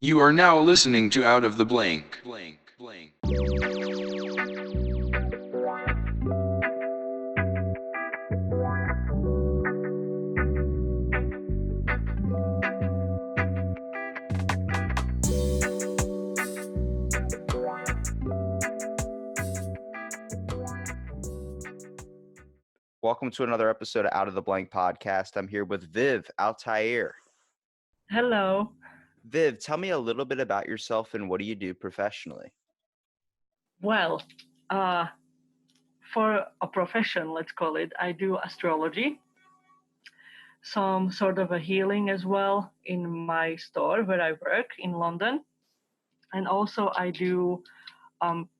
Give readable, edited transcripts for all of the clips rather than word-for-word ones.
You are now listening to Out of the Blank. Welcome to another episode of Out of the Blank podcast. I'm here with Viv, Altair. Hello. Viv, tell me a little bit about yourself and what do you do professionally? Well, uh, for a profession, let's call it, I do astrology, some sort of a healing as well in my store where I work in London. And also, I do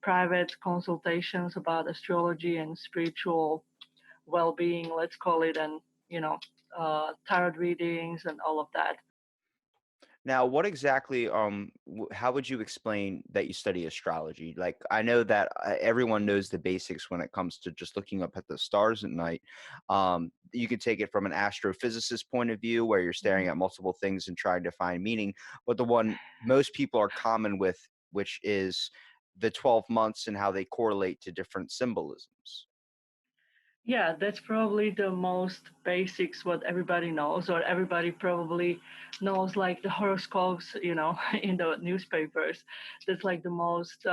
private consultations about astrology and spiritual well being, let's call it, and, tarot readings and all of that. Now, what exactly, how would you explain that you study astrology? Like, I know that everyone knows the basics when it comes to just looking up at the stars at night. You can take it from an astrophysicist point of view, where you're staring at multiple things and trying to find meaning. But the one most people are common with, which is the 12 months and how they correlate to different symbolisms. Yeah, that's probably the most basics what everybody knows, or everybody probably knows, like the horoscopes, in the newspapers. That's like the most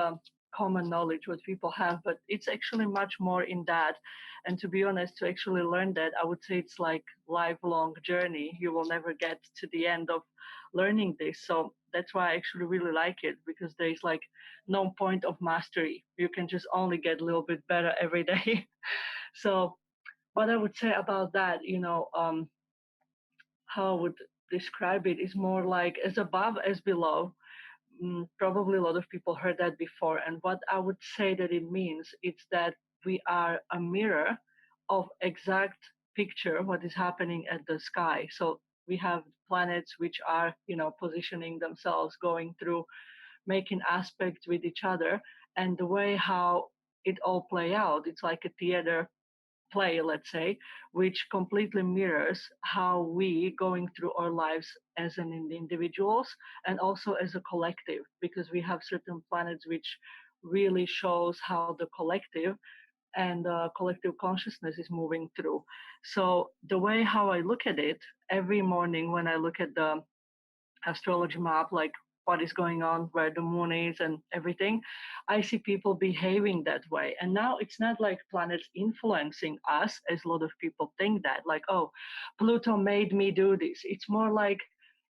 common knowledge what people have, but it's actually much more in that. And to be honest, to actually learn that, I would say it's like lifelong journey. You will never get to the end of learning this. So that's why I actually really like it, because there's like no point of mastery. You can just only get a little bit better every day. So what I would say about that, how I would describe it is more like as above, as below. Probably a lot of people heard that before. And what I would say that it means, it's that we are a mirror of exact picture what is happening at the sky. So we have planets which are, positioning themselves, going through, making aspects with each other, and the way how it all play out. It's like a theater play, let's say, which completely mirrors how we going through our lives as an individuals and also as a collective, because we have certain planets which really shows how the collective and collective consciousness is moving through. So the way how I look at it every morning when I look at the astrology map, like what is going on, where the moon is, and everything, I see people behaving that way. And now it's not like planets influencing us, as a lot of people think that, like, oh, Pluto made me do this. It's more like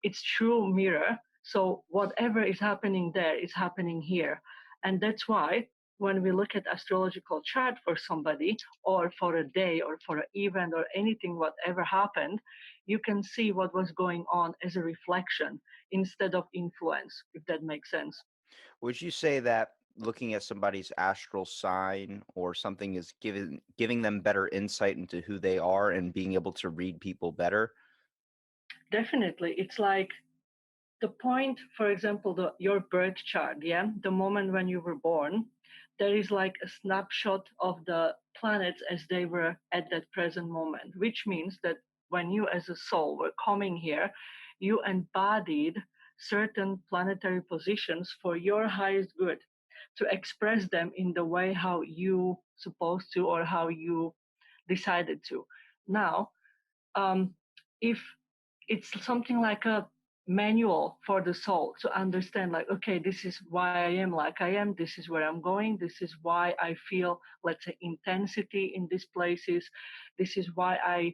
it's true mirror. So whatever is happening there is happening here. And that's why when we look at astrological chart for somebody, or for a day, or for an event, or anything whatever happened, you can see what was going on as a reflection instead of influence, if that makes sense. Would you say that looking at somebody's astral sign or something is giving them better insight into who they are and being able to read people better? Definitely. It's like the point, for example, your birth chart, yeah, the moment when you were born, there is like a snapshot of the planets as they were at that present moment, which means that when you as a soul were coming here, you embodied certain planetary positions for your highest good, to express them in the way how you supposed to, or how you decided to. Now, um, if it's something like a manual for the soul to understand, like, okay, this is why I am like I am, this is where I'm going, this is why I feel, let's say, intensity in these places, this is why I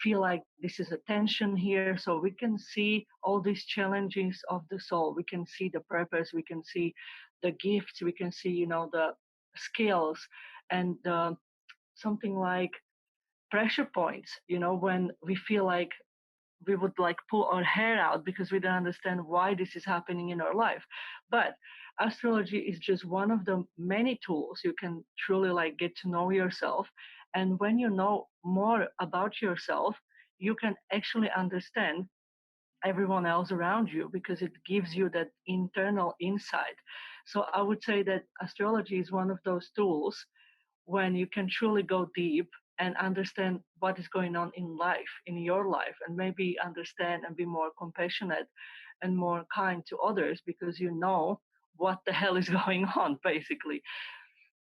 feel like this is a tension here. So we can see all these challenges of the soul, we can see the purpose, we can see the gifts, we can see, the skills, and something like pressure points, when we feel like we would like pull our hair out because we don't understand why this is happening in our life. But astrology is just one of the many tools you can truly like get to know yourself. And when you know more about yourself, you can actually understand everyone else around you, because it gives you that internal insight. So I would say that astrology is one of those tools when you can truly go deep and understand what is going on in life, in your life, and maybe understand and be more compassionate and more kind to others because you know what the hell is going on, basically.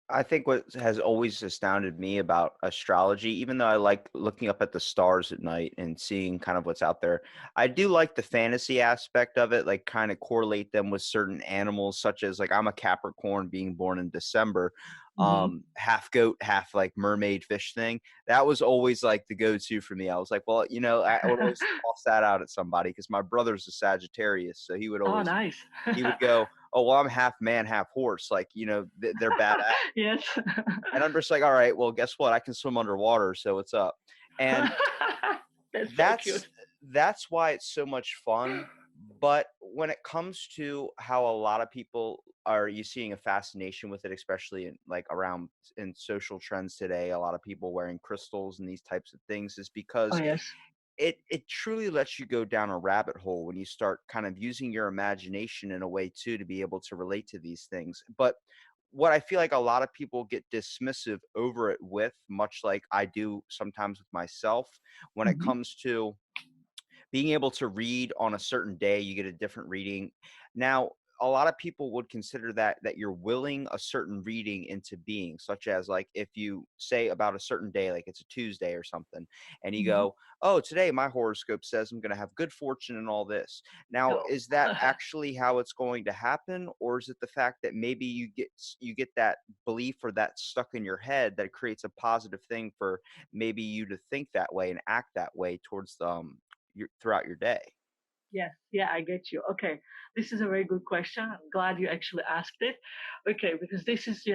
I think what has always astounded me about astrology, even though I like looking up at the stars at night and seeing kind of what's out there, I do like the fantasy aspect of it, like kind of correlate them with certain animals, such as like I'm a Capricorn being born in December, Hmm. half goat, half like mermaid fish thing. That was always like the go-to for me. I was like, well, I would always toss that out at somebody because my brother's a Sagittarius, so he would Oh, always nice. he would go, "Oh, well, I'm half man, half horse." Like, they're badass. Yes. And I'm just like, all right, well, guess what? I can swim underwater, so what's up? And That's so that's cute. that's why it's so much fun. But when it comes to how a lot of people are you seeing a fascination with it, especially in like around in social trends today, a lot of people wearing crystals and these types of things is Oh, because yes. it truly lets you go down a rabbit hole when you start kind of using your imagination in a way too to be able to relate to these things. But what I feel like a lot of people get dismissive over it with, much like I do sometimes with myself, when it Hmm. comes to being able to read on a certain day, you get a different reading. Now, a lot of people would consider that you're willing a certain reading into being, such as like if you say about a certain day, like it's a Tuesday or something, and you Hmm. go, "Oh, today my horoscope says I'm going to have good fortune and all this." Now, Oh. is that actually how it's going to happen, or is it the fact that maybe you get that belief or that stuck in your head that creates a positive thing for maybe you to think that way and act that way towards throughout your day? Yes, yeah, I get you. Okay, this is a very good question. I'm glad you actually asked it. Okay, because this is,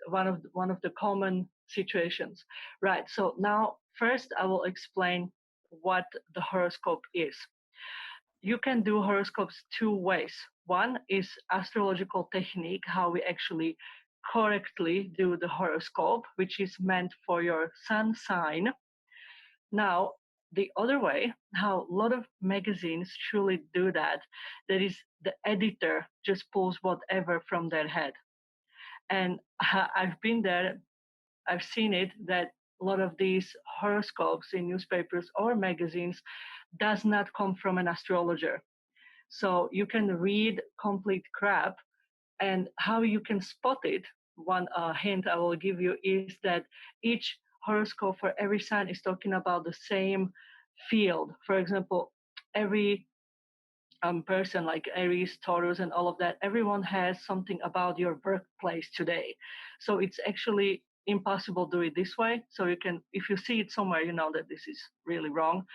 one of the common situations, right? So now, first, I will explain what the horoscope is. You can do horoscopes two ways. One is astrological technique, how we actually correctly do the horoscope, which is meant for your sun sign. Now, the other way, how a lot of magazines truly do that, that is the editor just pulls whatever from their head. And I've been there, I've seen it that a lot of these horoscopes in newspapers or magazines does not come from an astrologer. So you can read complete crap, and how you can spot it. One hint I will give you is that each horoscope for every sign is talking about the same field. For example, every person like Aries, Taurus, and all of that, everyone has something about your birthplace today. So it's actually impossible to do it this way. So you can, if you see it somewhere, you know that this is really wrong.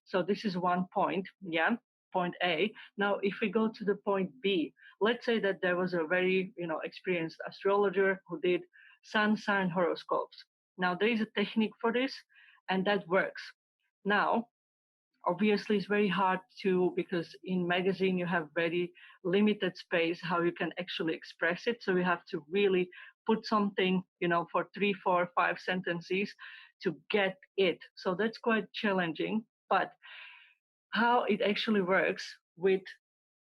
So this is one point, yeah, point A. Now, if we go to the point B, let's say that there was a very, experienced astrologer who did sun sign horoscopes. Now, there is a technique for this, and that works. Now, obviously, it's very hard to because in magazine you have very limited space how you can actually express it. So you have to really put something, for 3, 4, 5 sentences to get it. So that's quite challenging, but how it actually works with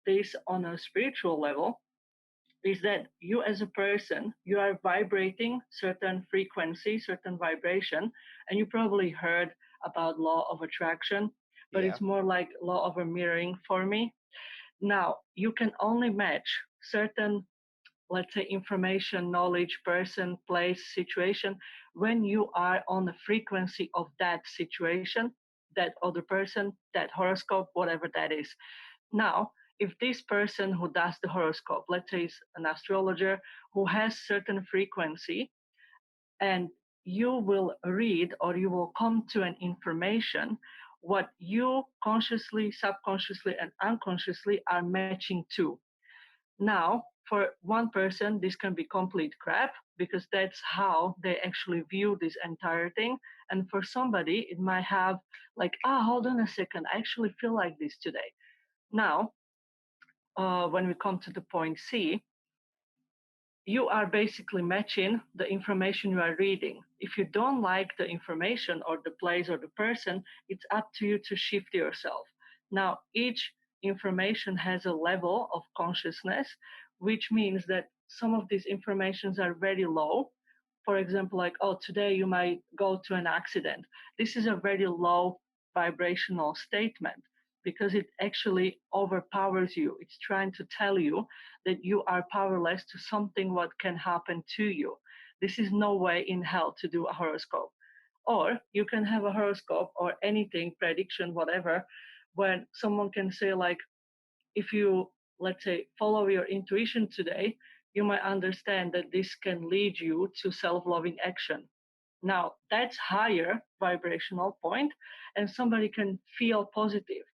this on a spiritual level is that you as a person you are vibrating certain frequency, certain vibration, and you probably heard about law of attraction, but Yeah. it's more like law of a mirroring for me. Now you can only match certain, let's say, information, knowledge, person, place, situation when you are on the frequency of that situation, that other person, that horoscope, whatever that is. Now, if this person who does the horoscope, let's say is an astrologer who has certain frequency, and you will read or you will come to an information what you consciously, subconsciously, and unconsciously are matching to. Now, for one person, this can be complete crap because that's how they actually view this entire thing. And for somebody, it might have like, hold on a second, I actually feel like this today. Now, when we come to the point C, you are basically matching the information you are reading. If you don't like the information or the place or the person, it's up to you to shift yourself. Now, each information has a level of consciousness, which means that some of these informations are very low. for example, like, oh, today you might go to an accident. This is a very low vibrational statement because it actually overpowers you. It's trying to tell you that you are powerless to something what can happen to you. This is no way in hell to do a horoscope. Or you can have a horoscope or anything, prediction, whatever, when someone can say, like, if you, let's say, follow your intuition today, you might understand that this can lead you to self loving action. Now, that's higher vibrational point, and somebody can feel positive,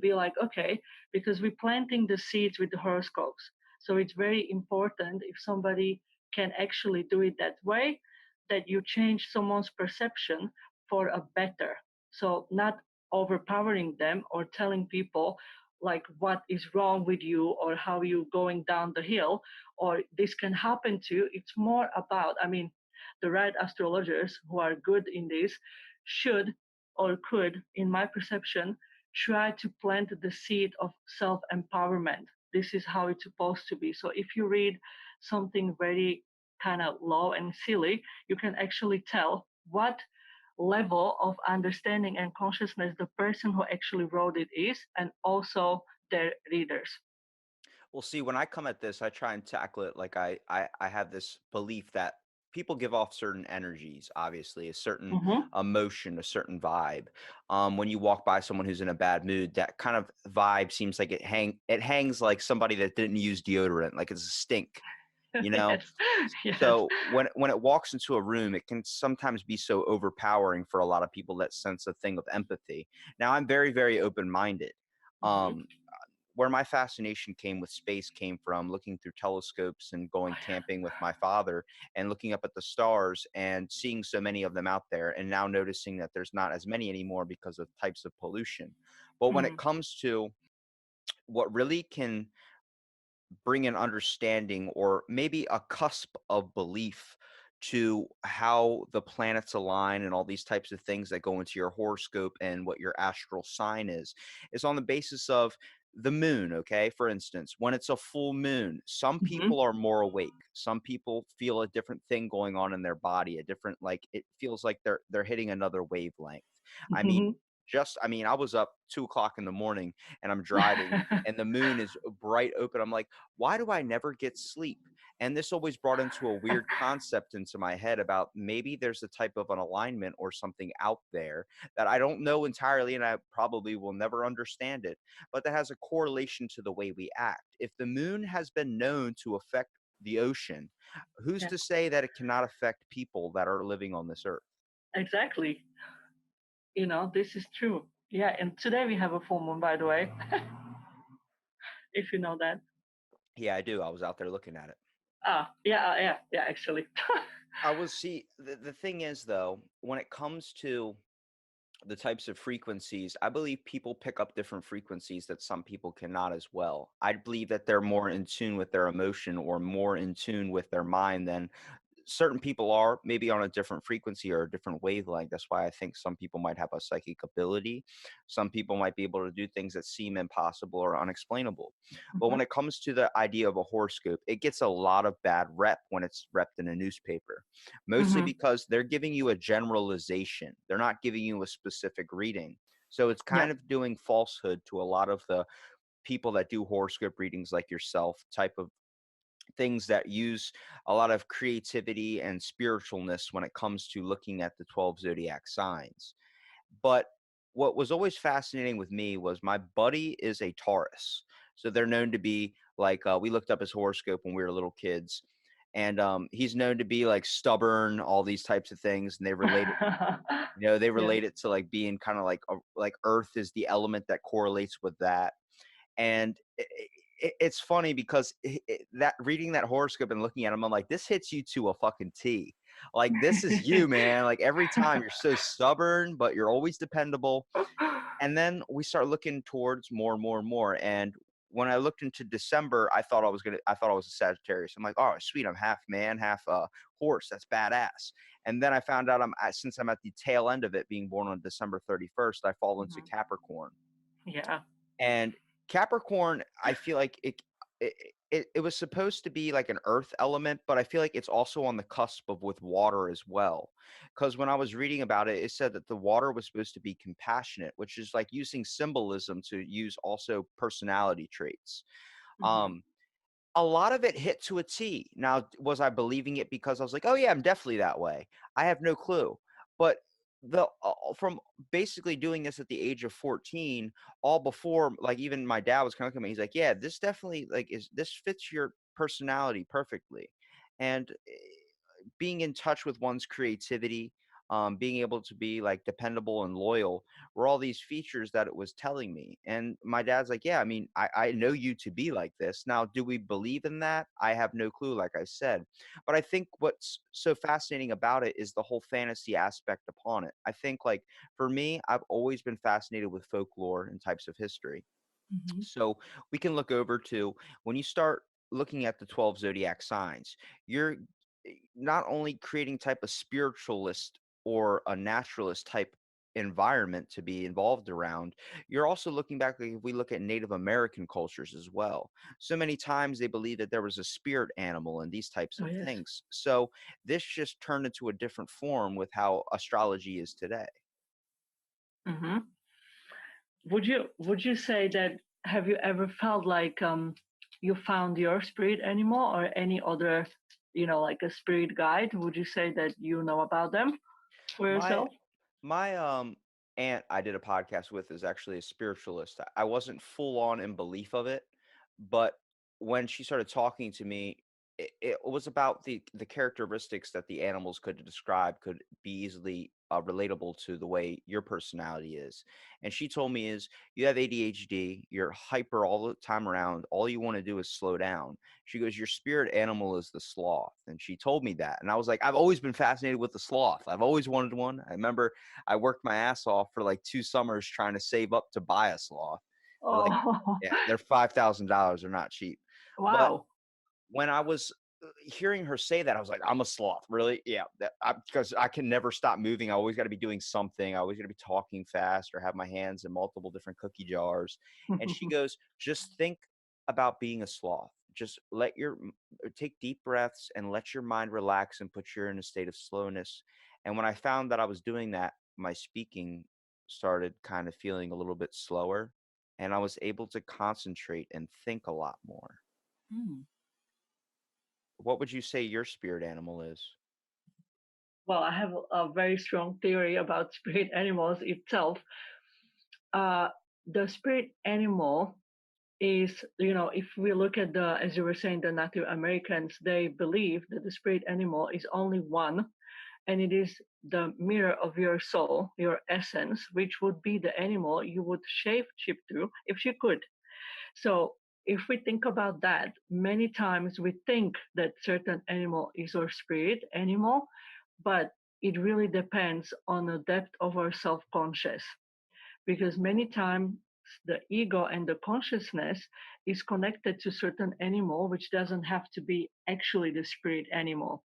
be like, okay, because we're planting the seeds with the horoscopes. So it's very important if somebody can actually do it that way, that you change someone's perception for a better. So not overpowering them or telling people like what is wrong with you or how you going down the hill or this can happen to you. It's more about, I mean, the right astrologers who are good in this should or could, in my perception, try to plant the seed of self empowerment. This is how it's supposed to be. So if you read something very kind of low and silly, you can actually tell what level of understanding and consciousness the person who actually wrote it is, and also their readers. Well, see, when I come at this, I try and tackle it like I have this belief that people give off certain energies, obviously, a certain Mm-hmm. emotion, a certain vibe. When you walk by someone who's in a bad mood, that kind of vibe seems like it hangs like somebody that didn't use deodorant, like it's a stink, you know? Yes, yes. So when it walks into a room, it can sometimes be so overpowering for a lot of people, that sense of thing of empathy. Now, I'm very, very open-minded. Mm-hmm. Um, where my fascination came with space came from looking through telescopes and going camping with my father and looking up at the stars and seeing so many of them out there, and now noticing that there's not as many anymore because of types of pollution. But when it Mm-hmm. comes to what really can bring an understanding or maybe a cusp of belief to how the planets align and all these types of things that go into your horoscope and what your astral sign is on the basis of the moon. Okay, for instance, when it's a full moon, some Mm-hmm. people are more awake, some people feel a different thing going on in their body, a different, like, it feels like they're hitting another wavelength. I mean, Mm-hmm. I was up 2 o'clock in the morning and I'm driving and the moon is bright open. I'm like, why do I never get sleep? And this always brought into a weird concept into my head about maybe there's a type of an alignment or something out there that I don't know entirely, and I probably will never understand it, but that has a correlation to the way we act. If the moon has been known to affect the ocean, who's Yeah, to say that it cannot affect people that are living on this earth? exactly. This is true. Yeah, and today we have a full moon, by the way, if you know that. Yeah, I do. I was out there looking at it. Ah, yeah, yeah, yeah, actually. I was see the thing is though, when it comes to the types of frequencies, I believe people pick up different frequencies that some people cannot as well. I believe that they're more in tune with their emotion or more in tune with their mind than certain people are, maybe on a different frequency or a different wavelength. That's why I think some people might have a psychic ability. Some people might be able to do things that seem impossible or unexplainable. But Mhm, when it comes to the idea of a horoscope, it gets a lot of bad rep when it's repped in a newspaper, mostly mhm, because they're giving you a generalization. They're not giving you a specific reading. So it's yeah. kind of doing falsehood to a lot of the people that do horoscope readings like yourself, type of things that use a lot of creativity and spiritualness when it comes to looking at the 12 zodiac signs. But what was always fascinating with me was my buddy is a Taurus. So they're known to be like, we looked up his horoscope when we were little kids. And he's known to be like stubborn, all these types of things. And they relate it, they Yes. relate it to like being kind of like Earth is the element that correlates with that. And it's funny because that reading that horoscope and looking at him, I'm like, this hits you to a fucking T. Like, this is you, man. Like, every time you're so stubborn, but you're always dependable. And then we start looking towards more and more and more. And when I looked into December, I thought I was a Sagittarius. I'm like, oh, sweet. I'm half man, half horse. That's badass. And then I found out since I'm at the tail end of it, being born on December 31st, I fall into Mhm. Capricorn. Yeah. And Capricorn, I feel like it was supposed to be like an earth element, but I feel like it's also on the cusp of with water as well. Because when I was reading about it, it said that the water was supposed to be compassionate, which is like using symbolism to use also personality traits. Hmm. Um, a lot of it hit to a T. Now, was I believing it because I was like, "Oh yeah, I'm definitely that way." I have no clue. But from basically doing this at the age of 14, all before like even my dad was kind of coming, he's like, "Yeah, this definitely like is this fits your personality perfectly." And being in touch with one's creativity, being able to be like dependable and loyal were all these features that it was telling me. And my dad's like, yeah, I mean, I know you to be like this. Now, do we believe in that? I have no clue, like I said. But I think what's so fascinating about it is the whole fantasy aspect upon it. I think, like, for me, I've always been fascinated with folklore and types of history. Hmm. So we can look over to when you start looking at the 12 zodiac signs, you're not only creating type of spiritualist or a naturalist type environment to be involved around, you're also looking back, like if we look at Native American cultures as well. So many times they believe that there was a spirit animal and these types Oh of yes. things. So this just turned into a different form with how astrology is today. Hmm. Would you say that, have you ever felt like you found your spirit animal or any other, like a spirit guide? Would you say that you know about them for My yourself? My aunt I did a podcast with is actually a spiritualist. I wasn't full on in belief of it, but when she started talking to me, it was about the characteristics that the animals could describe could be easily relatable to the way your personality is. And she told me is you have ADHD, you're hyper all the time around. All you want to do is slow down. She goes, your spirit animal is the sloth. And she told me that. And I was like, I've always been fascinated with the sloth. I've always wanted one. I remember I worked my ass off for like 2 summers trying to save up to buy a sloth. They're like, Oh, yeah, they're $5,000. They're not cheap. But wow. when I was hearing her say that, I was like, I'm a sloth, really? Yeah, because I can never stop moving. I always got to be doing something. I always got to be talking fast or have my hands in multiple different cookie jars. And she goes, just think about being a sloth. Just take deep breaths and let your mind relax and put you in a state of slowness. And when I found that I was doing that, my speaking started kind of feeling a little bit slower, and I was able to concentrate and think a lot more. Hmm. What would you say your spirit animal is? Well, I have a very strong theory about spirit animals itself. Uh, the spirit animal is, if we look at as you were saying, the Native Americans, they believe that the spirit animal is only one, and it is the mirror of your soul, your essence, which would be the animal you would shape shift through if you could. So if we think about that, many times we think that certain animal is our spirit animal, but it really depends on the depth of our self-conscious, because many times the ego and the consciousness is connected to certain animal which doesn't have to be actually the spirit animal.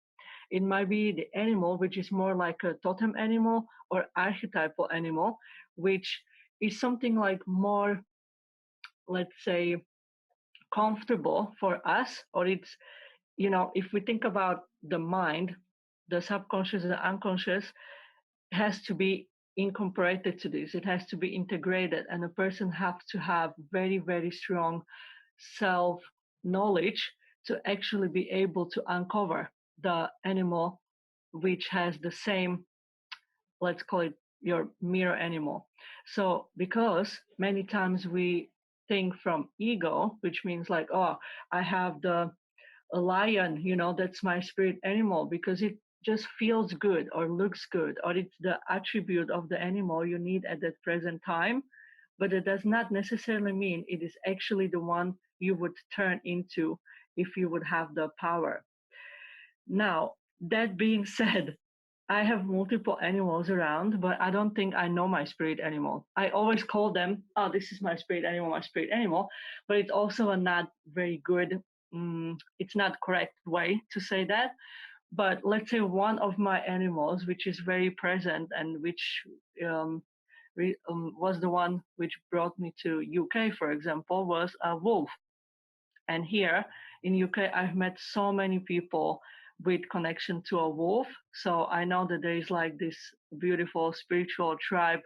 It might be the animal which is more like a totem animal or archetypal animal, which is something like more, let's say, comfortable for us, or it's, if we think about the mind, the subconscious and the unconscious has to be incorporated to this. It has to be integrated, and a person has to have very, very strong self knowledge to actually be able to uncover the animal which has the same, let's call it your mirror animal. So, because many times we think from ego, which means like, oh, I have a lion, that's my spirit animal because it just feels good or looks good, or it's the attribute of the animal you need at that present time. But it does not necessarily mean it is actually the one you would turn into if you would have the power. Now, that being said, I have multiple animals around, but I don't think I know my spirit animal. I always call them, oh, this is my spirit animal, but it's also a not very good, it's not correct way to say that. But let's say one of my animals, which is very present and which um, was the one which brought me to UK, for example, was a wolf. And here in UK, I've met so many people with connection to a wolf. So I know that there is like this beautiful spiritual tribe.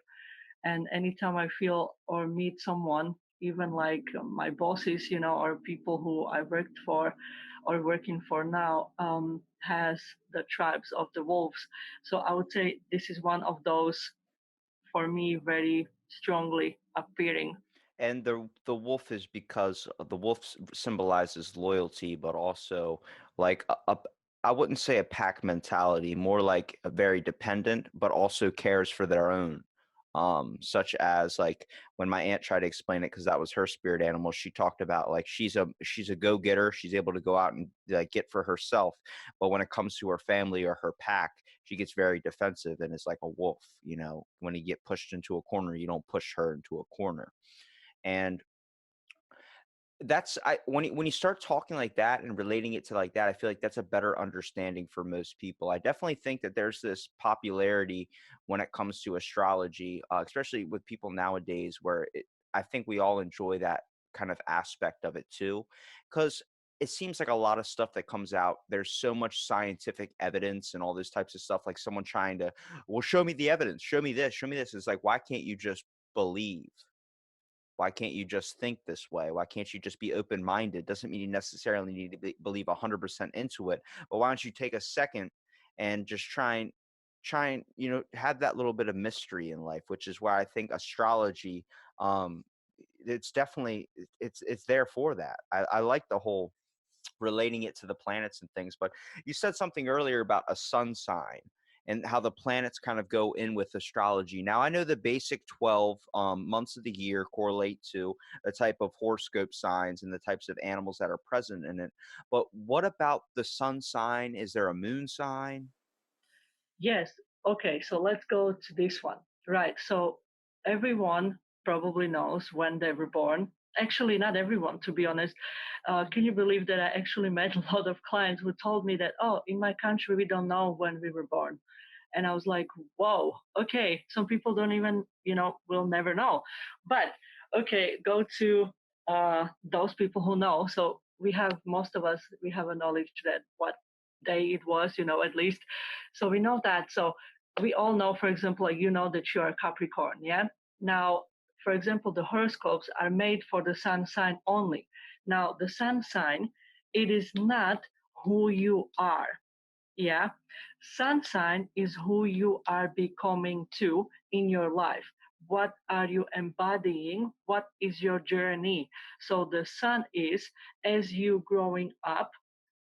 And anytime I feel or meet someone, even like my bosses, or people who I worked for or working for now, has the tribes of the wolves. So I would say this is one of those, for me, very strongly appearing. And the wolf is because the wolf symbolizes loyalty, but also like I wouldn't say a pack mentality, more like a very dependent, but also cares for their own. Such as like when my aunt tried to explain it, because that was her spirit animal, she talked about like she's a go-getter, she's able to go out and like get for herself, but when it comes to her family or her pack, she gets very defensive and is like a wolf. When you get pushed into a corner, you don't push her into a corner. And that's I when you start talking like that and relating it to like that, I feel like that's a better understanding for most people. I definitely think that there's this popularity when it comes to astrology, especially with people nowadays, where I think we all enjoy that kind of aspect of it too, because it seems like a lot of stuff that comes out, there's so much scientific evidence and all those types of stuff, like someone trying to, well, show me the evidence, show me this, show me this. It's like, why can't you just believe? Why can't you just think this way? Why can't you just be open minded? Doesn't mean you necessarily need to believe 100% into it, but why don't you take a second and just try and have that little bit of mystery in life, which is why I think astrology, um it's definitely it's there for that. I like the whole relating it to the planets and things. But you said something earlier about a sun sign and how the planets kind of go in with astrology. Now, I know the basic 12 months of the year correlate to the type of horoscope signs and the types of animals that are present in it. But what about the sun sign? Is there a moon sign? Yes. Okay. So let's go to this one. Right. So everyone probably knows when they were born. Actually, not everyone, to be honest. Can you believe that I actually met a lot of clients who told me that, oh, in my country, we don't know when we were born. And I was like, whoa, okay. Some people don't even, will never know. But okay, go to those people who know. So most of us, we have a knowledge that what day it was, at least. So we know that. So we all know, for example, like, that you are a Capricorn. Yeah. Now, for example, the horoscopes are made for the sun sign only. Now, the sun sign, it is not who you are. Yeah. Sun sign is who you are becoming to in your life. What are you embodying? What is your journey? So the sun is, as you growing up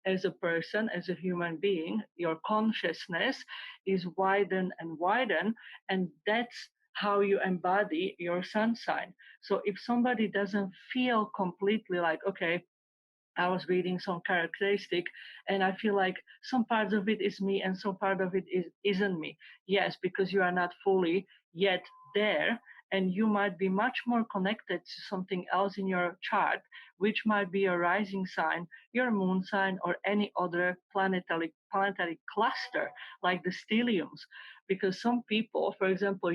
as a person, as a human being, your consciousness is widen and widen, and that's how you embody your sun sign. So if somebody doesn't feel completely like, okay, I was reading some characteristic and I feel like some parts of it is me and some part of it isn't me. Yes, because you are not fully yet there, and you might be much more connected to something else in your chart, which might be a rising sign, your moon sign, or any other planetary cluster like the stelliums. Because some people, for example,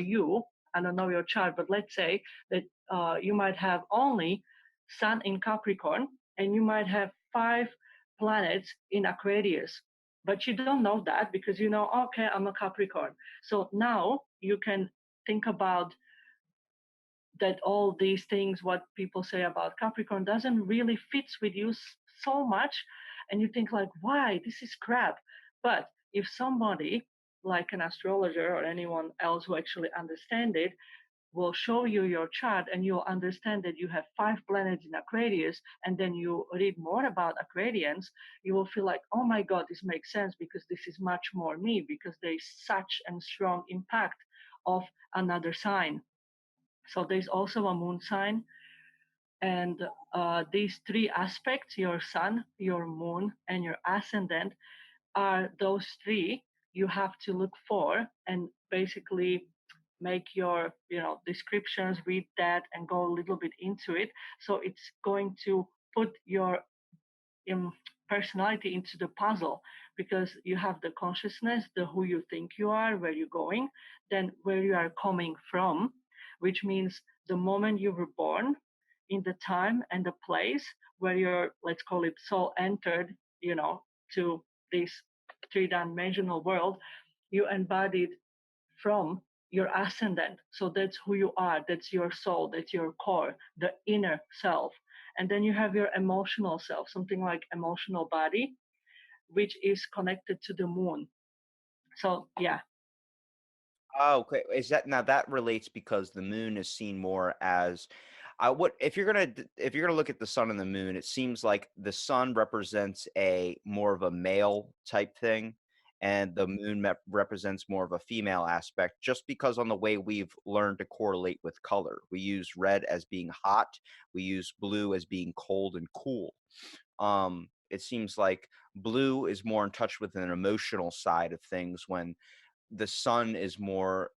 I don't know your chart, but let's say that you might have only Sun in Capricorn and you might have 5 planets in Aquarius. But you don't know that because you know, okay, I'm a Capricorn. So now you can think about that all these things, what people say about Capricorn, doesn't really fits with you so much. And you think like, why? This is crap. But if somebody like an astrologer or anyone else who actually understand it will show you your chart and you'll understand that you have 5 planets in Aquarius, and then you read more about Aquarians, you will feel like, oh my God, this makes sense because this is much more me because there is such a strong impact of another sign. So there's also a moon sign, and these 3 aspects, your sun, your moon, and your ascendant, are those 3 you have to look for and basically make your descriptions, read that and go a little bit into it. So it's going to put your um, personality into the puzzle, because you have the consciousness, the who you think you are, where you're going, then where you are coming from, which means the moment you were born, in the time and the place where your, let's call it, soul entered, to this three-dimensional world, you embodied from your ascendant. So that's who you are. That's your soul. That's your core, the inner self. And then you have your emotional self, something like emotional body, which is connected to the moon. So yeah. Oh, okay. Is that now that relates because the moon is seen more as what if you're if you're gonna look at the sun and the moon, it seems like the sun represents a more of a male type thing, and the moon represents more of a female aspect, just because on the way we've learned to correlate with color. We use red as being hot, we use blue as being cold and cool. It seems like blue is more in touch with an emotional side of things when the sun is more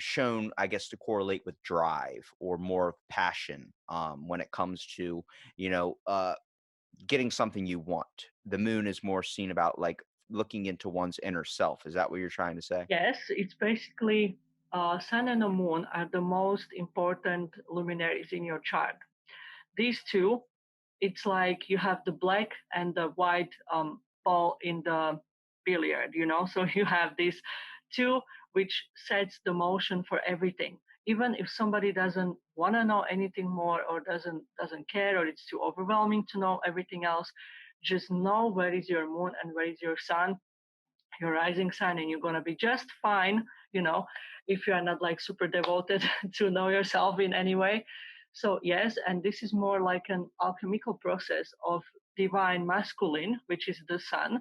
shown, I guess, to correlate with drive or more passion when it comes to, you know, getting something you want. The moon is more seen about like looking into one's inner self. Is that what you're trying to say? Yes, it's basically sun and the moon are the most important luminaries in your chart. These two, it's like you have the black and the white ball in the billiard, So you have these two, which sets the motion for everything. Even if somebody doesn't want to know anything more or doesn't care or it's too overwhelming to know everything else, just know where is your moon and where is your sun, your rising sign, and you're going to be just fine, you know if you are not like super devoted to know yourself in any way. So yes, and this is more like an alchemical process of divine masculine, which is the sun,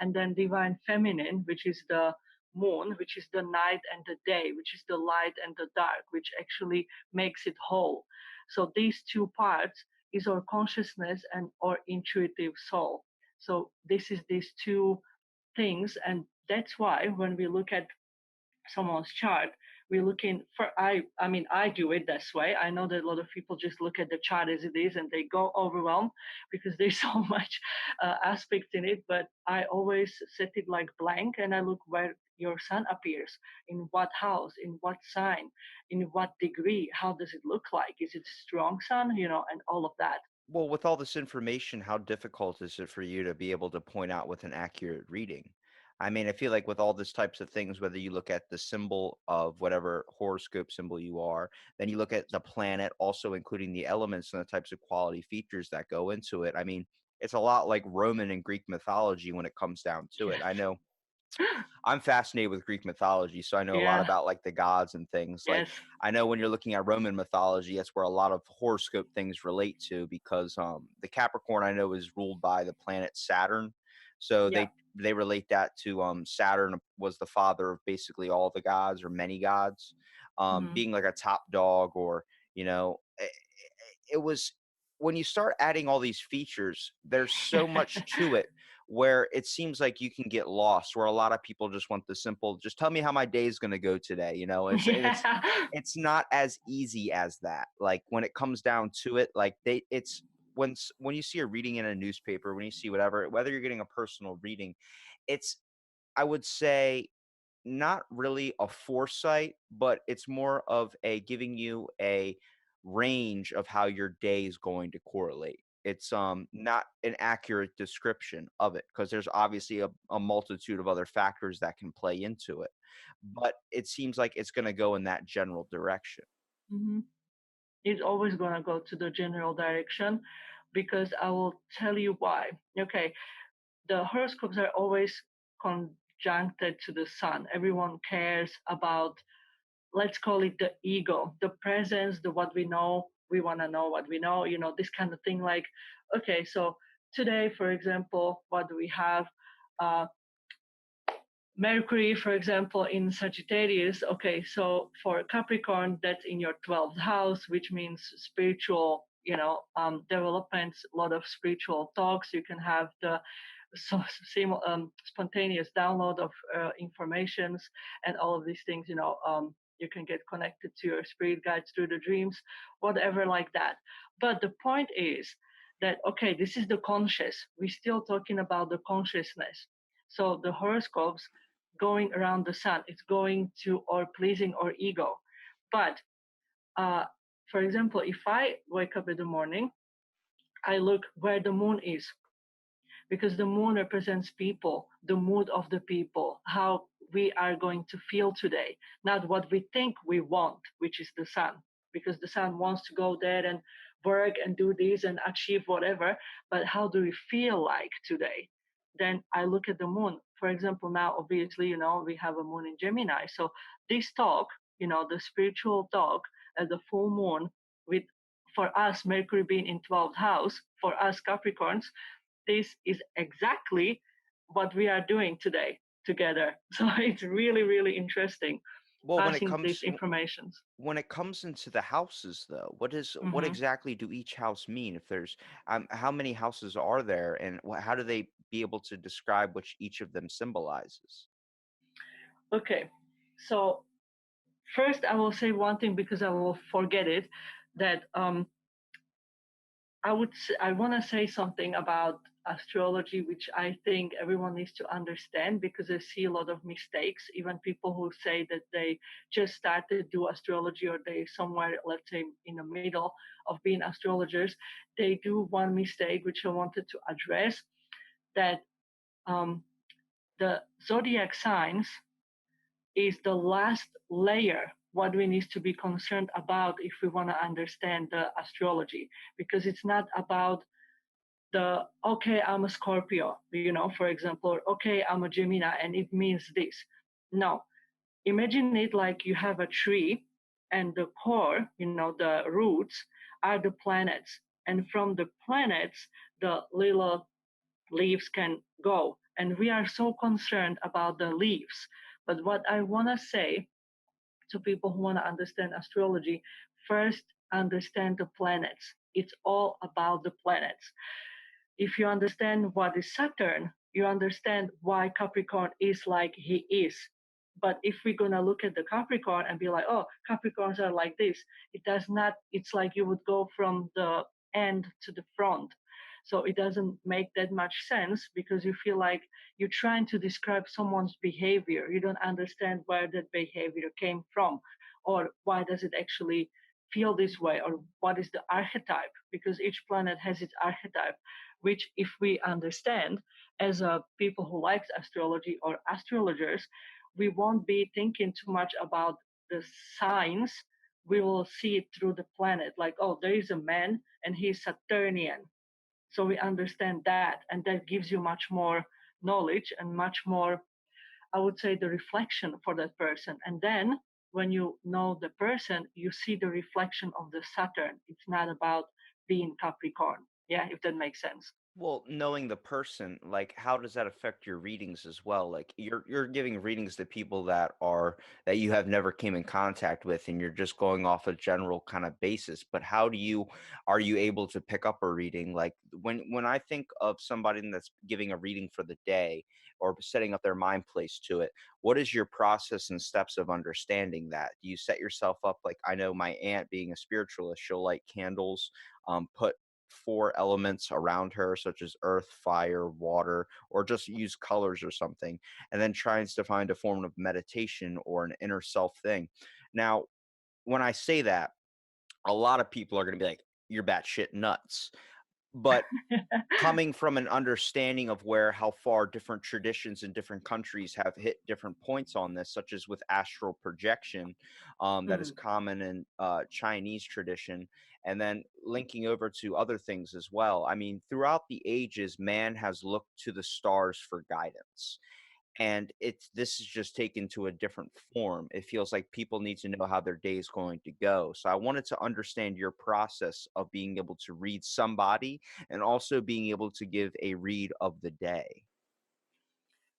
and then divine feminine, which is the moon, which is the night and the day, which is the light and the dark, which actually makes it whole. So these two parts is our consciousness and our intuitive soul. So this is these two things, and that's why when we look at someone's chart, we're looking for, I mean, I do it this way. I know that a lot of people just look at the chart as it is and they go overwhelmed because there's so much aspect in it, but I always set it like blank and I look where your sun appears, in what house, in what sign, in what degree, how does it look like, is it strong sun, and all of that. Well, with all this information, how difficult is it for you to be able to point out with an accurate reading? I mean, I feel like with all these types of things, whether you look at the symbol of whatever horoscope symbol you are, then you look at the planet, also including the elements and the types of quality features that go into it. I mean, it's a lot like Roman and Greek mythology when it comes down to it. I know I'm fascinated with Greek mythology, so I know a lot Yeah. about like the gods and things. Like Yes. I know when you're looking at Roman mythology, that's where a lot of horoscope things relate to because the Capricorn I know is ruled by the planet Saturn. So Yeah. they relate that to Saturn was the father of basically all the gods or many gods. Hmm. Being like a top dog or, you know, it was when you start adding all these features, there's so much to it where it seems like you can get lost where a lot of people just want the simple just tell me how my day is going to go today, Yeah. it's not as easy as that. Like when it comes down to it, like they it's when you see a reading in a newspaper, when you see whatever, whether you're getting a personal reading, it's, I would say, not really a foresight, but it's more of a giving you a range of how your day is going to correlate. It's not an accurate description of it because there's obviously a multitude of other factors that can play into it. But it seems like it's going to go in that general direction. Hmm. It's always going to go to the general direction because I will tell you why. Okay, the horoscopes are always conjuncted to the sun. Everyone cares about, let's call it the ego, the presence, the what we know, we want to know what we know, this kind of thing. Like, okay, so today, for example, what do we have? Uh, Mercury, for example, in Sagittarius. Okay, so for Capricorn, that's in your 12th house, which means spiritual, developments, a lot of spiritual talks. You can have the so spontaneous download of informations and all of these things. You can get connected to your spirit guides through the dreams, whatever like that. But the point is that, okay, this is the conscious. We're still talking about the consciousness. So the horoscopes going around the sun, it's going to or pleasing or ego. But uh, for example, if I wake up in the morning I look where the moon is, because the moon represents people, the mood of the people, how we are going to feel today, not what we think we want, which is the sun, because the sun wants to go there and work and do this and achieve whatever, but how do we feel like today? Then I look at the moon. For example, now obviously, we have a moon in Gemini. So this talk, the spiritual talk at the full moon with, for us, Mercury being in 12th house, for us Capricorns, this is exactly what we are doing today together. So it's really, really interesting Well, passing these informations. when it comes into the houses, though, what Hmm. exactly do each house mean? If there's how many houses are there, and how do they be able to describe which each of them symbolizes? Okay, so first I will say one thing because I will forget it, that I want to say something about astrology, which I think everyone needs to understand, because I see a lot of mistakes. Even people who say that they just started do astrology, or they somewhere, let's say, in the middle of being astrologers, they do one mistake which I wanted to address. That um, the zodiac signs is the last layer what we need to be concerned about if we want to understand the astrology, because it's not about the, okay, I'm a Scorpio, for example, or okay, I'm a Gemini and it means this. No, imagine it like you have a tree, and the core, the roots are the planets, and from the planets the little leaves can go, and we are so concerned about the leaves. But what I want to say to people who want to understand astrology, first understand the planets. It's all about the planets. If you understand what is Saturn, you understand why Capricorn is like he is. But if we're going to look at the Capricorn and be like, oh, Capricorns are like this, it does not, it's like you would go from the end to the front. So it doesn't make that much sense, because you feel like you're trying to describe someone's behavior. You don't understand where that behavior came from, or why does it actually feel this way, or what is the archetype, because each planet has its archetype, which if we understand as people who like astrology or astrologers, we won't be thinking too much about the signs. We will see it through the planet, like, oh, there is a man and he's Saturnian. So we understand that, and that gives you much more knowledge and much more, I would say, the reflection for that person. And then when you know the person, you see the reflection of the Saturn. It's not about being Capricorn. Yeah, if that makes sense. Well, knowing the person, like how does that affect your readings as well? Like you're giving readings to people that you have never came in contact with, and you're just going off a general kind of basis. But how do you are you able to pick up a reading? Like when I think of somebody that's giving a reading for the day or setting up their mind place to it, what is your process and steps of understanding that? Do you set yourself up like I know my aunt being a spiritualist, she'll light candles, put four elements around her, such as earth, fire, water, or just use colors or something, and then tries to find a form of meditation or an inner self thing. Now, when I say that, a lot of people are going to be like, you're batshit nuts. But coming from an understanding of where how far different traditions in different countries have hit different points on this, such as with astral projection, that is Mhm. common in Chinese tradition, and then linking over to other things as well. I mean, throughout the ages, man has looked to the stars for guidance, and it's this is just taken to a different form. It feels like people need to know how their day is going to go. So I wanted to understand your process of being able to read somebody and also being able to give a read of the day.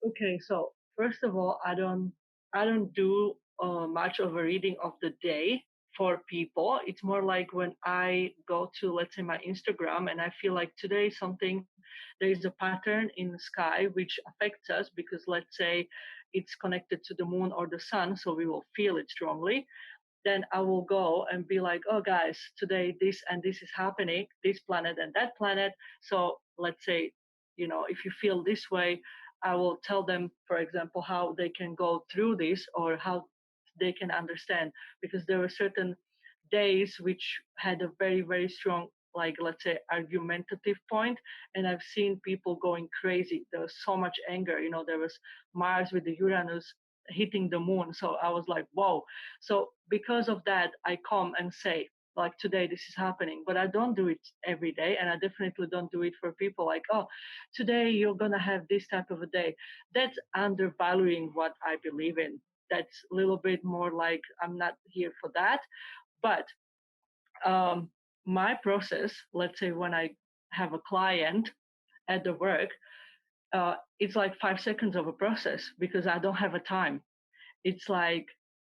Okay, so first of all, I don't do much of a reading of the day for people. It's more like when I go to, let's say, my Instagram, and I feel like today something, there is a pattern in the sky which affects us, because let's say it's connected to the moon or the sun, so we will feel it strongly. Then I will go and be like, oh, guys, today this and this is happening, this planet and that planet. So let's say, if you feel this way, I will tell them, for example, how they can go through this, or how they can understand, because there were certain days which had a very, very strong like, let's say, argumentative point, and I've seen people going crazy. There was so much anger. There was Mars with the Uranus hitting the moon. So I was like, whoa. So because of that, I come and say, like, today this is happening, but I don't do it every day, and I definitely don't do it for people like, oh, today you're gonna have this type of a day. That's undervaluing what I believe in. That's a little bit more like, I'm not here for that. But um, my process, let's say when I have a client at the work, it's like 5 seconds of a process because I don't have a time. It's like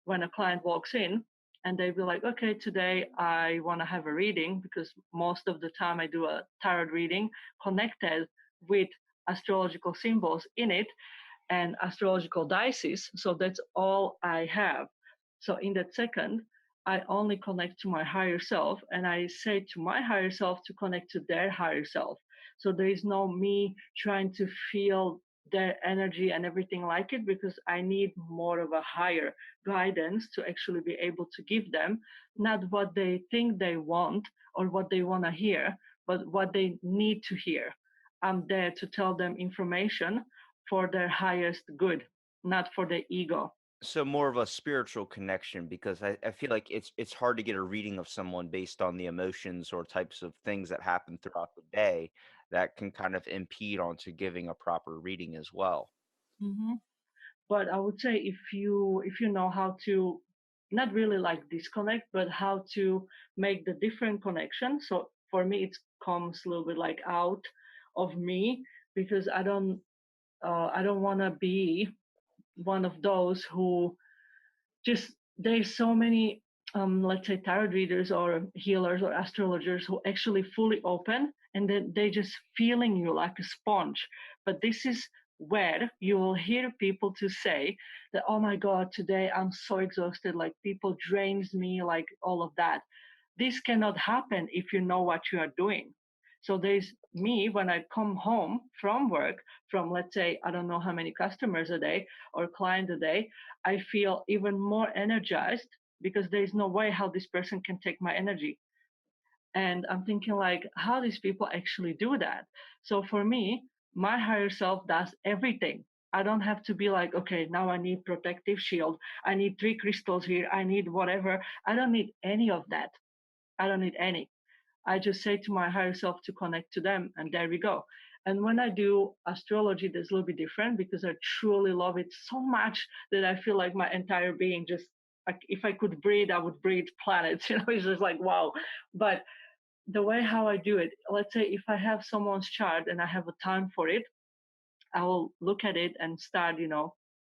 when a client walks in and they be like, okay, today I want to have a reading, because most of the time I do a tarot reading connected with astrological symbols in it and astrological dices. So that's all I have. So in that second, I only connect to my higher self, and I say to my higher self to connect to their higher self. So there is no me trying to feel their energy and everything like it, because I need more of a higher guidance to actually be able to give them not what they think they want or what they want to hear, but what they need to hear. I'm there to tell them information for their highest good, not for their ego. So more of a spiritual connection, because I feel like it's hard to get a reading of someone based on the emotions or types of things that happen throughout the day that can kind of impede onto giving a proper reading as well. hmm But I would say if you know how to not really like disconnect, but how to make the different connection. So for me, it comes a little bit like out of me, because I don't want to be one of those who just, there's so many let's say tarot readers or healers or astrologers who actually fully open, and then they just feeling you like a sponge. But this is where you will hear people to say that, oh my god, today I'm so exhausted, like people drains me, like all of that. This cannot happen if you know what you are doing. So there's me when I come home from work, from, let's say, I don't know how many customers a day or client a day, I feel even more energized, because there's no way how this person can take my energy. And I'm thinking like, how these people actually do that. So for me, my higher self does everything. I don't have to be like, okay, now I need protective shield, I need 3 crystals here, I need whatever. I don't need any of that. I don't need any. I just say to my higher self to connect to them, and there we go. And when I do astrology, that's a little bit different, because I truly love it so much that I feel like my entire being just, like, if I could breathe, I would breathe planets. It's just like wow. But the way how I do it, let's say if I have someone's chart and I have a time for it, I will look at it and start,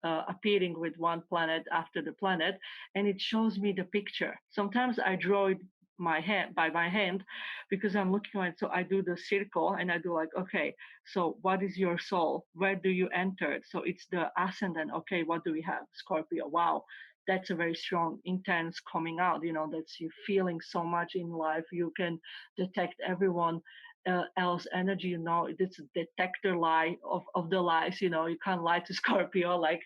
appearing with one planet after the planet, and it shows me the picture. Sometimes I draw it by my hand, because I'm looking at it. So I do the circle and I do like, okay, so what is your soul? Where do you enter? So it's the ascendant. Okay, what do we have? Scorpio. Wow, that's a very strong, intense coming out. That's you feeling so much in life. You can detect everyone else energy. It's a detector lie of the lies. You can't lie to Scorpio, like,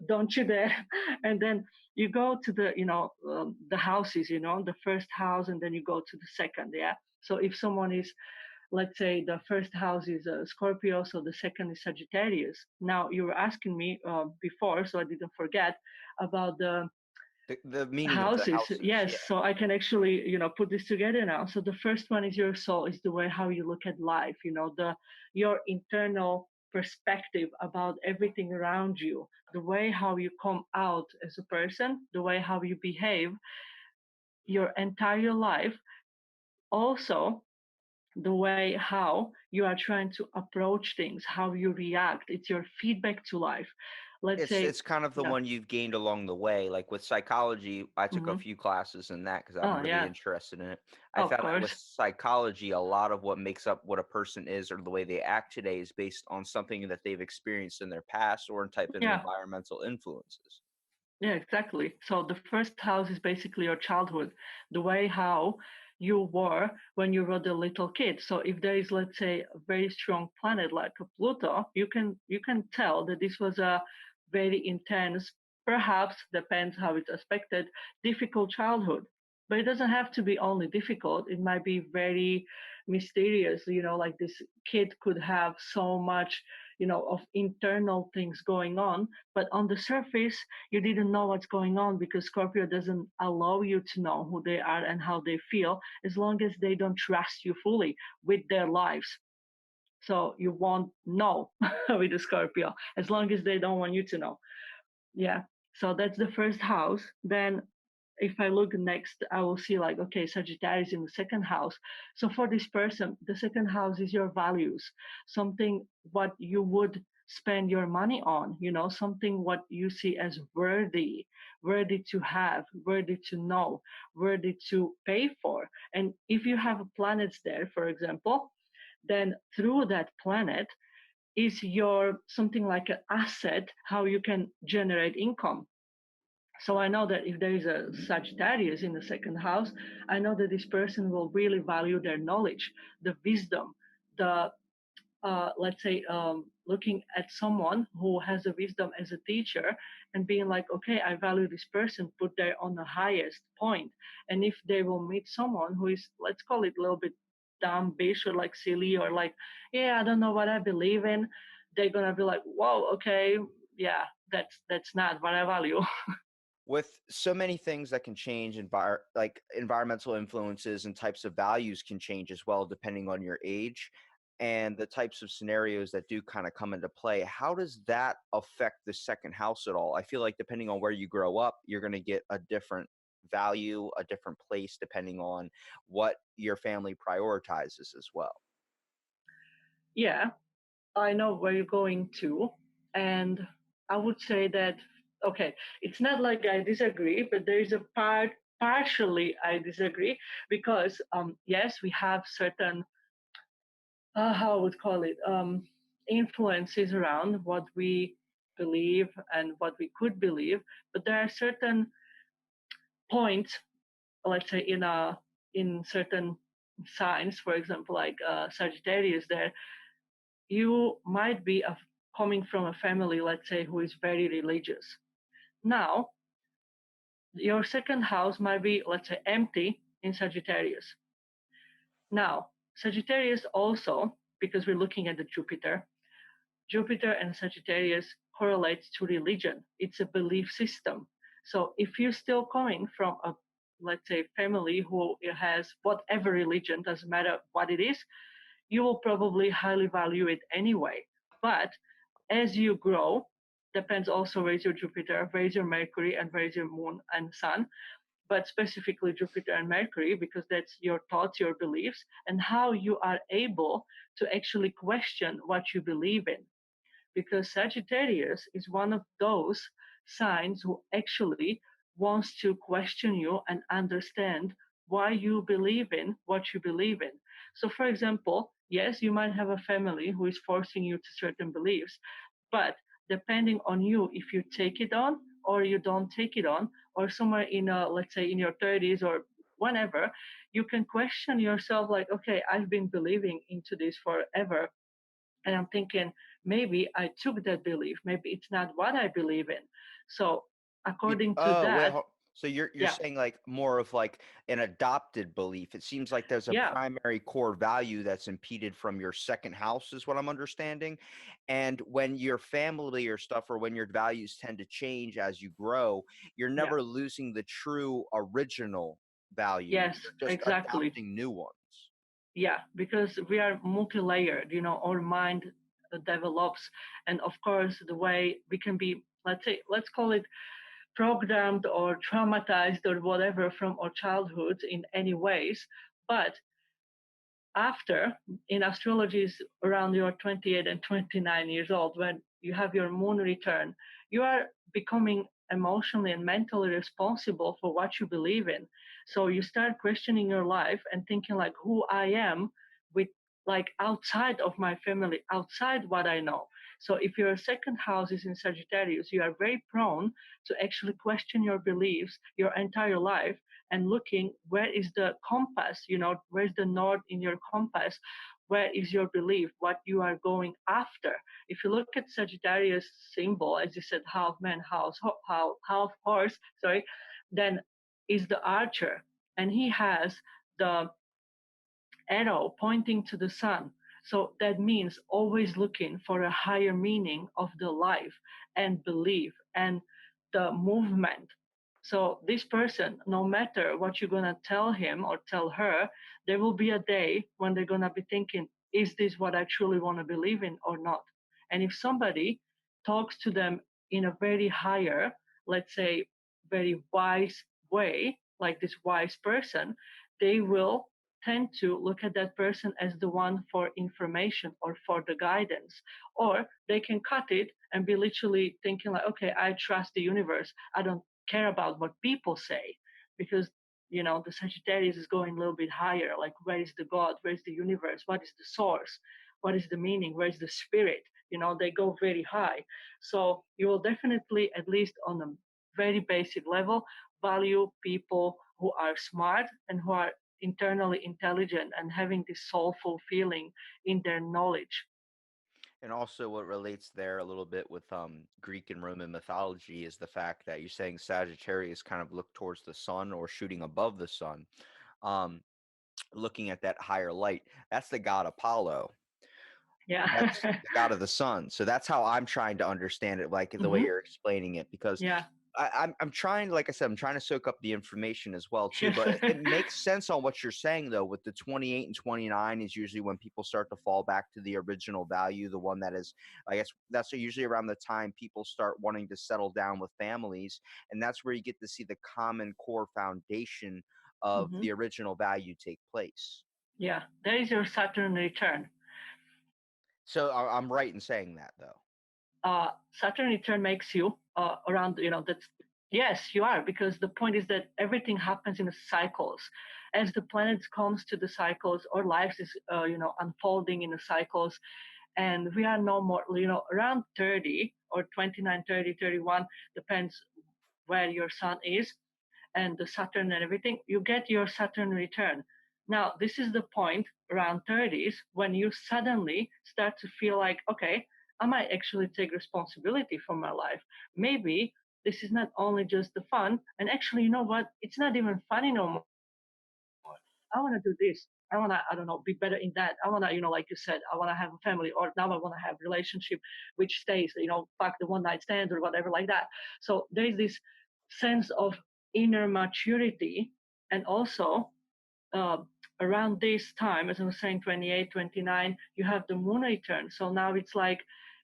don't you dare. And then you go to the houses, the first house, and then you go to the second. Yeah. So if someone is, let's say, the first house is Scorpio, so the second is Sagittarius. Now you were asking me before, so I didn't forget about the The meaning of the houses. houses, Yes, yeah. so I can actually put this together now. So the first one is your soul, is the way how you look at life, your internal perspective about everything around you, the way how you come out as a person, the way how you behave your entire life. Also, the way how you are trying to approach things, how you react, it's your feedback to life. Let's say, It's kind of the yeah. one you've gained along the way. Like with psychology, I took a hmm few classes in that because I'm oh really yeah, interested in it. I of found that with course. psychology, a lot of what makes up what a person is or the way they act today is based on something that they've experienced in their past or in type of Yeah. environmental influences. Yeah, exactly. So the first house is basically your childhood, the way how you were when you were the little kid. So if there is, let's say, a very strong planet like a Pluto, you can tell that this was a very intense, perhaps depends how it's aspected, difficult childhood. But it doesn't have to be only difficult. It might be very mysterious, like this kid could have so much, of internal things going on, but on the surface, you didn't know what's going on because Scorpio doesn't allow you to know who they are and how they feel as long as they don't trust you fully with their lives. So you won't know with the Scorpio as long as they don't want you to know. Yeah. So that's the first house. Then if I look next, I will see like, okay, Sagittarius in the second house. So for this person, the second house is your values, something what you would spend your money on, something what you see as worthy, worthy to have, worthy to know, worthy to pay for. And if you have planets there, for example, then through that planet is your something like an asset, how you can generate income. So I know that if there is a Sagittarius in the second house, I know that this person will really value their knowledge, the wisdom, the let's say looking at someone who has a wisdom as a teacher and being like, okay, I value this person, put there on the highest point. And if they will meet someone who is, let's call it a little bit dumb, bitch, or like silly, or like, yeah, I don't know what I believe in, they're gonna be like, whoa, okay, yeah, that's not what I value. With so many things that can change, like environmental influences and types of values can change as well depending on your age and the types of scenarios that do kind of come into play. How does that affect the second house at all? I feel like depending on where you grow up, you're going to get a different value, a different place depending on what your family prioritizes as well. Yeah, I know where you're going to. And I would say that, okay, it's not like I disagree, but there is a partially I disagree because, yes, we have certain, how I would call it, influences around what we believe and what we could believe. But there are certain points, let's say in certain signs, for example, like Sagittarius, there you might be coming from a family, let's say, who is very religious. Now, your second house might be, let's say, empty in Sagittarius. Now, Sagittarius also, because we're looking at the Jupiter and Sagittarius correlates to religion. It's a belief system. So if you're still coming from a, let's say, family who has whatever religion, doesn't matter what it is, you will probably highly value it anyway. But as you grow, depends also where is your Jupiter, where is your Mercury, and where is your Moon and Sun, but specifically Jupiter and Mercury, because that's your thoughts, your beliefs, and how you are able to actually question what you believe in. Because Sagittarius is one of those signs who actually wants to question you and understand why you believe in what you believe in. So, for example, yes, you might have a family who is forcing you to certain beliefs, but depending on you, if you take it on or you don't take it on, or somewhere in let's say in your 30s or whenever, you can question yourself like, okay, I've been believing into this forever, and I'm thinking maybe I took that belief, maybe it's not what I believe in. So according to Oh, wait. that, So you're yeah, saying like more of like an adopted belief. It seems like there's a yeah, primary core value that's impeded from your second house, is what I'm understanding. And when your family or stuff, or when your values tend to change as you grow, you're yeah, never losing the true original values. yes, You're just exactly. adopting new ones. Yeah, because we are multi-layered, our mind develops, and of course the way we can be, let's say, let's call it programmed or traumatized or whatever from our childhood in any ways, but after, in astrology is around your 28 and 29 years old, when you have your moon return, you are becoming emotionally and mentally responsible for what you believe in. So you start questioning your life and thinking like who I am with, like, outside of my family, outside what I know. So if your second house is in Sagittarius, you are very prone to actually question your beliefs your entire life, and looking where is the compass, where's the north in your compass, where is your belief, what you are going after. If you look at Sagittarius symbol, as you said, half man, half horse, sorry, then is the archer. and he has the arrow pointing to the sun. So that means always looking for a higher meaning of the life and belief and the movement. So this person, no matter what you're gonna tell him or tell her, there will be a day when they're gonna be thinking, is this what I truly want to believe in or not? And if somebody talks to them in a very higher, let's say, very wise way, like this wise person, they will tend to look at that person as the one for information or for the guidance. Or they can cut it and be literally thinking like, okay, I trust the universe. I don't care about what people say, because the Sagittarius is going a little bit higher. Like, where is the God? Where is the universe? What is the source? What is the meaning? Where is the spirit? They go very high. So you will definitely, at least on a very basic level, value people who are smart and who are internally intelligent and having this soulful feeling in their knowledge. And also, what relates there a little bit with Greek and Roman mythology is the fact that you're saying Sagittarius kind of look towards the sun or shooting above the sun, um, looking at that higher light. That's the god Apollo. Yeah. That's the god of the sun. So that's how I'm trying to understand it, like the way Hmm. you're explaining it, because Yeah. I'm trying, like I said, I'm trying to soak up the information as well too. Yeah. But it makes sense on what you're saying though. With the 28 and 29 is usually when people start to fall back to the original value, the one that is, I guess, that's usually around the time people start wanting to settle down with families, and that's where you get to see the common core foundation of Hmm. the original value take place. Yeah. There is your Saturn return. So I'm right in saying that though. Saturn return makes you around, that's, yes, you are, because the point is that everything happens in cycles. As the planets comes to the cycles, or life is, unfolding in the cycles, and we are no more, around 30 or 29, 30, 31, depends where your sun is and the Saturn and everything, you get your Saturn return. Now, this is the point around 30s when you suddenly start to feel like, okay, I might actually take responsibility for my life. Maybe this is not only just the fun, and actually, you know what? It's not even funny no more. I want to do this. I want to, I don't know, be better in that. I want to, like you said, I want to have a family, or now I want to have relationship which stays, fuck the one night stand or whatever like that. So there is this sense of inner maturity. And also, uh, around this time, as I was saying, 28, 29, you have the moon return. So now it's like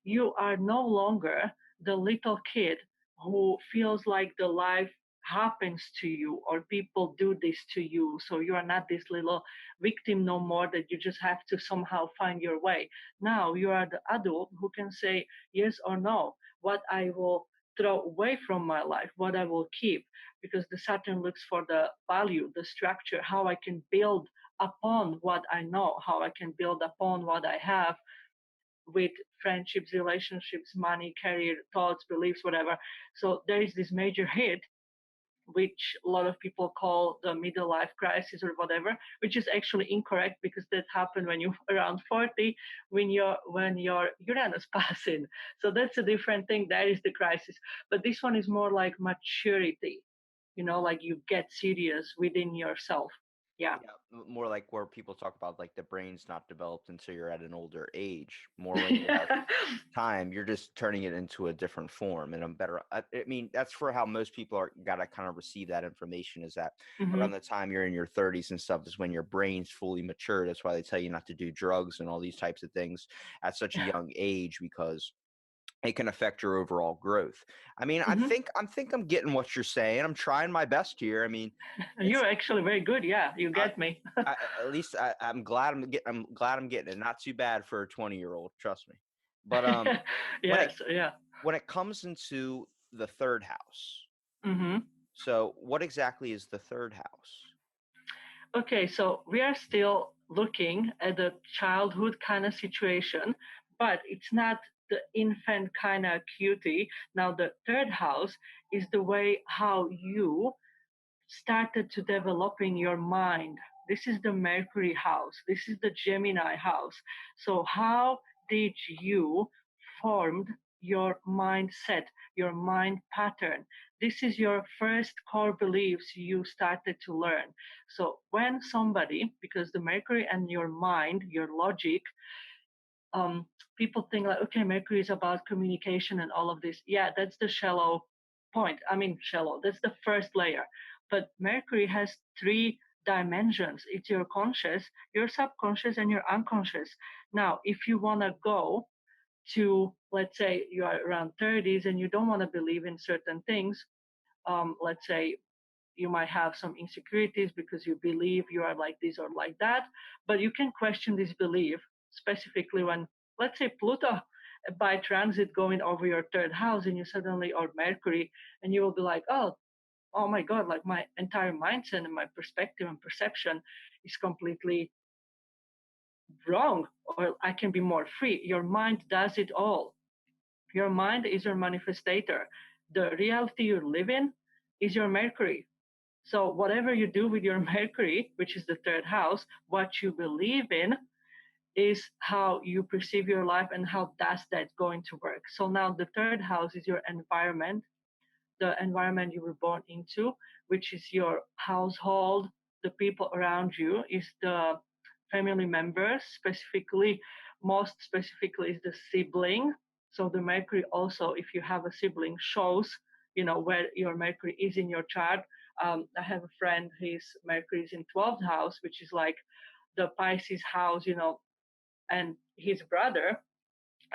you are no longer the little kid who feels like the life happens to you or people do this to you. So you are not this little victim no more that you just have to somehow find your way. Now you are the adult who can say yes or no, what I will throw away from my life, what I will keep, because the Saturn looks for the value, the structure, how I can build upon what I know, how I can build upon what I have with friendships, relationships, money, career, thoughts, beliefs, whatever. So there is this major hit, which a lot of people call the middle life crisis or whatever, which is actually incorrect because that happened when you're around 40, when your Uranus passing. So that's a different thing. That is the crisis. But this one is more like maturity, like you get serious within yourself. Yeah. Yeah, more like where people talk about like the brain's not developed until you're at an older age. More when you have time, you're just turning it into a different form and a better. I mean, that's for how most people are gotta kind of receive that information. Is that Hmm. around the time you're in your 30s and stuff is when your brain's fully mature. That's why they tell you not to do drugs and all these types of things at such a young age, because it can affect your overall growth. I mean, I Hmm. think I'm getting what you're saying. I'm trying my best here. I mean, it's You're actually very good. Yeah, you I, get me. at least I'm glad I'm getting it. Not too bad for a 20-year-old, trust me. But when it Yes, yeah. when it comes into the third house, Hmm. so what exactly is the third house? Okay, so we are still looking at the childhood kind of situation, but it's not the infant kind of cutie. Now, the third house is the way how you started to developing your mind. This is the Mercury house. This is the Gemini house. So how did you formed your mindset, your mind pattern. This is your first core beliefs you started to learn. So when somebody, because the Mercury and your mind, your logic, um, people think like, okay, Mercury is about communication and all of this. Yeah, that's the shallow point. I mean, shallow. That's the first layer. But Mercury has three dimensions. It's your conscious, your subconscious, and your unconscious. Now, if you want to go to, let's say, you are around 30s and you don't want to believe in certain things, let's say you might have some insecurities because you believe you are like this or like that, but you can question this belief specifically when, let's say, Pluto by transit going over your third house and you suddenly, or Mercury, and you will be like, oh my God, like my entire mindset and my perspective and perception is completely wrong, or I can be more free. Your mind does it all. Your mind is your manifestator. The reality you live in is your Mercury. So whatever you do with your Mercury, which is the third house, what you believe in is how you perceive your life and how that's that going to work. So now the third house is your environment, the environment you were born into, which is your household, the people around you, is the family members, specifically, most specifically is the sibling. So the Mercury also, if you have a sibling, shows, where your Mercury is in your chart. I have a friend, his Mercury is in 12th house, which is like the Pisces house, and his brother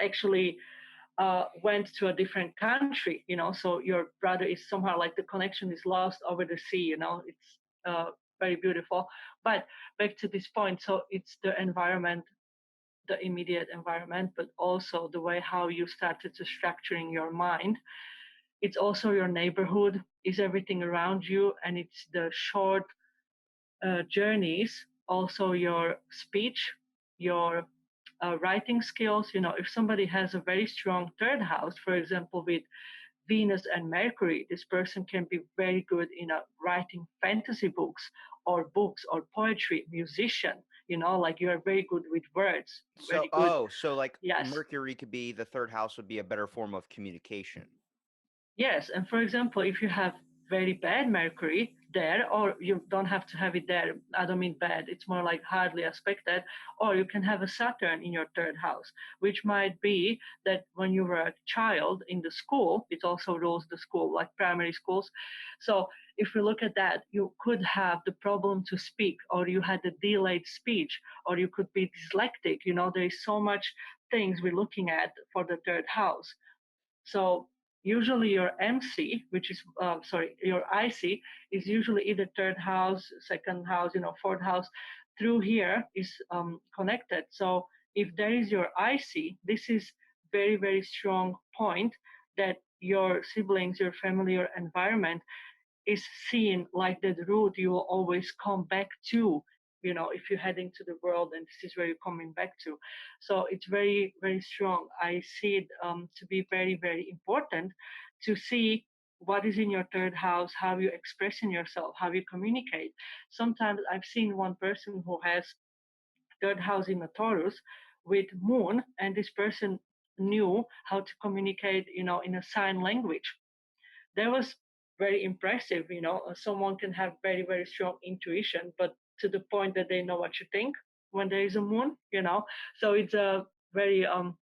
actually went to a different country, so your brother is somehow like the connection is lost over the sea, it's very beautiful. But back to this point, so it's the environment, the immediate environment, but also the way how you started to structuring your mind. It's also your neighborhood, is everything around you, and it's the short journeys, also your speech, your writing skills. If somebody has a very strong third house, for example, with Venus and Mercury, this person can be very good in writing fantasy books or poetry, musician, like you are very good with words, So, very good. so like Yes. Mercury could be the third house would be a better form of communication. Yes, and for example, if you have very bad Mercury there, or you don't have to have it there, I don't mean bad, it's more like hardly aspected, or you can have a Saturn in your third house, which might be that when you were a child in the school, it also rules the school, like primary schools. So if we look at that, you could have the problem to speak, or you had a delayed speech, or you could be dyslexic. There is so much things we're looking at for the third house. So usually your MC, which is your IC, is usually either third house, second house, fourth house. Through here is connected. So if there is your IC, this is very, very strong point that your siblings, your family, your environment is seen like that route you will always come back to, if you're heading to the world, and this is where you're coming back to. So it's very, very strong. I see it to be very, very important to see what is in your third house, how you expressing yourself, how you communicate. Sometimes I've seen one person who has third house in a Taurus with moon, and this person knew how to communicate, in a sign language. That was very impressive. Someone can have very, very strong intuition, but to the point that they know what you think when there is a moon. So it's a very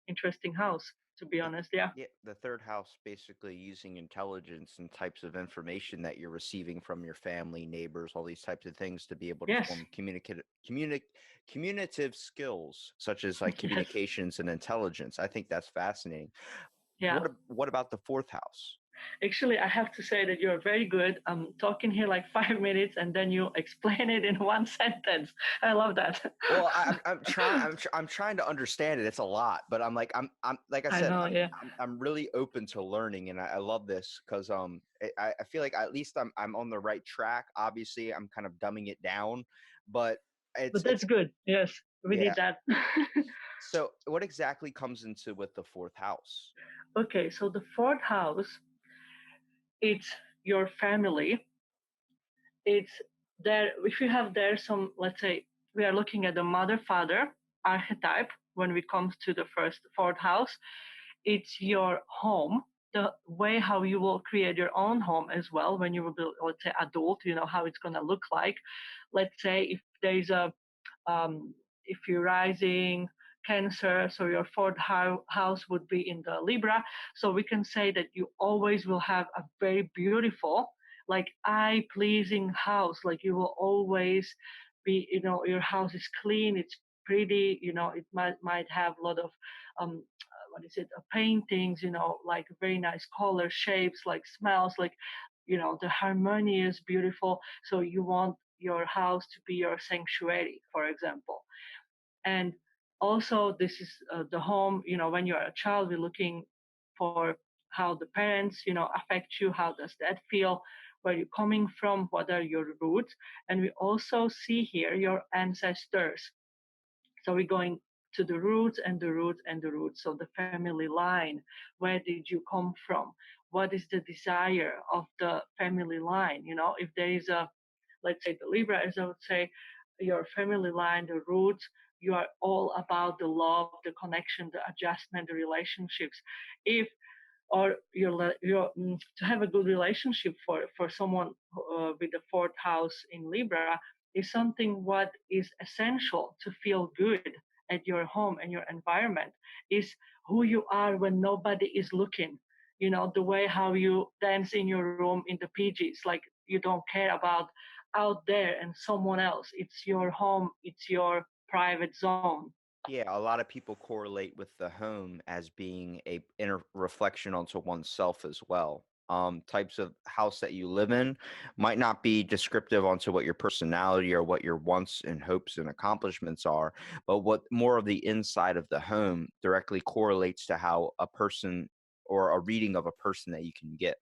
interesting house, to be honest. Yeah. Yeah, the third house basically using intelligence and types of information that you're receiving from your family, neighbors, all these types of things to be able to Yes. form communicative skills such as like Yes. communications and intelligence. I think that's fascinating. Yeah. What about the fourth house? Actually, I have to say that you're very good. I'm talking here like 5 minutes, and then you explain it in one sentence. I love that. Well, I'm trying to understand it. It's a lot, but I'm like I I said, know. Yeah. I'm really open to learning, and I love this because I feel like at least I'm on the right track. Obviously, I'm kind of dumbing it down, but But it's that's good. Yes, we yeah. need that. So, what exactly comes into with the fourth house? Okay, so the fourth house, it's your family. It's there. If you have there some, let's say, we are looking at the mother father archetype when we come to the fourth house. it's your home, the way how you will create your own home as well when you will be, let's say, adult, how it's going to look like. Let's say if there's if you're rising Cancer, so your fourth house would be in the Libra. So we can say that you always will have a very beautiful, like eye pleasing house. Like you will always be, your house is clean, it's pretty, it might have a lot of what is it, paintings, like very nice color, shapes, like smells, like the harmony is beautiful. So you want your house to be your sanctuary, for example. And also this is the home, when you're a child, we're looking for how the parents affect you, how does that feel, where you're coming from, what are your roots. And we also see here your ancestors. So we're going to the roots and the roots and the roots. So the family line, where did you come from, what is the desire of the family line. If there is a, let's say, the Libra, as I would say, your family line, the roots, you are all about the love, the connection, the adjustment, the relationships. If or to have a good relationship for someone with the fourth house in Libra is something what is essential to feel good at your home and your environment, is who you are when nobody is looking. The way how you dance in your room in the PGs, like you don't care about out there and someone else. It's your home, it's your private zone. Yeah, a lot of people correlate with the home as being a inner reflection onto oneself as well. Types of house that you live in might not be descriptive onto what your personality or what your wants and hopes and accomplishments are, but what more of the inside of the home directly correlates to how a person or a reading of a person that you can get,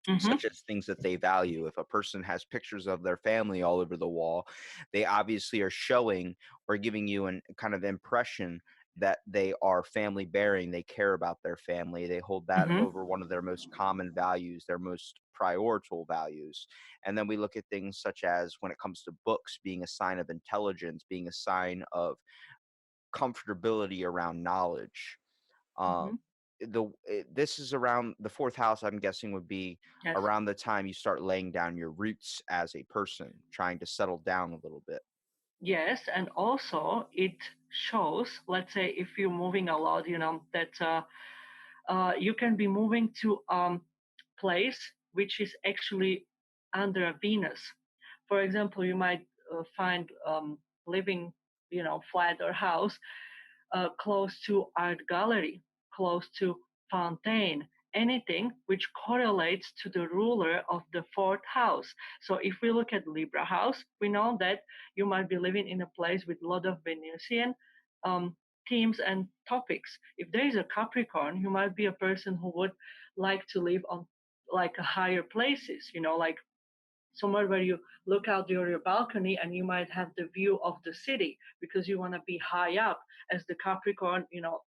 Mm-hmm. such as things that they value. If a person has pictures of their family all over the wall, they obviously are showing or giving you an kind of impression that they are family bearing, they care about their family, they hold that Mm-hmm. over one of their most common values, their most prioritial values. And then we look at things such as when it comes to books being a sign of intelligence, being a sign of comfortability around knowledge. um, Mm-hmm. this is around the fourth house, I'm guessing, would be Yes. around the time you start laying down your roots as a person, trying to settle down a little bit. Yes, and also it shows, let's say, if you're moving a lot, that you can be moving to place which is actually under a Venus. For example, you might find living, flat or house close to art gallery, close to fountain, anything which correlates to the ruler of the fourth house. So if we look at Libra house, we know that you might be living in a place with a lot of Venusian um, themes and topics. If there is a Capricorn, you might be a person who would like to live on like a higher places, like somewhere where you look out your balcony and you might have the view of the city because you want to be high up as the Capricorn,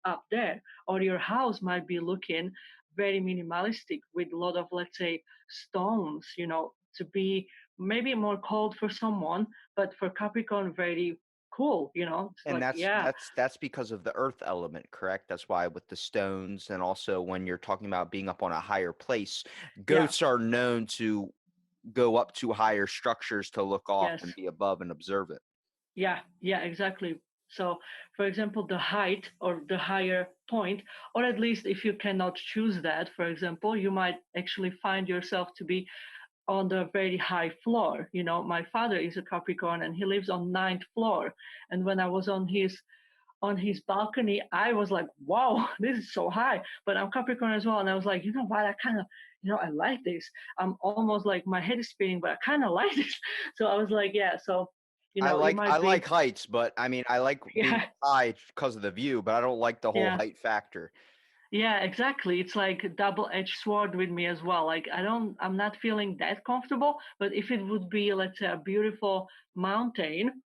up there. Or your house might be looking very minimalistic with a lot of, let's say, stones, to be maybe more cold for someone, but for Capricorn, very cool, it's And like, that's yeah, that's that's because of the earth element, correct? That's why with the stones, and also when you're talking about being up on a higher place, yeah, goats are known to go up to higher structures to look off yes. and be above and observe it. Yeah, yeah, exactly. So, for example, the height or the higher point, or at least if you cannot choose that, for example, you might actually find yourself to be on the very high floor. My father is a Capricorn and he lives on ninth floor. And when I was on his balcony, I was like, wow, this is so high. But I'm Capricorn as well. And I was like, you know what? I kind of, I like this. I'm almost like my head is spinning, but I kind of like this. So I was like, yeah. So, I you like I might like be, heights, but I mean, I like being yeah, high because of the view, but I don't like the whole yeah. height factor. Yeah, exactly. It's like a double-edged sword with me as well. Like I'm not feeling that comfortable, but if it would be, let's say, a beautiful mountain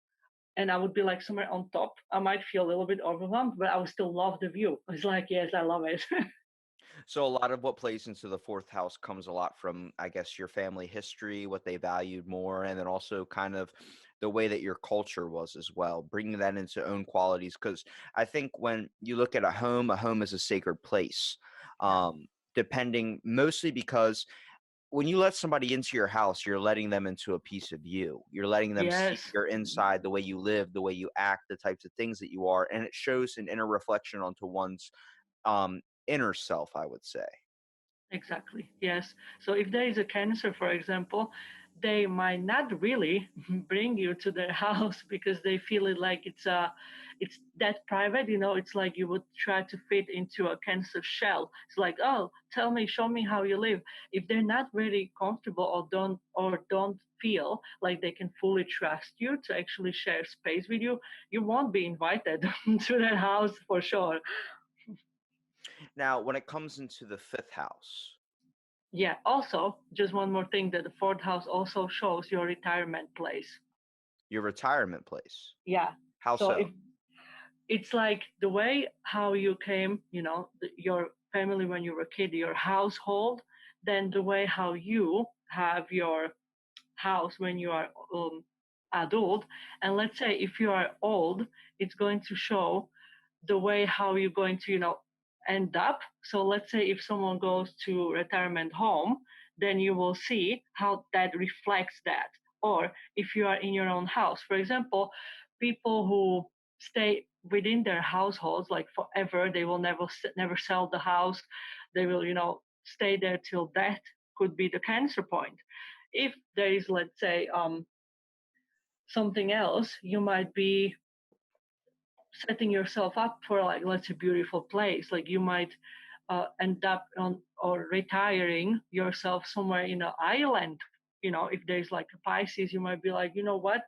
and I would be like somewhere on top, I might feel a little bit overwhelmed, but I would still love the view. It's like, yes, I love it. So a lot of what plays into the fourth house comes a lot from, I guess, your family history, what they valued more, and then also kind of the way that your culture was as well, bringing that into own qualities. Because I think when you look at a home is a sacred place. Yeah. Depending mostly because when you let somebody into your house, you're letting them into a piece of you. You're letting them see Yes. your inside, the way you live, the way you act, the types of things that you are, and it shows an inner reflection onto one's inner self, I would say. Exactly. Yes. So if there is a cancer, for example, they might not really bring you to their house because they feel it like it's that private. It's like you would try to fit into a cancer shell. It's like, oh, tell me, show me how you live. If they're not really comfortable or don't feel like they can fully trust you to actually share space with you, you won't be invited to their house for sure. Now, when it comes into the fifth house, Yeah, also, just one more thing that the fourth house also shows your retirement place. your retirement place, Yeah. how So so? if it's like the way how you came, your family when you were a kid, your household, then the way how you have your house when you are adult. And let's say if you are old, it's going to show the way how you're going to end up. So let's say if someone goes to retirement home, then you will see how that reflects that. Or if you are in your own house, for example, people who stay within their households like forever, they will never sell the house, they will stay there till death, could be the cancer point. If there is, let's say, something else, you might be setting yourself up for, like, let's say, beautiful place, like you might end up on or retiring yourself somewhere in an island. If there's like a Pisces, you might be like, you know what,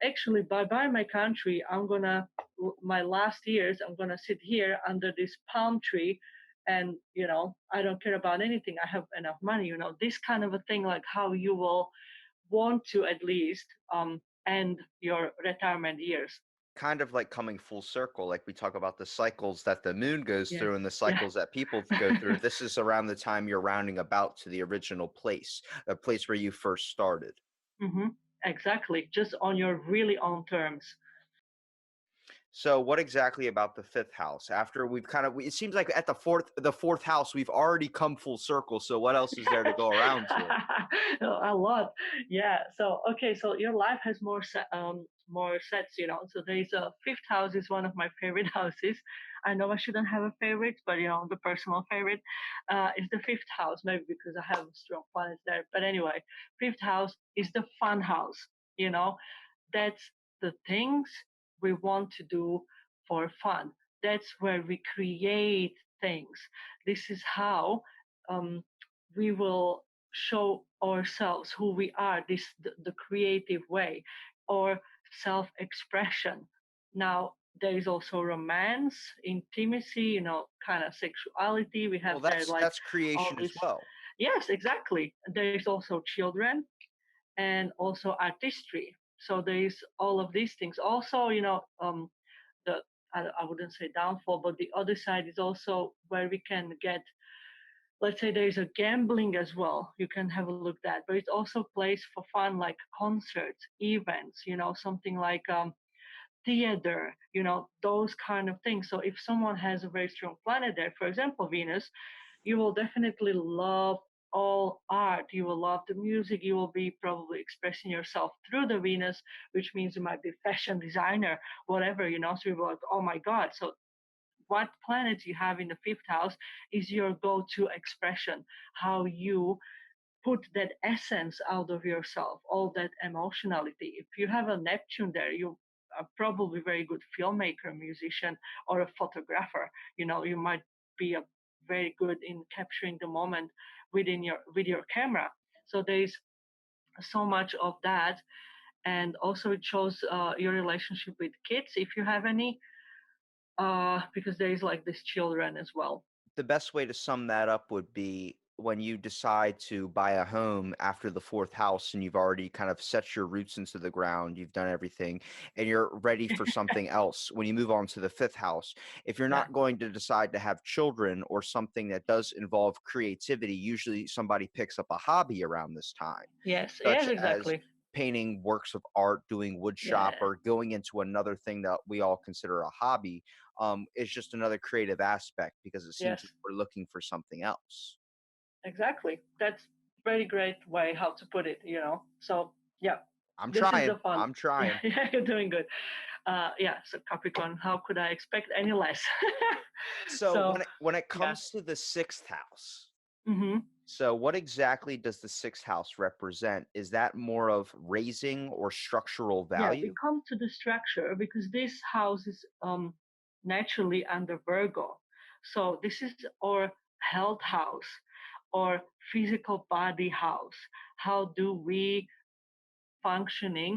actually, bye bye my country, my last years I'm gonna sit here under this palm tree, and I don't care about anything, I have enough money, this kind of a thing, like how you will want to at least end your retirement years. Kind of like coming full circle, like we talk about the cycles that the moon goes Yes. through and the Yeah. cycles that people go through. This is around the time you're rounding about to the original place, a place where you first started. Hmm. Exactly. Just on your really own terms. So what exactly about the fifth house? After we've kind of, it seems like at the fourth house, we've already come full circle. So what else is there to go around to? A lot. Yeah. So okay. So your life has more sets. So there's a fifth house is one of my favorite houses. I know I shouldn't have a favorite, but the personal favorite is the fifth house. Maybe because I have strong planets there. But anyway, fifth house is the fun house. You know, that's the things we want to do for fun. That's where we create things. This is how um, we will show ourselves who we are, the creative way, or self-expression. Now there is also romance, intimacy, kind of sexuality. We have Well, there, that's like, that's all creation as this. well. Yes, exactly. There is also children and also artistry. So there is all of these things. Also, the I wouldn't say downfall, but the other side is also where we can get. Let's say there is a gambling as well. You can have a look at that, but it's also a place for fun, like concerts, events. Something like theater. Those kind of things. So if someone has a very strong planet there, for example, Venus, you will definitely love all art. You will love the music. You will be probably expressing yourself through the Venus, which means you might be fashion designer, whatever. So you're like, oh my God. So what planets you have in the fifth house is your go-to expression, how you put that essence out of yourself, all that emotionality. If you have a Neptune there, you are probably very good filmmaker, musician, or a photographer. You might be a very good in capturing the moment with your camera. So there's so much of that, and also it shows your relationship with kids, if you have any, because there is like this children as well. The best way to sum that up would be when you decide to buy a home after the fourth house and you've already kind of set your roots into the ground, you've done everything, and you're ready for something else. When you move on to the fifth house, if you're Yeah. not going to decide to have children or something that does involve creativity, usually somebody picks up a hobby around this time, Yes. such Yes. as Exactly. painting works of art, doing wood shop, Yeah, or going into another thing that we all consider a hobby, is just another creative aspect because it seems like yes, we're looking for something else. exactly. That's very great way how to put it, you know. So yeah, I'm this is the trying. fun. I'm trying. Yeah, you're doing good. Yeah, so Capricorn, how could I expect any less? So So when it yeah. comes to the sixth house, Hmm. so what exactly does the sixth house represent? Is that more of raising or structural Yeah, we value? come to the structure because this house is naturally under Virgo. So this is our health house or physical body house. How do we functioning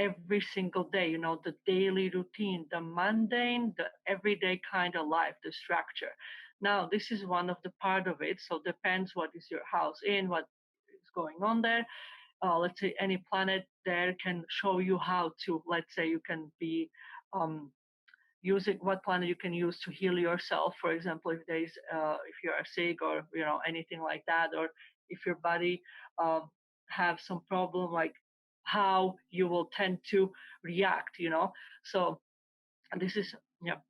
every single day, you know, the daily routine, the mundane, the everyday kind of life, the structure. Now, this is one of the part of it. So depends what is your house in, what is going on there. Let's say any planet there can show you how to, let's say you can be um, using what planet you can use to heal yourself. For example, if there is, if you are sick or, you know, anything like that, or if your body um, have some problem, like how you will tend to react, you know. So this is, yeah.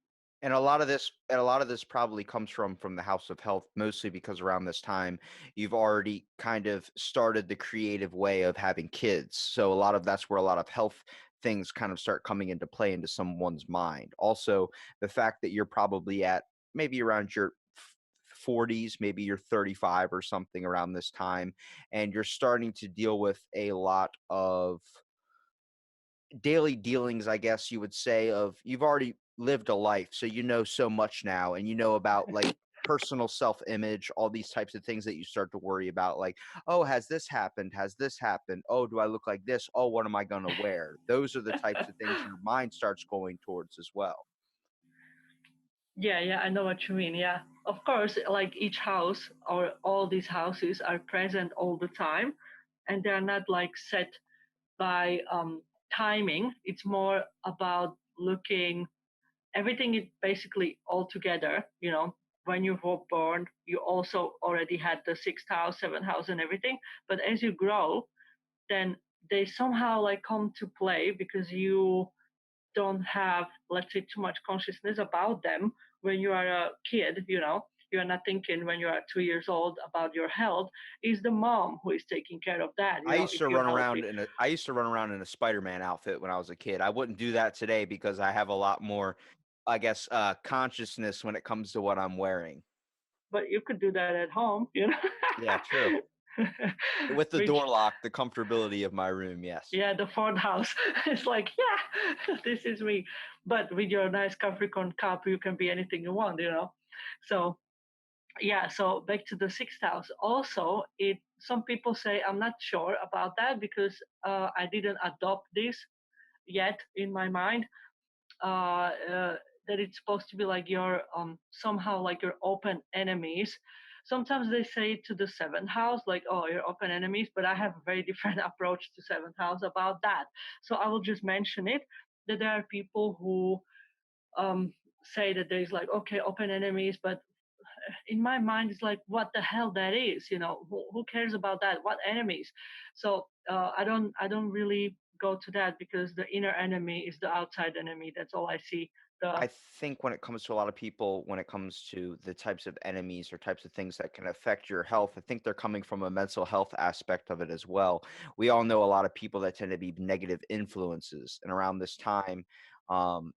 And a lot of this probably comes from the house of health, mostly because around this time you've already kind of started the creative way of having kids. So a lot of that's where a lot of health things kind of start coming into play into someone's mind. Also, the fact that you're probably at maybe around your 40s, maybe you're 35 or something around this time, and you're starting to deal with a lot of daily dealings, I guess you would say, of you've already lived a life, so you know so much now, and you know about like personal self-image, all these types of things that you start to worry about, like, oh, has this happened? Has this happened? Oh, do I look like this? Oh, what am I going to wear? Those are the types of things your mind starts going towards as well. Yeah, yeah, I know what you mean. Yeah, of course, like each house or all these houses are present all the time, and they're not like set by timing. It's more about looking everything is basically all together. You know, when you were born, you also already had the sixth house, seventh house, and everything. But as you grow, then they somehow like come to play because you don't have, let's say, too much consciousness about them when you are a kid. You know, you are not thinking when you are 2 years old about your health. Is the mom who is taking care of that? You know, if you're healthy. I used to run around in a Spider-Man outfit when I was a kid. I wouldn't do that today because I have a lot more, I guess, consciousness when it comes to what I'm wearing. But you could do that at home, you Yeah, true. know. With the Which, door locked, the comfortability of my room, yes. yeah, the Ford house. It's like, yeah, this is me. But with your nice Capricorn cup, you can be anything you want, you know. So yeah, so back to the sixth house. Also, it some people say I'm not sure about that because I didn't adopt this yet in my mind. uh, uh, that it's supposed to be like your somehow like your open enemies. Sometimes they say to the seventh house, like, oh, your open enemies, but I have a very different approach to seventh house about that. So I will just mention it that there are people who say that there's like, okay, open enemies, but in my mind it's like what the hell that is, you know, who cares about that, what enemies? So I don't really go to that because the inner enemy is the outside enemy. That's all I see. The I think when it comes to a lot of people, when it comes to the types of enemies or types of things that can affect your health, I think they're coming from a mental health aspect of it as well. We all know a lot of people that tend to be negative influences. And around this time, um,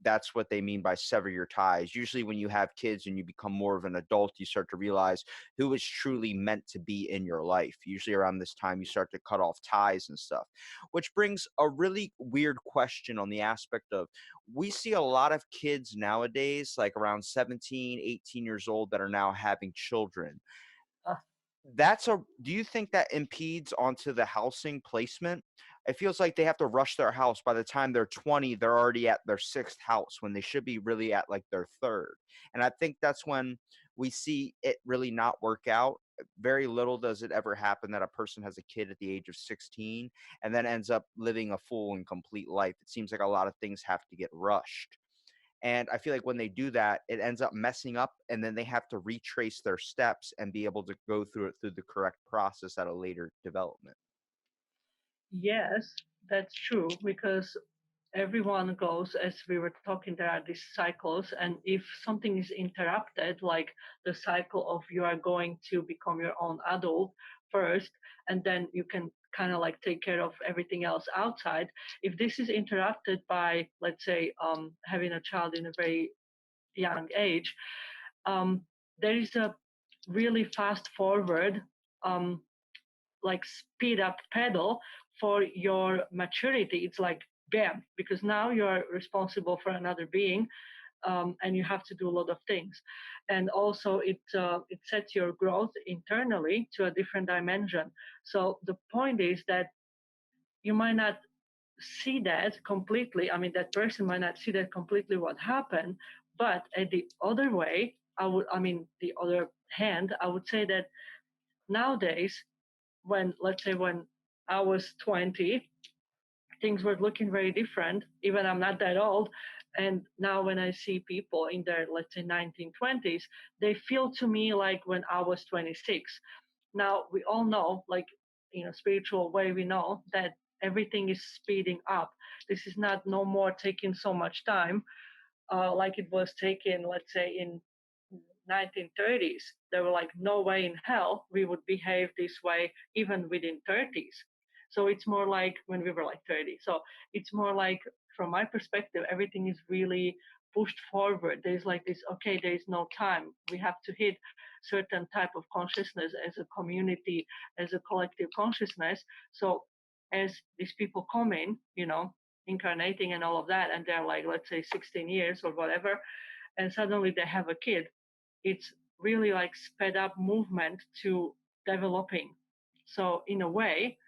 that's what they mean by sever your ties. Usually, when you have kids and you become more of an adult, you start to realize who is truly meant to be in your life. Usually, around this time, you start to cut off ties and stuff, which brings a really weird question on the aspect of we see a lot of kids nowadays, like around 17, 18 years old, that are now having children. uh, Do you think that impedes onto the housing placement? It feels like they have to rush their house. By the time they're 20, they're already at their sixth house when they should be really at like their third. And I think that's when we see it really not work out. Very little does it ever happen that a person has a kid at the age of 16 and then ends up living a full and complete life. It seems like a lot of things have to get rushed. And I feel like when they do that, it ends up messing up, and then they have to retrace their steps and be able to go through it through the correct process at a later development. Yes, that's true because everyone goes, as we were talking, there are these cycles, and if something is interrupted, like the cycle of you are going to become your own adult first, and then you can kind of like take care of everything else outside. If this is interrupted by, let's say, having a child in a very young age, um, there is a really fast forward, um, like speed up pedal for your maturity. It's like bam, because now you're responsible for another being, and you have to do a lot of things. And also it sets your growth internally to a different dimension. So the point is that you might not see that completely. I mean, that person might not see that completely what happened, but at the other way, the other hand, I would say that nowadays, when, let's say, when I was 20, things were looking very different. Even I'm not that old. And now when I see people in their, let's say, 1920s, they feel to me like when I was 26. Now we all know, like in a spiritual way, we know that everything is speeding up. This is not no more taking so much time, like it was taken, let's say, in 1930s. There were like no way in hell we would behave this way even within 30s. So it's more like when we were like 30. So it's more like, from my perspective, everything is really pushed forward. There's like this, okay, there's no time. We have to hit certain type of consciousness as a community, as a collective consciousness. So as these people come in, incarnating and all of that, and they're like, let's say 16 years or whatever, and suddenly they have a kid, it's really like sped up movement to developing. So in a way,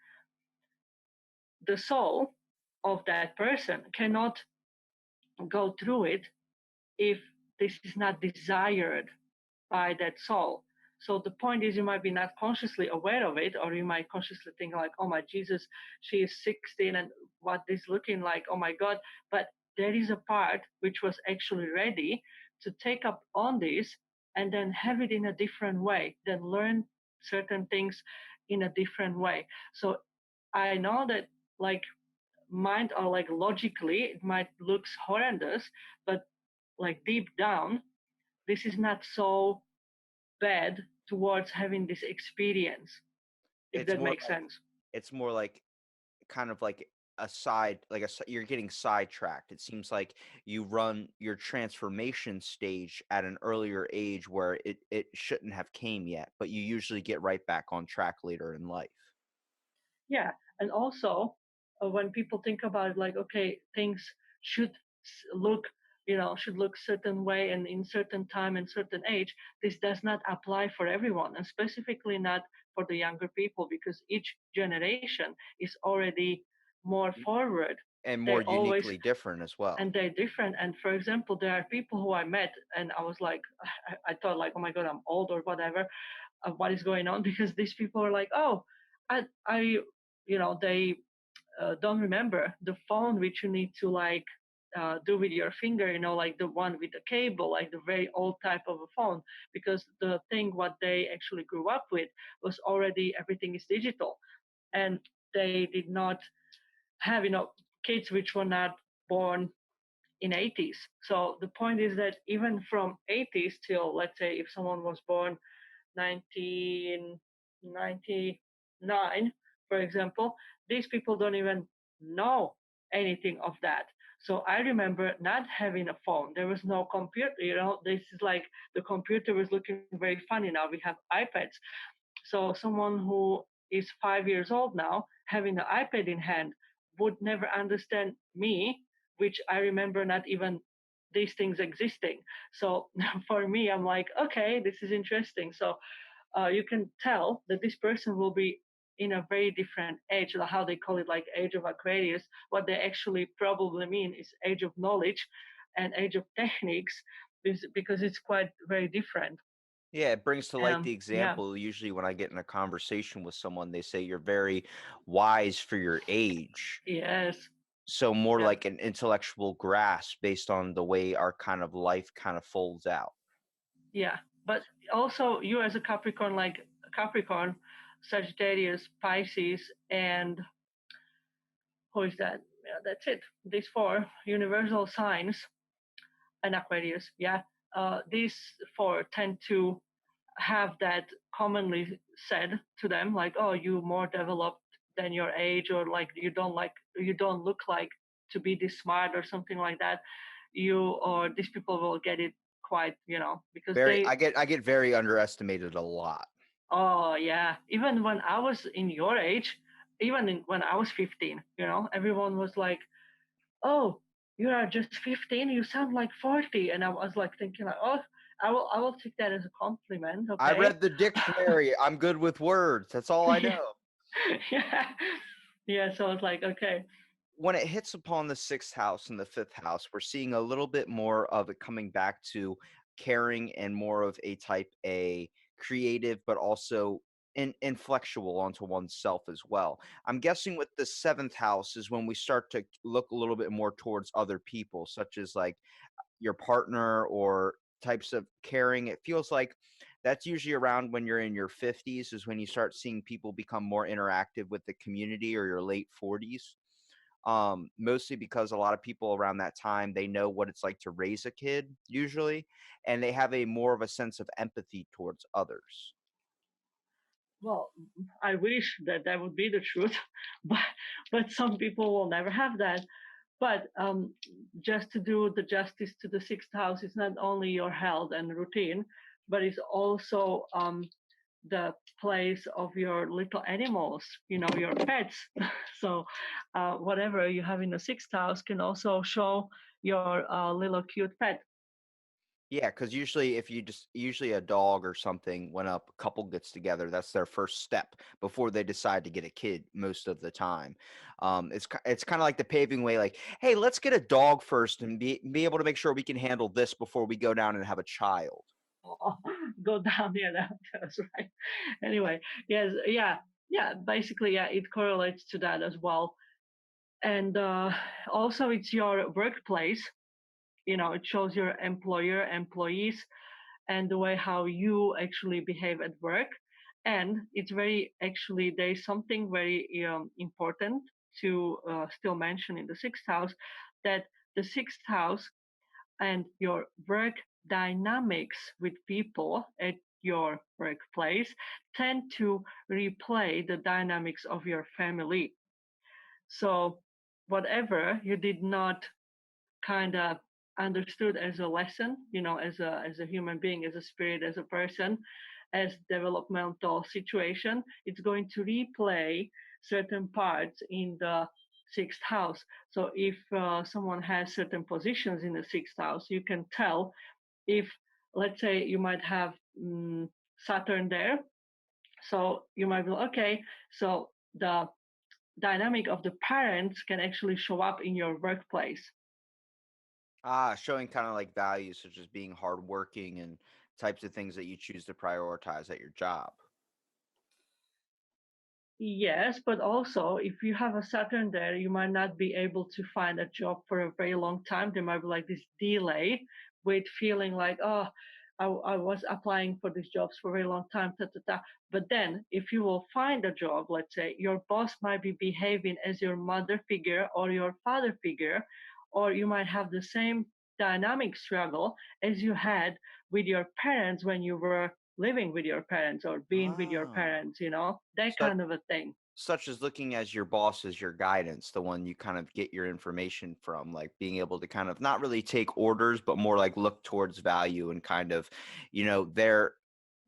the soul of that person cannot go through it if this is not desired by that soul. So the point is, you might be not consciously aware of it, or you might consciously think like, "Oh my Jesus, she is 16, and what is looking like? Oh my God!" But there is a part which was actually ready to take up on this and then have it in a different way, then learn certain things in a different way. So I know that, like, mind or like logically it might looks horrendous, but like deep down, this is not so bad towards having this experience, if It's that more makes sense. it's more like kind of like a side like you're getting sidetracked. It seems like you run your transformation stage at an earlier age where it shouldn't have came yet, but you usually get right back on track later in life. Yeah, and also when people think about it, like, okay, things should look, should look certain way and in certain time and certain age. This does not apply for everyone, and specifically not for the younger people, because each generation is already more forward. And They more always uniquely different as well. and they're different. And for example, there are people who I met, and I was like, I thought like, oh my God, I'm old or whatever. What is going on? Because these people are like, oh, I they don't remember the phone which you need to like do with your finger, like the one with the cable, like the very old type of a phone, because the thing what they actually grew up with was already everything is digital, and they did not have kids which were not born in 80s. So the point is that even from 80s till, let's say, if someone was born 1999, for example, these people don't even know anything of that. So I remember not having a phone. There was no computer. This is like the computer was looking very funny now. We have iPads. So someone who is 5 years old now, having an iPad in hand, would never understand me, which I remember not even these things existing. So for me, I'm like, okay, this is interesting. So you can tell that this person will be in a very different age, how they call it, like age of Aquarius. What they actually probably mean is age of knowledge and age of techniques, because it's quite very different. Yeah, it brings to light the Yeah, example. Usually, when I get in a conversation with someone, they say you're very wise for your age. yes, So, more yeah. like an intellectual grasp based on the way our kind of life kind of folds out. Yeah, but also you as a Capricorn, like Capricorn, Sagittarius, Pisces, and who is that? Yeah, that's it. These four universal signs, and Aquarius, yeah, these four tend to have that commonly said to them, like, oh, you more developed than your age, or like you don't look like to be this smart or something like that. Or these people will get it quite, because Very, they, I get very underestimated a lot. oh yeah, even when I was in your age, when I was 15, everyone was like, oh, you are just 15, you sound like 40. And I was like thinking like, oh, I will take that as a compliment. I Okay. read the dictionary. I'm good with words. That's all I know. Yeah. Yeah, so it's like, okay. When it hits upon the sixth house and the fifth house, we're seeing a little bit more of it coming back to caring and more of a type A creative, but also inflectual onto oneself as well. I'm guessing with the seventh house is when we start to look a little bit more towards other people, such as like your partner or types of caring. It feels like that's usually around when you're in your 50s is when you start seeing people become more interactive with the community, or your late 40s. Mostly because a lot of people around that time, they know what it's like to raise a kid usually, and they have a more of a sense of empathy towards others. Well, I wish that that would be the truth, but some people will never have that. But just to do the justice to the sixth house, it's not only your health and routine, but it's also the place of your little animals, your pets. So whatever you have in the sixth house can also show your little cute pet. Yeah, because usually if you just usually a dog or something, when a couple gets together, that's their first step before they decide to get a kid most of the time. It's kind of like the paving way, like, hey, let's get a dog first and be able to make sure we can handle this before we go down and have a child. Go down, yeah, that's right. Anyway, yes, yeah, yeah, basically, yeah, it correlates to that as well. And also it's your workplace, it shows your employer, employees, and the way how you actually behave at work. And it's very, actually, there's something very important to still mention in the sixth house, that the sixth house and your work dynamics with people at your workplace tend to replay the dynamics of your family. So whatever you did not kind of understood as a lesson, as a human being, as a spirit, as a person, as developmental situation, it's going to replay certain parts in the sixth house. So if someone has certain positions in the sixth house, you can tell if, let's say, you might have Saturn there. So you might be okay. So the dynamic of the parents can actually show up in your workplace. Showing kind of like values such as being hardworking and types of things that you choose to prioritize at your job. Yes, but also if you have a Saturn there, you might not be able to find a job for a very long time. There might be like this delay with feeling like, oh, I was applying for these jobs for a very long time, ta, ta, ta. But then if you will find a job, let's say your boss might be behaving as your mother figure or your father figure, or you might have the same dynamic struggle as you had with your parents when you were living with your parents or being with your Ah. parents, that Such kind of a thing. such as looking as your boss as your guidance, the one you kind of get your information from, like being able to kind of not really take orders, but more like look towards value and kind of,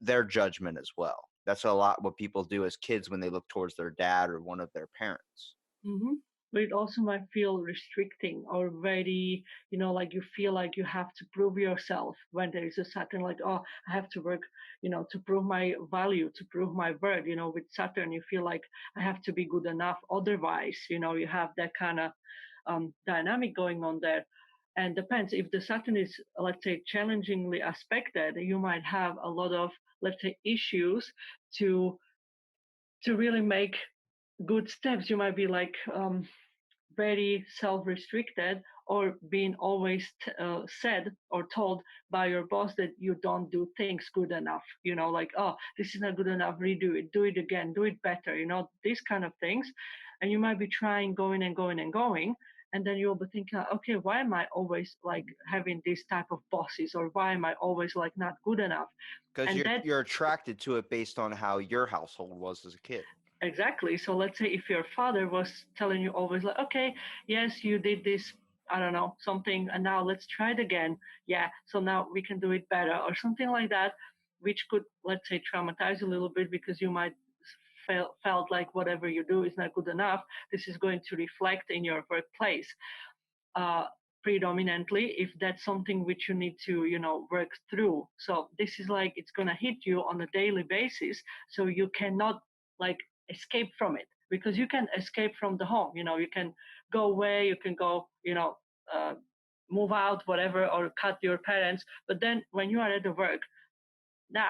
their judgment as well. That's a lot what people do as kids when they look towards their dad or one of their parents. hmm But it also might feel restricting or very, like you feel like you have to prove yourself when there is a Saturn, like, oh, I have to work, to prove my value, to prove my worth. With Saturn, you feel like I have to be good enough. Otherwise, you have that kind of dynamic going on there. And depends if the Saturn is, let's say, challengingly aspected, you might have a lot of, let's say, issues to really make good steps. You might be like very self-restricted, or being always said or told by your boss that you don't do things good enough, like, oh, this is not good enough, redo it, do it again, do it better, these kind of things. And you might be trying, going and going and going, and then you'll be thinking, okay, why am I always like having this type of bosses, or why am I always like not good enough? Because And you're that you're attracted to it based on how your household was as a kid. Exactly. So let's say if your father was telling you always like, okay, yes, you did this, I don't know, something, and now let's try it again. Yeah, so now we can do it better, or something like that, which could, let's say, traumatize a little bit, because you might felt like whatever you do is not good enough. This is going to reflect in your workplace. Uh, Predominantly if that's something which you need to work through. So this is like it's going to hit you on a daily basis, so you cannot like escape from it, because you can escape from the home, you can go away, you can go, uh, move out, whatever, or cut your parents, but then when you are at the work, nah,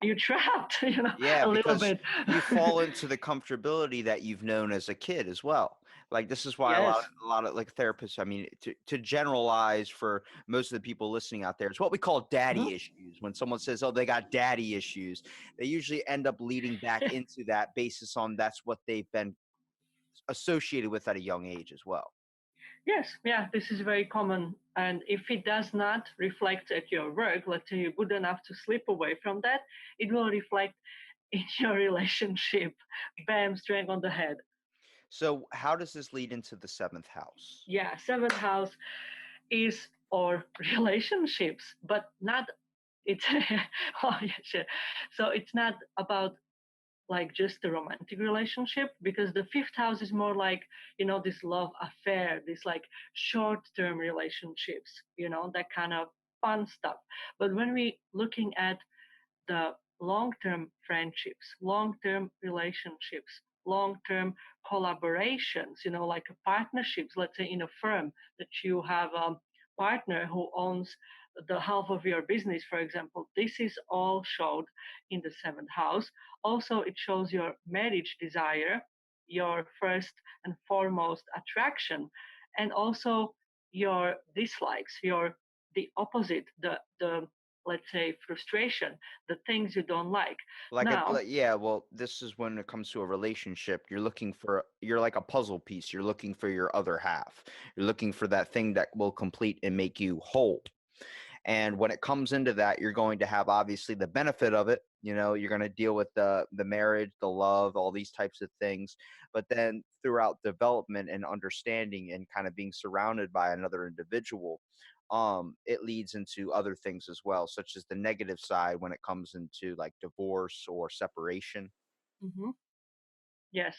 you're trapped, Yeah, a little because bit. you fall into the comfortability that you've known as a kid as well. Like this is why a lot Yes. of, a lot of like therapists, I mean, to generalize for most of the people listening out there, it's what we call Mhm. daddy issues. When someone says, "Oh, they got daddy issues," they usually end up leading back into that basis on that's what they've been associated with at a young age as well. Yes, yeah, this is very common. And if it does not reflect at your work, let's say you're good enough to slip away from that, it will reflect in your relationship. Bam, straight on the head. So, how does this lead into the seventh house? Yeah, seventh house is our relationships, but not it's oh yeah, sure. So it's not about like just a romantic relationship, because the fifth house is more like this love affair, this like short-term relationships, that kind of fun stuff. But when we looking at the long-term friendships, long-term relationships, long-term collaborations, like partnerships, let's say in a firm, that you have a partner who owns the half of your business, for example. This is all showed in the seventh house. Also, it shows your marriage desire, your first and foremost attraction, and also your dislikes, your the opposite, the let's say frustration, the things you don't like. Now, Yeah, well, this is when it comes to a relationship, you're like a puzzle piece. You're looking for your other half. You're looking for that thing that will complete and make you whole. And when it comes into that, you're going to have obviously the benefit of it. You're going to deal with the marriage, the love, all these types of things. But then throughout development and understanding and kind of being surrounded by another individual, it leads into other things as well, such as the negative side when it comes into like divorce or separation. mhm, yes,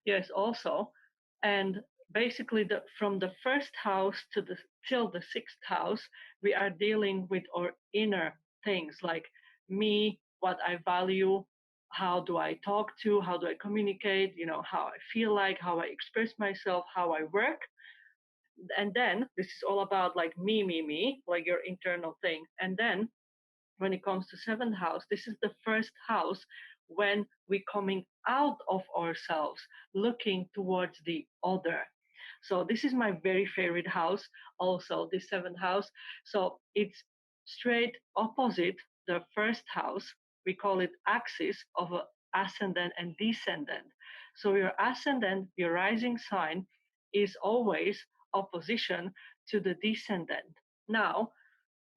yes, also. And basically, from the first house to the till the sixth house, we are dealing with our inner things, like me, what I value, how do I talk to, how do I communicate, how I feel, like how I express myself, how I work. And then this is all about like me, like your internal thing. And then when it comes to seventh house, this is the first house when we coming out of ourselves, looking towards the other. So this is my very favorite house, also the seventh house. So it's straight opposite the first house. We call it axis of a ascendant and descendant. So your ascendant, your rising sign, is always opposition to the descendant. Now,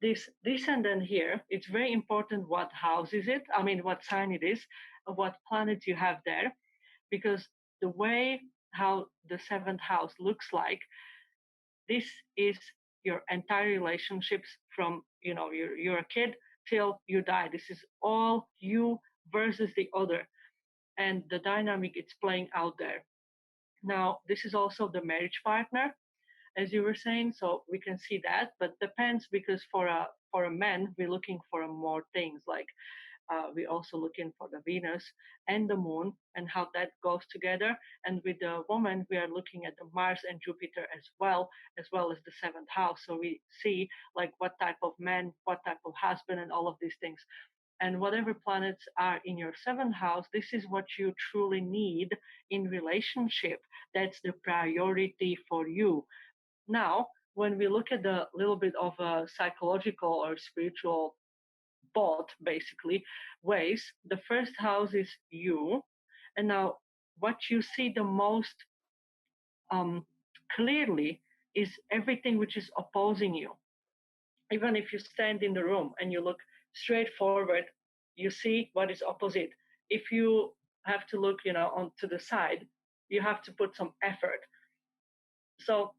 this descendant here, it's very important what house is it, I mean what sign it is, what planet you have there, because the way how the seventh house looks like, this is your entire relationships from you're a kid till you die. This is all you versus the other, and the dynamic it's playing out there. Now this is also the marriage partner, as you were saying, so we can see that, but depends, because for a man we're looking for more things, like we're also looking for the Venus and the moon and how that goes together. And with the woman, we are looking at the Mars and Jupiter as well as the seventh house. So we see like what type of man, what type of husband, and all of these things. and whatever planets are in your seventh house, this is what you truly need in relationship. That's the priority for you. Now, when we look at the little bit of a psychological or spiritual both basically ways, the first house is you, and now what you see the most um, clearly is everything which is opposing you. Even if you stand in the room and you look straight forward, you see what is opposite. If you have to look, on to the side, you have to put some effort. So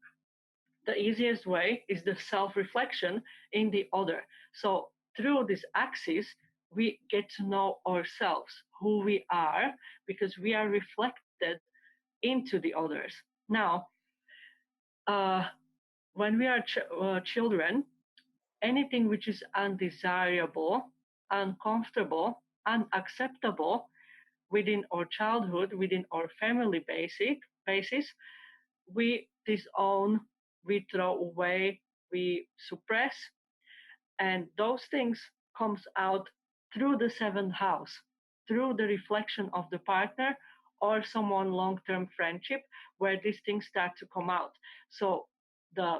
the easiest way is the self-reflection in the other. So through this axis, we get to know ourselves, who we are, because we are reflected into the others. Now, uh, when we are children, anything which is undesirable, uncomfortable, unacceptable within our childhood, within our family basis, we disown, we throw away, we suppress, and those things comes out through the seventh house, through the reflection of the partner or someone long-term friendship where these things start to come out. So the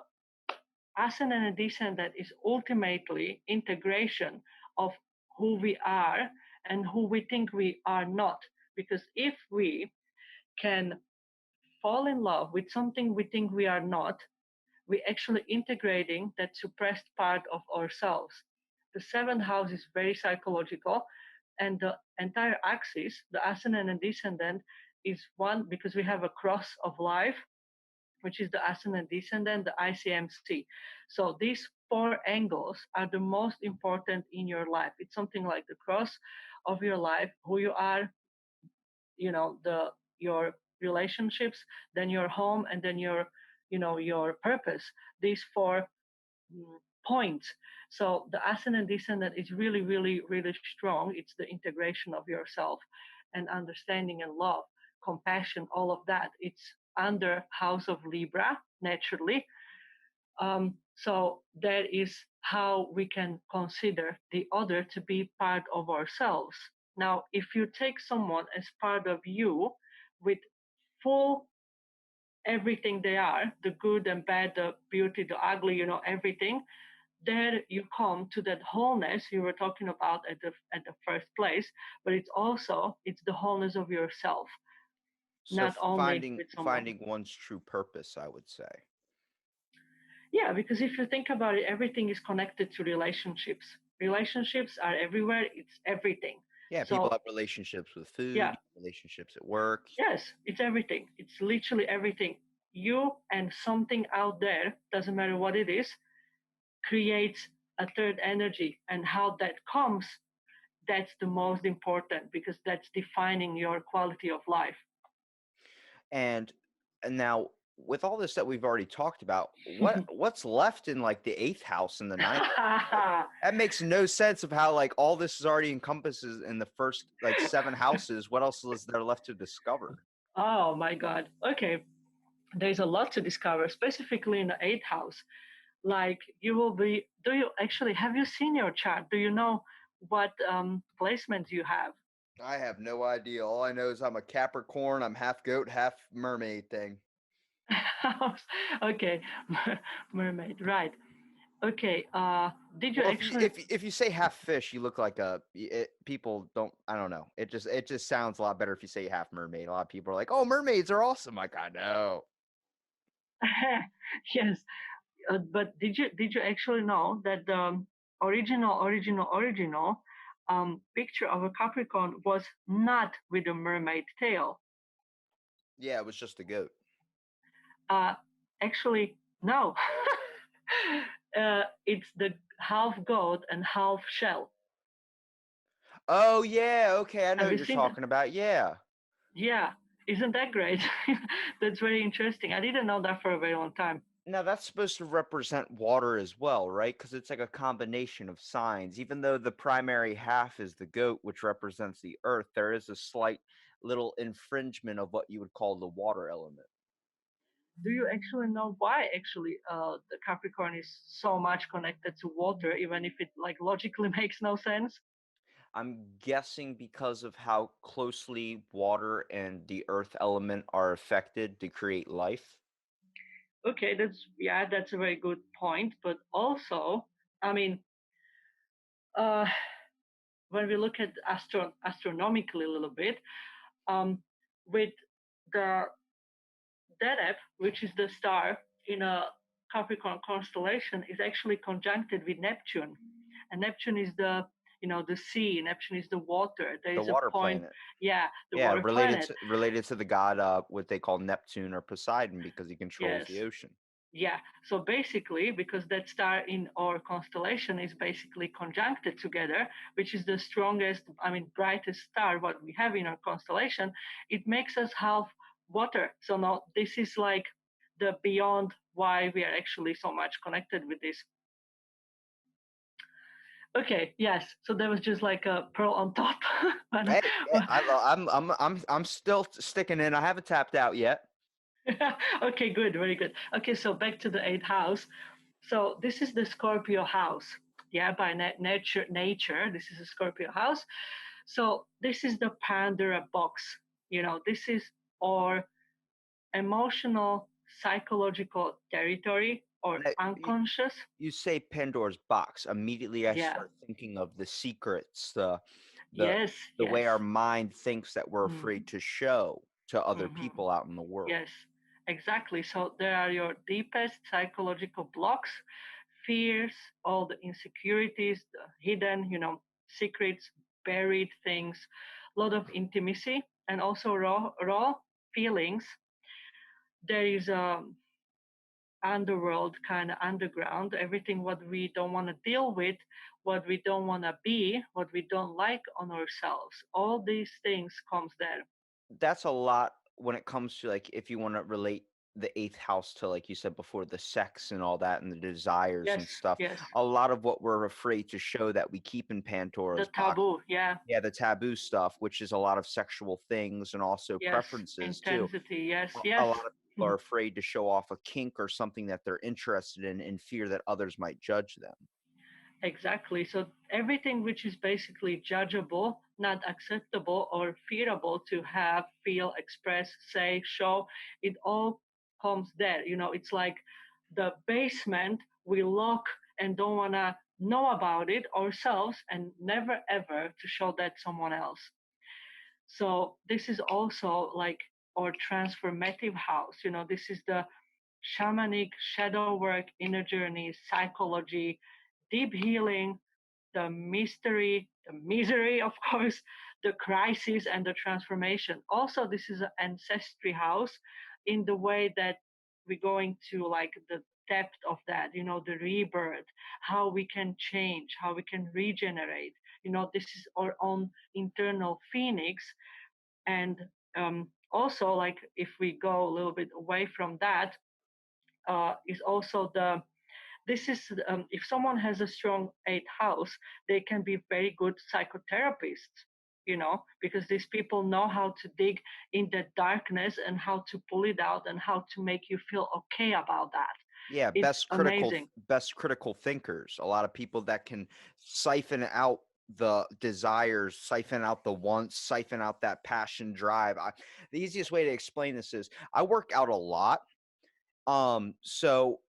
ascendant and descendant is ultimately integration of who we are and who we think we are not. Because if we can fall in love with something we think we are not, we actually integrating that suppressed part of ourselves. The seventh house is very psychological, and the entire axis, the ascendant and descendant, is one because we have a cross of life, which is the ascendant descendant, the ICMC. So these four angles are the most important in your life. It's something like the cross of your life, who you are, the your relationships, then your home, and then your purpose. These four points. So the ascendant descendant is really, really, really strong. It's the integration of yourself and understanding and love, compassion, all of that. It's under House of Libra naturally. So that is how we can consider the other to be part of ourselves. Now, if you take someone as part of you with full everything they are, the good and bad, the beauty, the ugly, everything, there you come to that wholeness you were talking about at the first place, but it's the wholeness of yourself, So not only finding with someone. finding one's true purpose, I would say. Yeah, because if you think about it, everything is connected to relationships. Relationships are everywhere, it's everything. Yeah, people So have relationships with food, yeah, relationships at work. yes, it's everything. It's literally everything. You and something out there, doesn't matter what it is, creates a third energy. And how that comes, that's the most important because that's defining your quality of life. And now with all this that we've already talked about, what's left in like the eighth house and the ninth? Like, that makes no sense of how like all this is already encompasses in the first like seven houses. What else is there left to discover? Oh my God. Okay. There's a lot to discover, specifically in the eighth house. Like you will be, do you actually, have you seen your chart? Do you know what placements you have? I have no idea. All I know is I'm a Capricorn. I'm half goat, half mermaid thing. Okay, mermaid, right. Okay, did you Well, if you actually, if you say half fish, you look like people don't. I don't know. It just sounds a lot better if you say half mermaid. A lot of people are like, "Oh, mermaids are awesome." Like, I know. yes, but did you actually know that the original picture of a Capricorn was not with a mermaid tail? Yeah, it was just a goat. Uh, Actually, no. It's the half goat and half shell. Oh yeah, okay, I know Have what you you're seen that? talking about. Yeah. Yeah, isn't that great? That's very interesting. I didn't know that for a very long time. Now that's supposed to represent water as well, right? Because it's like a combination of signs. Even though the primary half is the goat, which represents the earth, there is a slight little infringement of what you would call the water element. Do you actually know why actually the Capricorn is so much connected to water, even if it like logically makes no sense? I'm guessing because of how closely water and the earth element are affected to create life. Okay, that's a very good point. But also, I mean, uh, when we look at astronomically a little bit, um, with the Deneb, which is the star in a Capricorn constellation, is actually conjuncted with Neptune, and Neptune is the sea. Neptune is the water. There The is a water point, planet. yeah, the Yeah, water planet. related to the god what they call Neptune or Poseidon because he controls Yes, the ocean. yeah. So basically, because that star in our constellation is basically conjuncted together, which is the strongest, I mean, brightest star what we have in our constellation, it makes us half water. So now this is like the beyond why we are actually so much connected with this. Okay, yes. So there was just like a pearl on top. But, Hey, I'm still sticking in. I haven't tapped out yet. okay, good, very good. Okay, so back to the eighth house. So this is the Scorpio house. Yeah, by nature, this is a Scorpio house. So this is the Pandora box. This is our emotional, psychological territory or Now, unconscious. you say Pandora's box. Immediately, I Yeah. start thinking of the secrets, the Yes. the Yes. way our mind thinks that we're Mm. afraid to show to other Hmm. people out in the world. Yes, exactly. So there are your deepest psychological blocks, fears, all the insecurities, the hidden, secrets, buried things, a lot of intimacy, and also raw feelings. There is a underworld, kind of underground, everything what we don't want to deal with, what we don't want to be, what we don't like on ourselves. All these things comes there. That's a lot when it comes to like if you want to relate the eighth house to like you said before the sex and all that and the desires Yes, and stuff. yes. A lot of what we're afraid to show that we keep in The Pandora's box. taboo, yeah. Yeah, the taboo stuff, which is a lot of sexual things and also Yes, preferences too. intensity. Yes, A yes. lot of people are afraid to show off a kink or something that they're interested in fear that others might judge them. Exactly. So everything which is basically judgeable, not acceptable, or fearable to have, feel, express, say, show, it all comes there. It's like the basement we lock and don't want to know about it ourselves and never ever to show that someone else. So this is also like our transformative house. This is the shamanic shadow work, inner journey, psychology, deep healing, the mystery, the misery, of course, the crisis and the transformation. Also, this is an ancestry house in the way that we're going to like the depth of that, the rebirth, how we can change, how we can regenerate. This is our own internal phoenix. And also, like if we go a little bit away from that, is also this is if someone has a strong eighth house, they can be very good psychotherapists, because these people know how to dig in the darkness and how to pull it out and how to make you feel okay about that. Yeah, It's amazing. best critical thinkers. A lot of people that can siphon out the desires, siphon out the wants, siphon out that passion drive. The easiest way to explain this is I work out a lot. So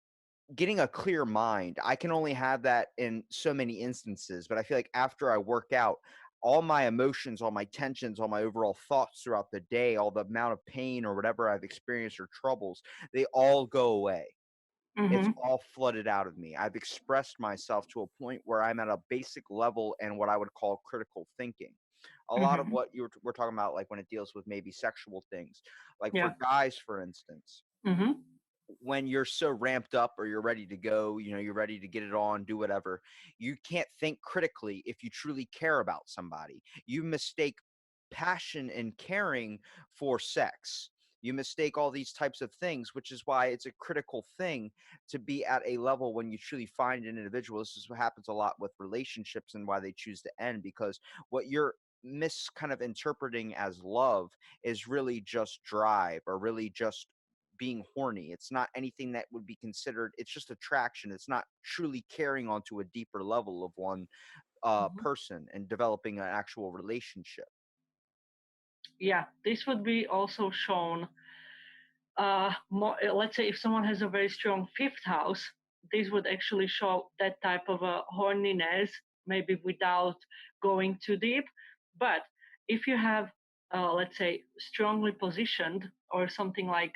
getting a clear mind, I can only have that in so many instances, but I feel like after I work out, all my emotions, all my tensions, all my overall thoughts throughout the day, all the amount of pain or whatever I've experienced or troubles, they all go away. It's Hmm. all flooded out of me. I've expressed myself to a point where I'm at a basic level and what I would call critical thinking. A lot of Hmm. what we're talking about, like when it deals with maybe sexual things, like Yeah. for guys, for instance, Hmm. when you're so ramped up or you're ready to go, you're ready to get it on, do whatever, you can't think critically if you truly care about somebody. You mistake passion and caring for sex. You mistake all these types of things, which is why it's a critical thing to be at a level when you truly find an individual. This is what happens a lot with relationships and why they choose to end, because what you're kind of interpreting as love is really just drive or really just being horny. It's not anything that would be considered, it's just attraction. It's not truly carrying on to a deeper level of one Mhm. person and developing an actual relationship. Yeah, this would be also shown more, let's say if someone has a very strong fifth house, this would actually show that type of a horniness, maybe without going too deep. But if you have, let's say, strongly positioned or something like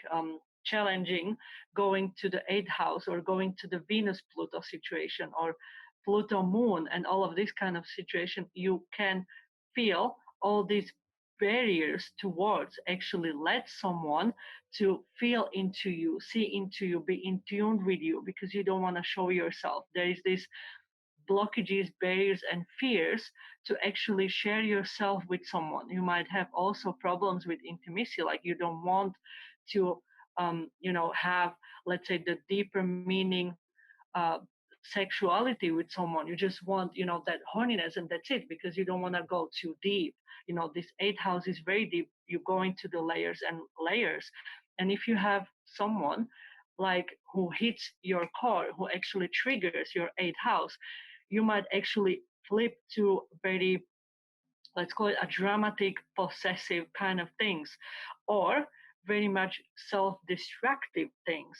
challenging, going to the eighth house or going to the Venus Pluto situation or Pluto Moon and all of this kind of situation, you can feel all these barriers towards actually let someone to feel into you, see into you, be in tune with you because you don't want to show yourself. There is this blockages, barriers, and fears to actually share yourself with someone. You might have also problems with intimacy, like you don't want to, have, let's say, the deeper meaning uh, sexuality with someone. You just want, that horniness, and that's it, because you don't want to go too deep. This eighth house is very deep. You go into the layers and layers. And if you have someone like who hits your core, who actually triggers your eighth house, you might actually flip to very, let's call it a dramatic, possessive kind of things, or very much self destructive things.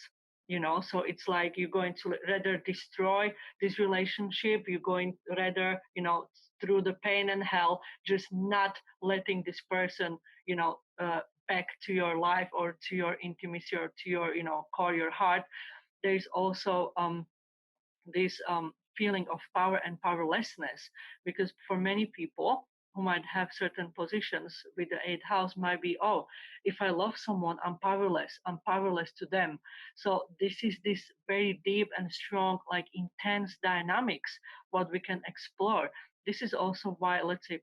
So it's like you're going to rather destroy this relationship, you're going rather, through the pain and hell, just not letting this person, back to your life or to your intimacy or to your, core, your heart. There's also this feeling of power and powerlessness, because for many people who might have certain positions with the eighth house might be, oh, if I love someone, I'm powerless to them. So this is this very deep and strong, like intense dynamics what we can explore. This is also why, let's say,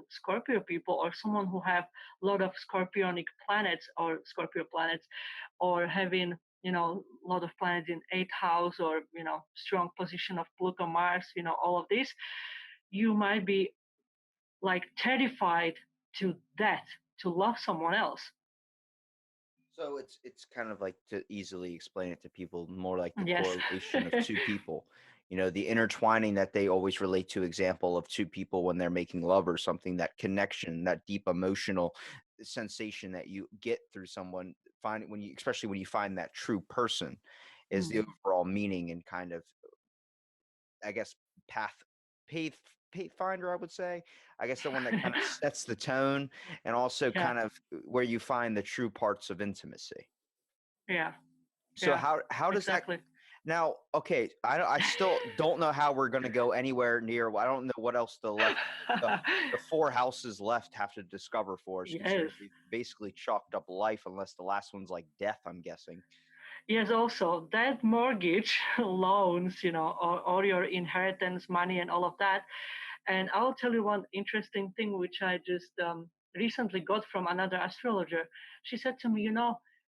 Scorpio people or someone who have a lot of scorpionic planets or Scorpio planets, or having, a lot of planets in eighth house, or, strong position of Pluto, Mars, all of this, you might be like terrified to death to love someone else. So it's kind of like, to easily explain it to people, more like the Yes. correlation of two people. The intertwining that they always relate to, example of two people when they're making love or something, that connection, that deep emotional sensation that you get through someone, find when you, especially when you find that true person, is the Mhm. overall meaning and kind of, I guess, path path finder, I would say. I guess the one that kind of sets the tone, and also Yeah, kind of where you find the true parts of intimacy. yeah, So yeah, how does that exactly. now? Okay, I still don't know how we're going to go anywhere near. I don't know what else the the four houses left have to discover for us, Yes. considering we've basically chalked up life, unless the last one's like death, I'm guessing. Yes, also that mortgage loans, or your inheritance money and all of that. And I'll tell you one interesting thing which I just recently got from another astrologer. She said to me,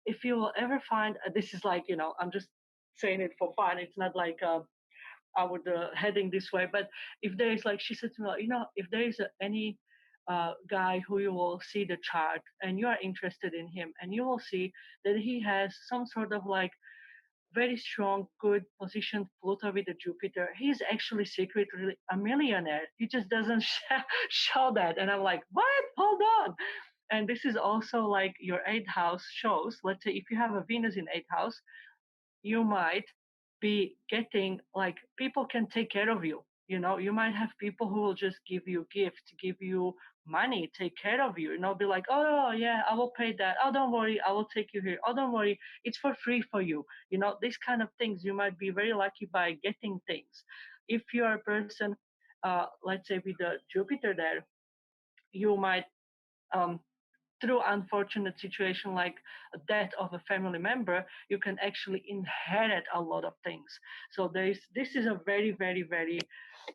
if you will ever find, this is like, I'm just saying it for fun. It's not like I would heading this way. But if there is, like, she said to me, if there is any guy who you will see the chart and you are interested in him, and you will see that he has some sort of like very strong, good positioned Pluto with the Jupiter. He's actually secretly a millionaire. He just doesn't show that. And I'm like, what? Hold on. And this is also like your eighth house shows. Let's say if you have a Venus in eighth house, you might be getting, like, people can take care of you. You might have people who will just give you gifts, give you money, take care of you, be like, oh yeah, I will pay that, oh don't worry, I will take you here, oh don't worry, it's for free for you. These kind of things, you might be very lucky by getting things. If you are a person, let's say with the Jupiter there, you might, um, through unfortunate situation like a death of a family member, you can actually inherit a lot of things. So this is a very, very, very,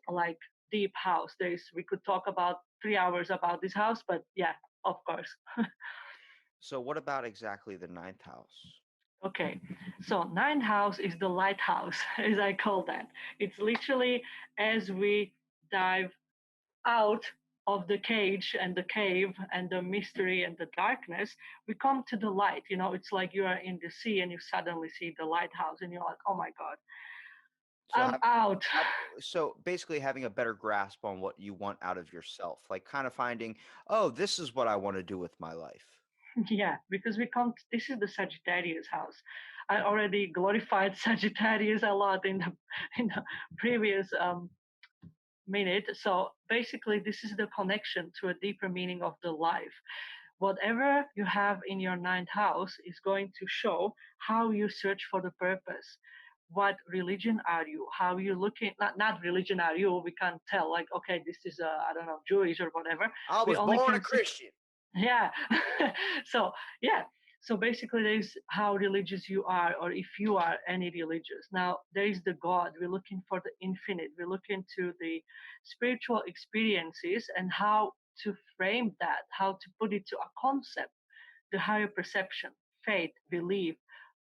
like, deep house. We could talk about 3 hours about this house, but yeah, of course. So what about exactly the ninth house? Okay, so ninth house is the lighthouse, as I call that. It's literally, as we dive out of the cage and the cave and the mystery and the darkness, we come to the light. It's like you are in the sea and you suddenly see the lighthouse and you're like, oh my God. So I'm out. have so basically having a better grasp on what you want out of yourself, like kind of finding, oh, this is what I want to do with my life. Yeah, because we can't. This is the Sagittarius house. I already glorified Sagittarius a lot in the in the previous minute. So basically, this is the connection to a deeper meaning of the life. Whatever you have in your ninth house is going to show how you search for the purpose. What religion are you? How you looking? Not religion are you? We can't tell. Like, okay, this is I don't know, Jewish or whatever. I We was only born a can see. Christian. Yeah. So yeah. So basically, there is how religious you are, or if you are any religious. Now there is the God. We're looking for the infinite. We're looking to the spiritual experiences and how to frame that, how to put it to a concept, the higher perception, faith, belief,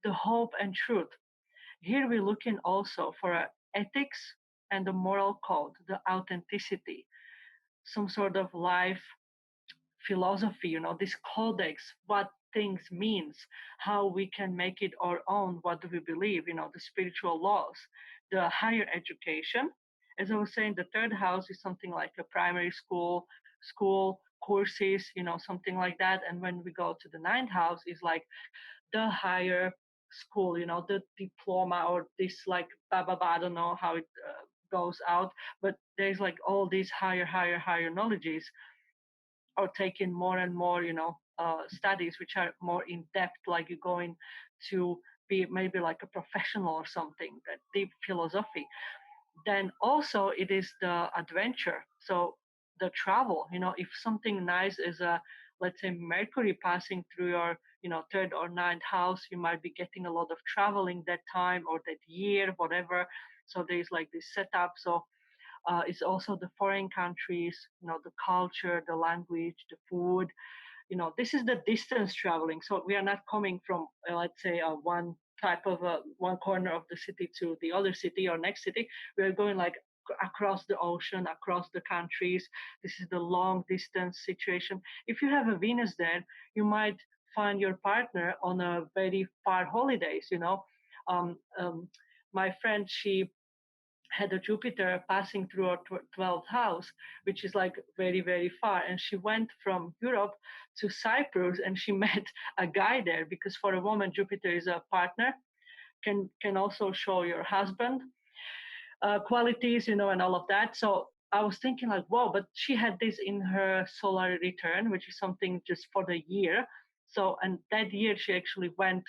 the hope and truth. Here we're looking also for ethics and the moral code, the authenticity, some sort of life philosophy, this codex, what things means, how we can make it our own, what do we believe, the spiritual laws, the higher education. As I was saying, the third house is something like a primary school courses, something like that. And when we go to the ninth house, is like the higher school, the diploma or this like I don't know how it goes out, but there's like all these higher knowledges or taking more and more, studies which are more in depth, like you're going to be maybe like a professional or something, that deep philosophy. Then also it is the adventure. So the travel, if something nice is a, let's say, Mercury passing through your, third or ninth house, you might be getting a lot of traveling that time or that year, whatever. So there's like this setup. So it's also the foreign countries, the culture, the language, the food. This is the distance traveling. So we are not coming from, let's say, one type of one corner of the city to the other city or next city. We are going like across the ocean, across the countries. This is the long distance situation. If you have a Venus there, you might find your partner on a very far holidays. Um, um, my friend, she had a Jupiter passing through her 12th house, which is like very, very far. And she went from Europe to Cyprus and she met a guy there because for a woman, Jupiter is a partner, can also show your husband qualities, and all of that. So I was thinking like, whoa, but she had this in her solar return, which is something just for the year. So, and that year she actually went,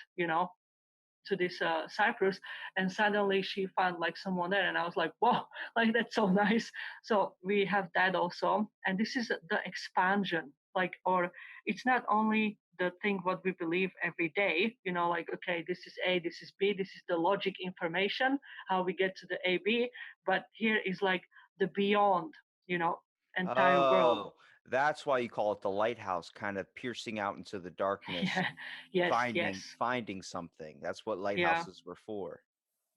to this Cyprus, and suddenly she found like someone there, and I was like, "Wow, like that's so nice." So we have that also, and this is the expansion, like, or it's not only the thing what we believe every day, like okay, this is A, this is B, this is the logic information, how we get to the A B, but here is like the beyond, entire world. Oh, that's why you call it the lighthouse, kind of piercing out into the darkness Yeah, and yes, yes, finding something. That's what yeah. lighthouses were for.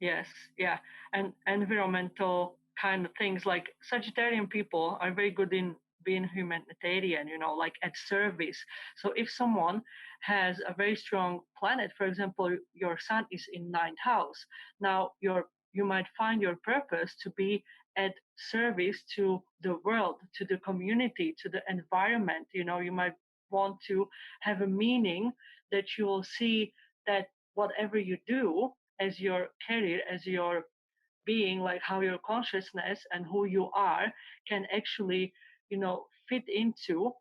Yes, yeah, and environmental kind of things, like Sagittarian people are very good in being humanitarian, like at service. So if someone has a very strong planet, for example, your sun is in ninth house, now you might find your purpose to be at service to the world, to the community, to the environment. You might want to have a meaning that you will see that whatever you do as your career, as your being, like how your consciousness and who you are can actually, fit into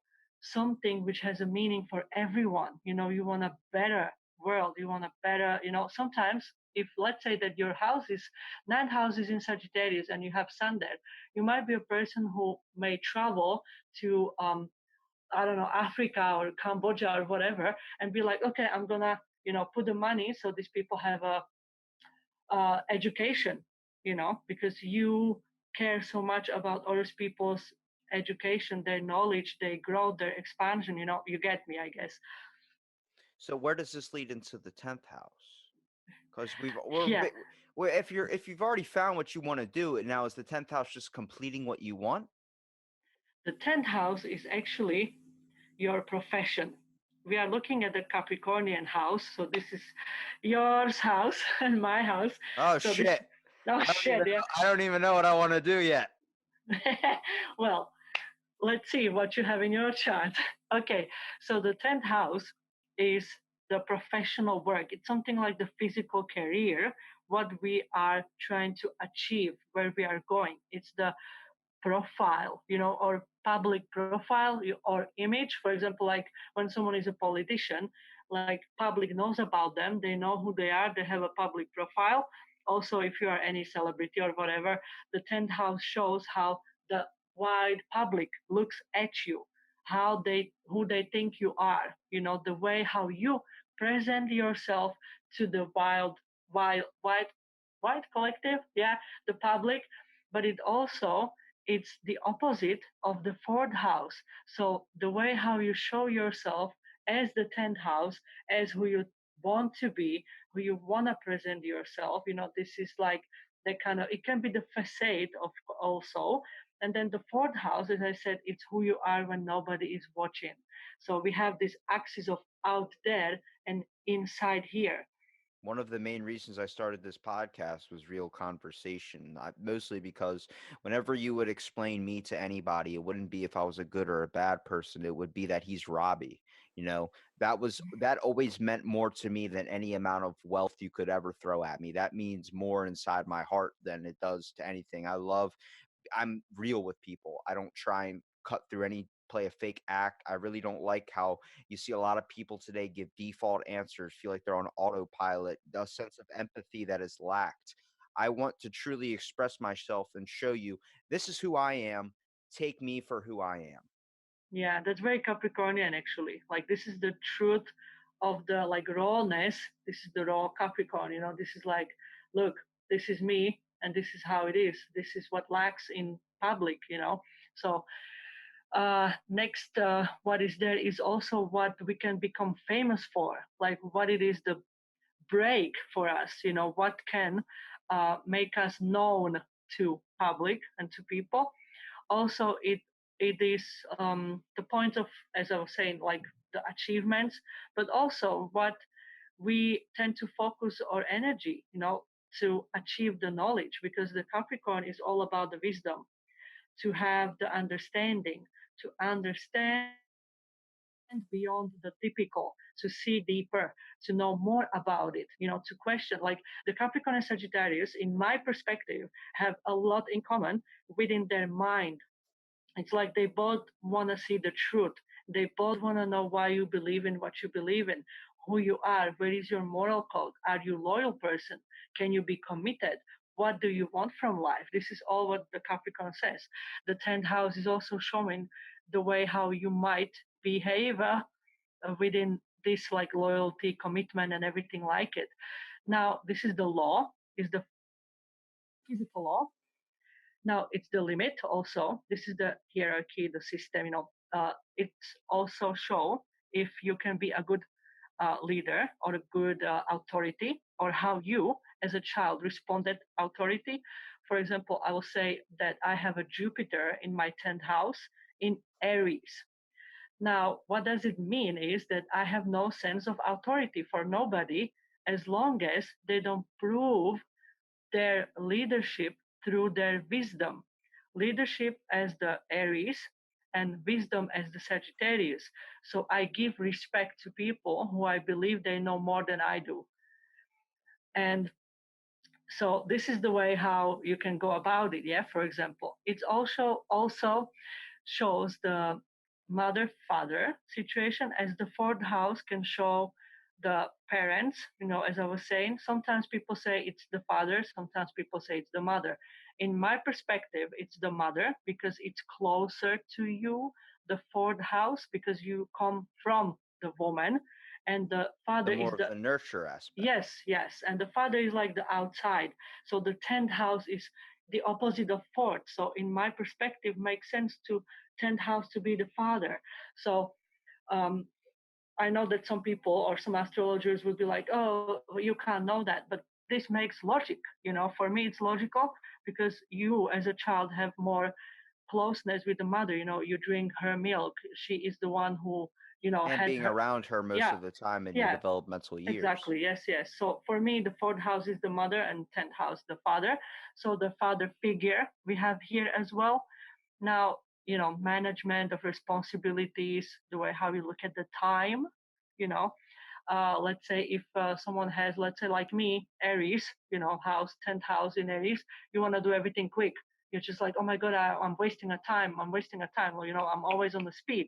something which has a meaning for everyone. You want a better world, you want a better, sometimes if let's say that your house is nine houses in Sagittarius and you have sun there, you might be a person who may travel to I don't know, Africa or Cambodia or whatever, and be like, okay, I'm gonna, put the money so these people have a education, because you care so much about other people's education, their knowledge, their growth, their expansion. You get me, I guess. So where does this lead into the 10th house? Because Yeah, we're if you've already found what you want to do, and now is the 10th house just completing what you want? the 10th house is actually your profession. We are looking at the Capricornian house. So this is yours house and my house. Oh So this, shit. Oh shit, yeah. I don't even know what I want to do yet. Well, let's see what you have in your chart. Okay, so the 10th house is the professional work. It's something like the physical career, what we are trying to achieve, where we are going. It's the profile, or public profile or image. For example, like when someone is a politician, like public knows about them, they know who they are, they have a public profile. Also, if you are any celebrity or whatever, the 10th house shows how the wide public looks at you, who they think you are, the way how you present yourself to the wide collective, yeah, the public. But it's the opposite of the fourth house. So the way how you show yourself as the 10th house, as who you want to be, who you want to present yourself, this is like the kind of, it can be the facade of also. And then the fourth house, as I said, it's who you are when nobody is watching. So we have this axis of out there and inside here. One of the main reasons I started this podcast was real conversation. Mostly because whenever you would explain me to anybody, it wouldn't be if I was a good or a bad person. It would be that he's Robbie. That always meant more to me than any amount of wealth you could ever throw at me. That means more inside my heart than it does to anything. I'm real with people. I don't try and cut through any play a fake act. I really don't like how you see a lot of people today give default answers, feel like they're on autopilot, a sense of empathy that is lacked. I want to truly express myself and show you this is who I am. Take me for who I am. Yeah, that's very Capricornian actually. Like this is the truth of the like rawness. This is the raw Capricorn, this is like, look, this is me and this is how it is. This is what lacks in public. So next, what is there is also what we can become famous for, like what it is the break for us, what can make us known to public and to people. Also, it is the point of, as I was saying, like the achievements, but also what we tend to focus our energy, to achieve the knowledge, because the Capricorn is all about the wisdom, to have the understanding, to understand beyond the typical, to see deeper, to know more about it, to question. Like the Capricorn and Sagittarius, in my perspective, have a lot in common within their mind. It's like they both want to see the truth. They both want to know why you believe in what you believe in, who you are, where is your moral code, are you a loyal person, can you be committed, what do you want from life. This is all what the Capricorn says. The 10th house is also showing the way how you might behave within this like loyalty, commitment, and everything like it. Now, this is the law, is the physical law. Now it's the limit also. This is the hierarchy, the system. It's also show if you can be a good leader or a good authority, or how you as a child responded authority. For example, I will say that I have a Jupiter in my 10th house in Aries. Now, what does it mean is that I have no sense of authority for nobody as long as they don't prove their leadership through their wisdom. Leadership as the Aries and wisdom as the Sagittarius. So I give respect to people who I believe they know more than I do. And so this is the way how you can go about it. Yeah, for example, it's also shows the mother father situation, as the fourth house can show the parents. As I was saying, sometimes people say it's the father, sometimes people say it's the mother. In my perspective, it's the mother because it's closer to you, the fourth house, because you come from the woman, and the The father is more of the, the nurture aspect. yes, and the father is like the outside. So the 10th house is the opposite of fourth. So in my perspective, makes sense to 10th house to be the father. So um, I know that some people or some astrologers would be like, oh, you can't know that, but this makes logic. For me, it's logical because you as a child have more closeness with the mother. You drink her milk. She is the one who And had being her. around her most Yeah, of the time in your yeah, developmental years. exactly. Yes, yes. So for me, the fourth house is the mother and 10th house the father. So the father figure we have here as well. Now, management of responsibilities, the way how you look at the time, you know. Let's say if someone has, let's say like me, Aries, house, 10th house in Aries, you want to do everything quick. You're just like, oh my God, I'm wasting a time. I'm wasting a time. Well, I'm always on the speed.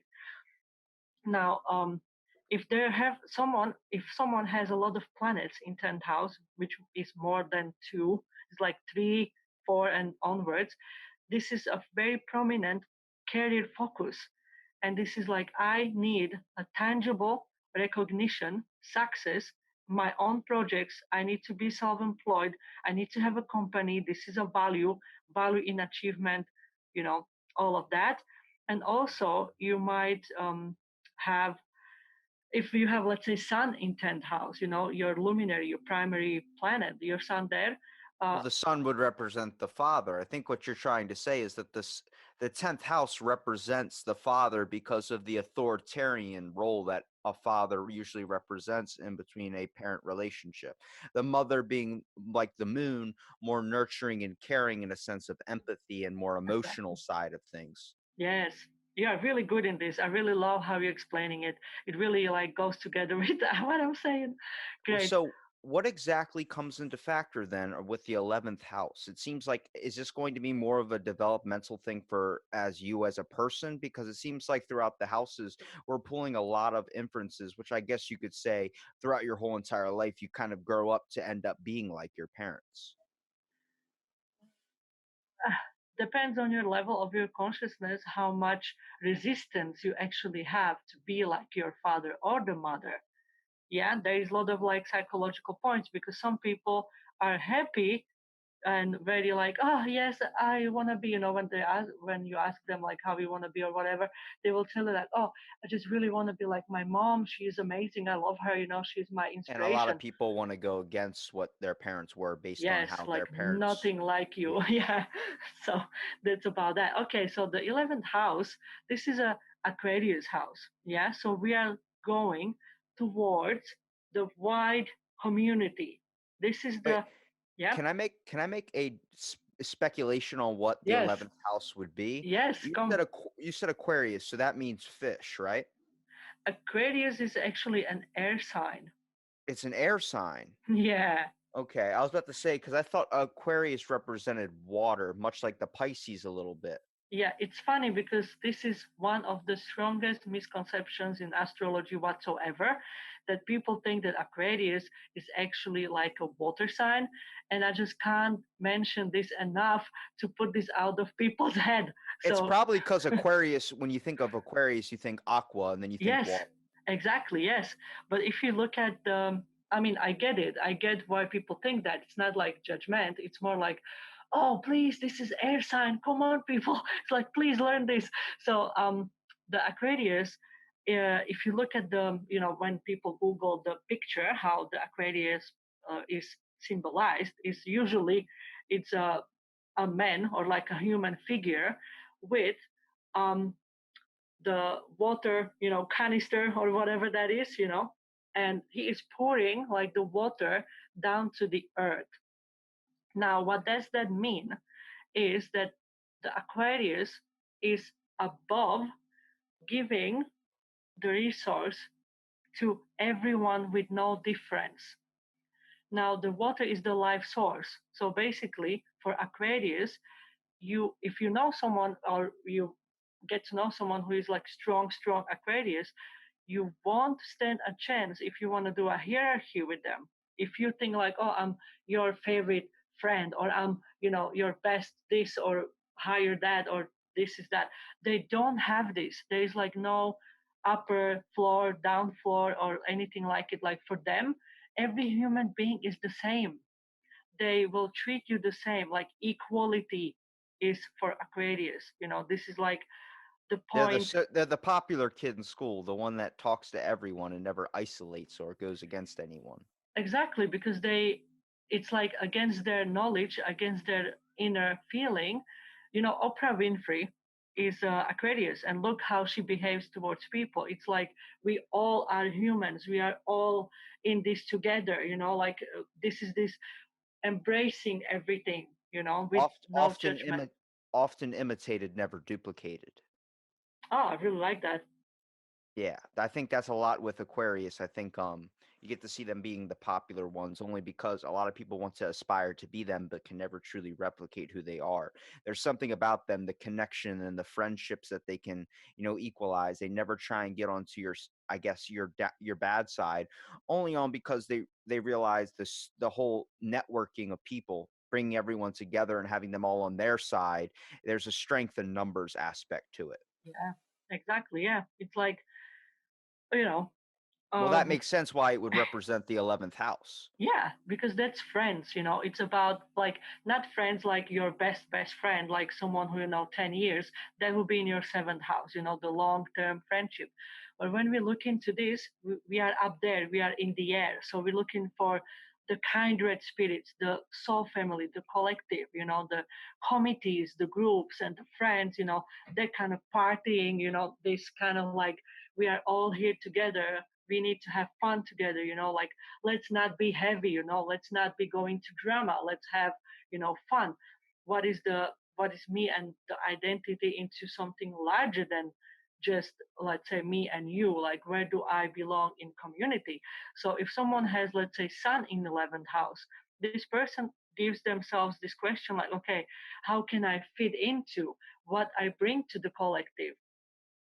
Now, if someone has a lot of planets in 10th house, which is more than two, it's like three, four, and onwards, this is a very prominent career focus. And this is like, I need a tangible recognition, success, my own projects. I need to be self employed. I need to have a company. This is a value in achievement, you know, all of that. And also, you might have, if you have, let's say, sun in 10th house, your luminary, your primary planet, your sun there. Well, the sun would represent the father. I think what you're trying to say is that the 10th house represents the father because of the authoritarian role that a father usually represents in between a parent relationship. The mother being like the moon, more nurturing and caring in a sense of empathy and more emotional Exactly. side of things. Yes, you are really good in this. I really love how you're explaining it. It really like goes together with what I'm saying. Well, Great. so what exactly comes into factor then with the 11th house? It seems like, is this going to be more of a developmental thing for as you as a person? Because it seems like throughout the houses, we're pulling a lot of inferences, which I guess you could say throughout your whole entire life, you kind of grow up to end up being like your parents. Depends on your level of your consciousness, how much resistance you actually have to be like your father or the mother. Yeah, there is a lot of like psychological points because some people are happy and very like, oh yes, I want to be, when you ask them like how you want to be or whatever, they will tell you that, oh, I just really want to be like my mom. She's amazing. I love her. She's my And a lot of inspiration. people want to go against what their parents were based on Yes, how like their parents. nothing like you. Yeah. Yeah. So that's about that. Okay, so the 11th house, this is a Aquarius house. Yeah, so we are going towards the wide community. This is Wait, the, yeah. can I make a speculation on what the Yes, 11th house would be? yes, come. You said Aquarius, so that means fish, right? Aquarius is actually an air sign. It's an air sign. Yeah. Okay, I was about to say because I thought Aquarius represented water, much like the Pisces a little bit. Yeah, it's funny because this is one of the strongest misconceptions in astrology whatsoever, that people think that Aquarius is actually like a water sign. And I just can't mention this enough to put this out of people's head. It's So, probably because Aquarius, when you think of Aquarius, you think aqua, and then you think yes, water. exactly, yes. But if you look at the, I mean, I get it. I get why people think that. It's not like judgment. It's more like, oh, please, this is air sign. Come on, people. It's like, please learn this. So, the Aquarius, if you look at the, when people Google the picture, how the Aquarius is symbolized, is usually it's a man or like a human figure with um, the water, canister or whatever that is, and he is pouring like the water down to the earth. Now, what does that mean is that the Aquarius is above giving the resource to everyone with no difference. Now, the water is the life source. So basically, for Aquarius, if you know someone or you get to know someone who is like strong Aquarius, you won't stand a chance if you want to do a hierarchy with them. If you think like, oh, I'm your favorite friend, or I'm, your best this, or higher that, or this is that, they don't have this. There is like no upper floor, down floor, or anything like it. Like for them, every human being is the same. They will treat you the same. Like equality is for Aquarius. This is like the point. They're the popular kid in school, the one that talks to everyone and never isolates or goes against anyone. Exactly, because it's like against their knowledge, against their inner feeling. Oprah Winfrey. is Aquarius, and look how she behaves towards people. It's like we all are humans. We are all in this together. Like this embracing everything. With Oft, no often, judgment. often imitated, never duplicated. Oh, I really like that. Yeah, I think that's a lot with Aquarius. I think you get to see them being the popular ones only because a lot of people want to aspire to be them but can never truly replicate who they are. There's something about them, the connection and the friendships that they can, equalize. They never try and get onto I guess your bad side, only on because they realize the whole networking of people, bringing everyone together and having them all on their side. There's a strength in numbers aspect to it. Yeah, exactly. Yeah, it's like you know, Well, that um, makes sense why it would represent the 11th house. yeah, because that's friends. It's about like not friends like your best friend, like someone who 10 years. That will be in your seventh house. The long-term friendship. But when we look into this, we are up there. We are in the air. So we're looking for the kindred spirits, the soul family, the collective. The committees, the groups, and the friends. That kind of partying. This kind of like we are all here together. We need to have fun together. Like let's not be heavy. Let's not be going to drama. Let's have fun. What is me and the identity into something larger than just, let's say, me and you. Like where do I belong in community? So if someone has, let's say, sun in 11th house, this person gives themselves this question like, okay, how can I fit into what I bring to the collective?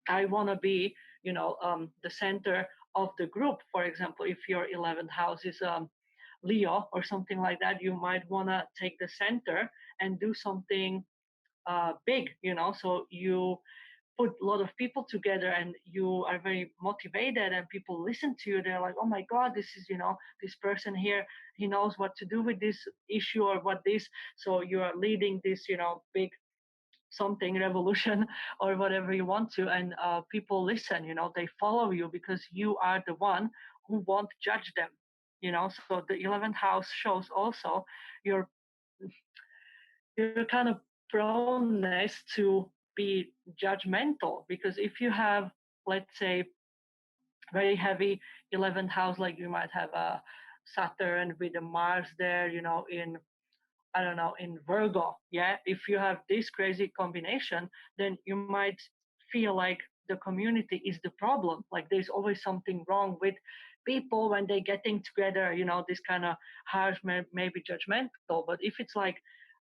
I want to be, the center of the group. For example, if your 11th house is Leo or something like that, you might want to take the center and do something big. So you put a lot of people together and you are very motivated and people listen to you. They're like, oh my God, this is, this person here, he knows what to do with this issue or what this. So you are leading this, big something revolution or whatever you want to, and people listen. They follow you because you are the one who won't judge them. So the 11th house shows also your your kind of proneness to be judgmental, because if you have, let's say, very heavy 11th house, like you might have a Saturn with a Mars there, in, I don't know, in Virgo. Yeah. If you have this crazy combination, then you might feel like the community is the problem. Like there's always something wrong with people when they're getting together, this kind of harsh, maybe judgmental. But if it's like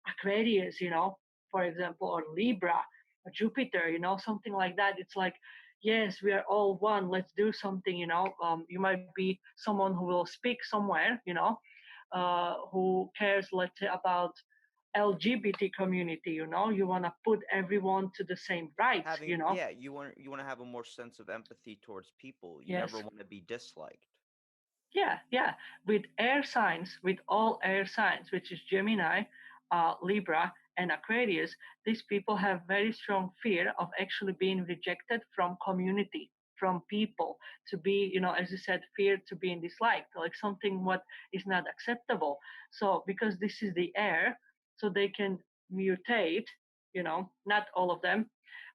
Aquarius, for example, or Libra, or Jupiter, something like that, it's like, yes, we are all one. Let's do something, you might be someone who will speak somewhere, who cares, let's say, about LGBT community. You want to put everyone to the same rights. Having, yeah, you want to have a more sense of empathy towards people. You never Yes. want to be disliked. Yeah, yeah. With air signs, with all air signs, which is Gemini, Libra, and Aquarius, these people have very strong fear of actually being rejected from community, from people, to be, as you said, fear to being disliked, like something what is not acceptable. So because this is the air, so they can mutate, not all of them,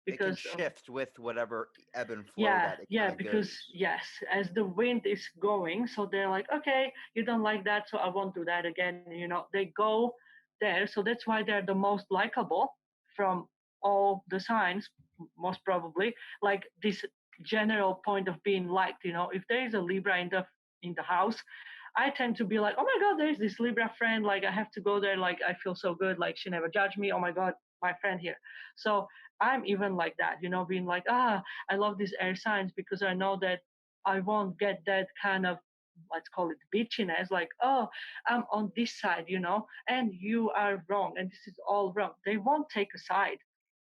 They can because shift with whatever ebb and flow yeah, that it yeah, kind of because goes. yes, as the wind is going, so they're like, okay, you don't like that, so I won't do that again. They go there, so that's why they're the most likable from all the signs, most probably. Like this general point of being liked. If there is a Libra in the house, I tend to be like, oh my God, there's this Libra friend. Like I have to go there. Like I feel so good. Like she never judged me. Oh my God, my friend here. So I'm even like that. Being like, I love these air signs because I know that I won't get that kind of, let's call it bitchiness, like, oh, I'm on this side, and you are wrong, and this is all wrong. They won't take a side.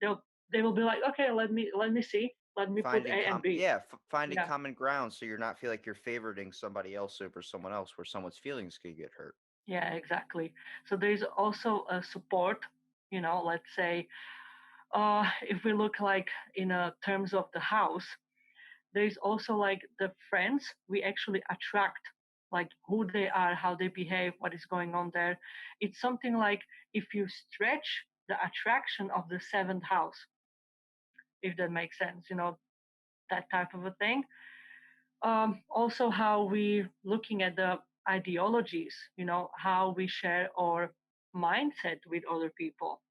They will be like, okay, let me see, let me put A and B. Finding Yeah, common ground so you're not feel like you're favoriting somebody else over someone else where someone's feelings could get hurt. yeah, exactly. So there's also a support, let's say, if we look like in terms of the house, there's also like the friends we actually attract, like who they are, how they behave, what is going on there. It's something like if you stretch the attraction of the seventh house, if that makes sense, that type of a thing. Also, how we looking at the ideologies, how we share our mindset with other people.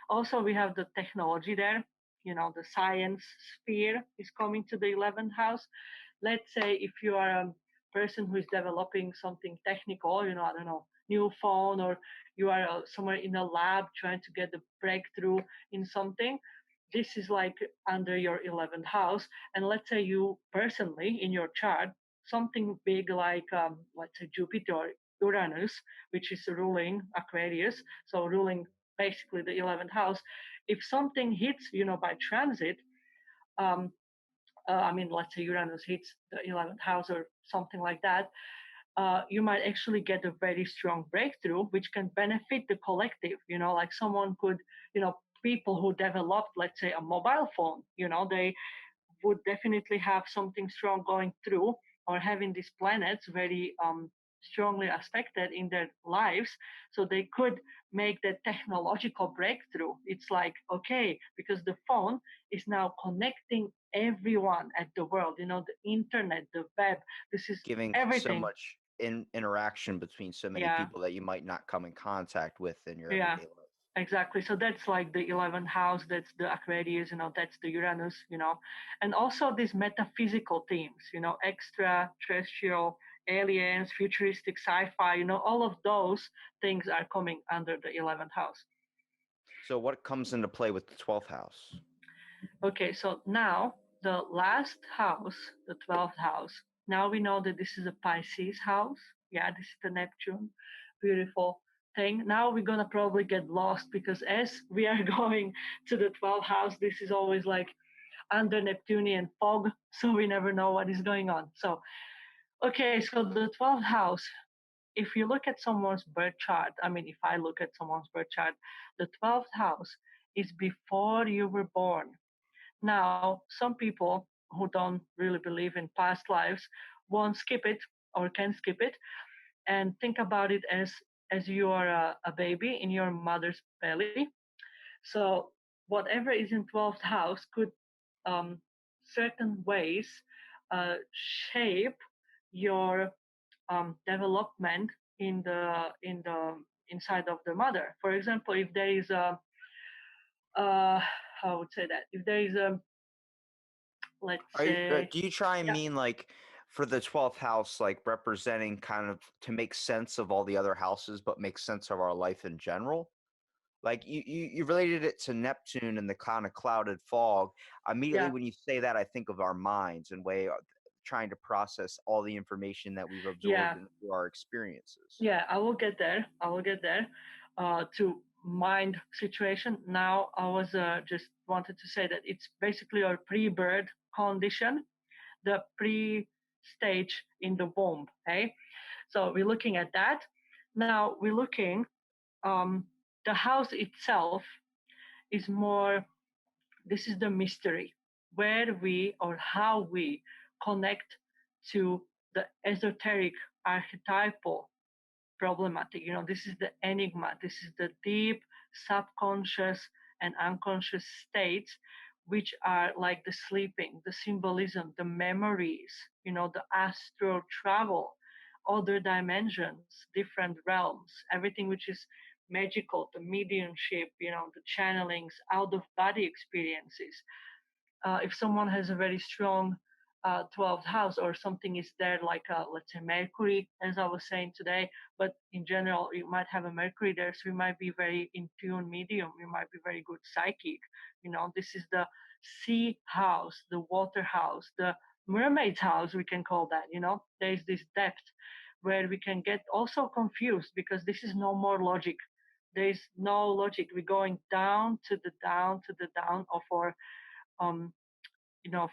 Also, we have the technology there. The science sphere is coming to the 11th house. Let's say if you are a person who is developing something technical, I don't know, new phone, or you are somewhere in a lab trying to get the breakthrough in something, this is like under your 11th house. And let's say you personally in your chart, something big like, let's say Jupiter or Uranus, which is ruling Aquarius, so ruling basically the 11th house. If something hits, by transit, um, I mean, let's say Uranus hits the 11th house or something like that, you might actually get a very strong breakthrough, which can benefit the collective. Like someone could, people who developed, let's say, a mobile phone, they would definitely have something strong going through, or having these planets very strongly aspected in their lives, so they could make that technological breakthrough. It's like, okay, because the phone is now connecting everyone at the world, the internet, the web, this is Giving so everything. much interaction between so many Yeah, people that you might not come in contact with in your yeah. everyday life. Exactly. So that's like the 11th house, that's the Aquarius, that's the Uranus, and also these metaphysical themes, extraterrestrial, aliens, futuristic sci-fi, all of those things are coming under the 11th house. So what comes into play with the 12th house? Okay, so now the last house, the 12th house, now we know that this is a Pisces house. Yeah, this is the Neptune. Beautiful thing. Now we're gonna probably get lost, because as we are going to the 12th house, this is always like under Neptunian fog, so we never know what is going on. So, okay, so the 12th house, if you look at someone's birth chart, I mean, if I look at someone's birth chart, the 12th house is before you were born. Now, some people who don't really believe in past lives won't skip it, or can skip it, and think about it as you are a baby in your mother's belly. So whatever is in 12th house could um, certain ways shape your development in the inside of the mother. For example, if there is a how I would say that, if there is a, let's say, Do you try and yeah, mean like for the 12th house, like representing kind of to make sense of all the other houses, but make sense of our life in general? Like you related it to Neptune and the kind of clouded fog. Immediately yeah, when you say that, I think of our minds and way of trying to process all the information that we've absorbed yeah, into our experiences. yeah, I will get there. I will get there to mind situation. Now, I was just wanted to say that it's basically our pre-birth condition, the pre-stage in the womb. Okay, so we're looking at that. Now we're looking. Um, the house itself is more. This is the mystery, where we or how we connect to the esoteric archetypal problematic. This is the enigma. This is the deep subconscious and unconscious states, which are like the sleeping, the symbolism, the memories, the astral travel, other dimensions, different realms, everything which is magical, the mediumship, the channelings, out of body experiences. If someone has a very strong 12th house, or something is there like let's say Mercury, as I was saying today, but in general you might have a Mercury there, so you might be very in tune medium, you might be very good psychic. This is the sea house, the water house, the mermaid's house, we can call that. There's this depth where we can get also confused, because this is no more logic. There's no logic. We're going down to the down to the down of our um,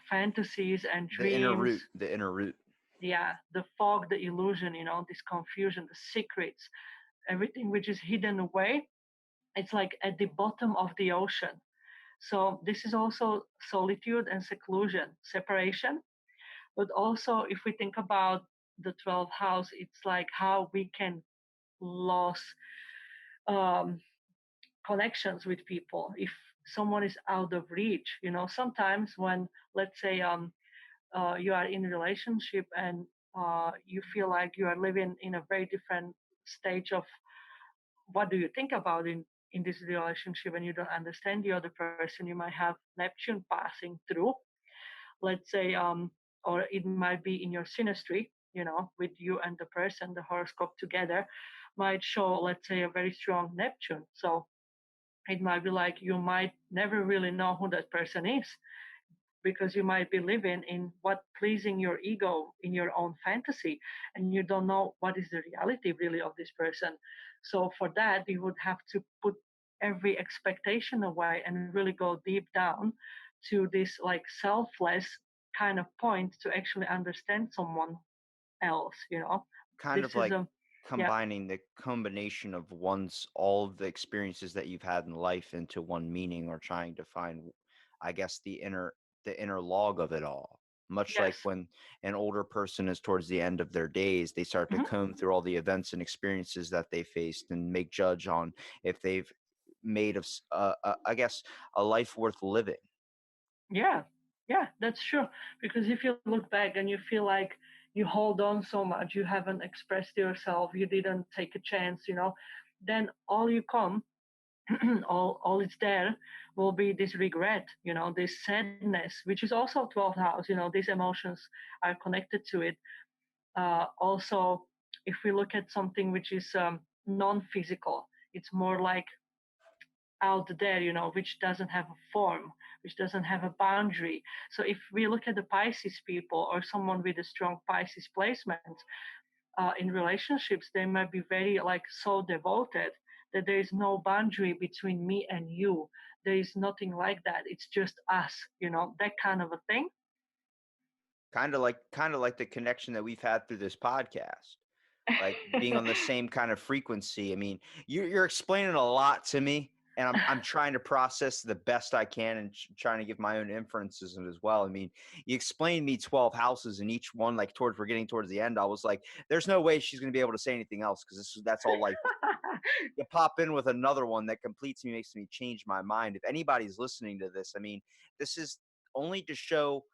fantasies and The inner dreams. root, the inner root. Yeah, the fog, the illusion, this confusion, the secrets, everything which is hidden away. It's like at the bottom of the ocean. So this is also solitude and seclusion, separation. But also, if we think about the 12th house, it's like how we can lose um, connections with people. If someone is out of reach. Sometimes when, let's say, you are in a relationship and you feel like you are living in a very different stage of what do you think about in this relationship, and you don't understand the other person. You might have Neptune passing through, let's say, or it might be in your synastry, with you and the person, the horoscope together might show, let's say, a very strong Neptune. So it might be like you might never really know who that person is, because you might be living in what pleasing your ego in your own fantasy, and you don't know what is the reality really of this person. So for that, you would have to put every expectation away and really go deep down to this like selfless kind of point to actually understand someone else. Kind of This is like a yeah. combining the combination of one's all of the experiences that you've had in life into one meaning, or trying to find, I guess, the inner log of it all. Much like Yes. when an older person is towards the end of their days, they start to Mhm. comb through all the events and experiences that they faced and make judge on if they've made of I guess, a life worth living. Yeah, yeah, that's true. Because if you look back and you feel like you hold on so much, you haven't expressed yourself, you didn't take a chance, then all you come, all it's there will be this regret, this sadness, which is also 12th house. These emotions are connected to it. Also, if we look at something which is non-physical, it's more like out there, which doesn't have a form, which doesn't have a boundary. So if we look at the Pisces people or someone with a strong Pisces placement in relationships, they might be very like so devoted that there is no boundary between me and you. There is nothing like that. It's just us, that kind of a thing. Kind of like the connection that we've had through this podcast, like being on the same kind of frequency. I mean, you're explaining a lot to me, and I'm trying to process the best I can, and trying to give my own inferences as well. I mean, you explained me 12 houses, and each one, like, we're getting towards the end, I was like, there's no way she's going to be able to say anything else, because that's all life. You pop in with another one that completes me, makes me change my mind. If anybody's listening to this, I mean, this is only to show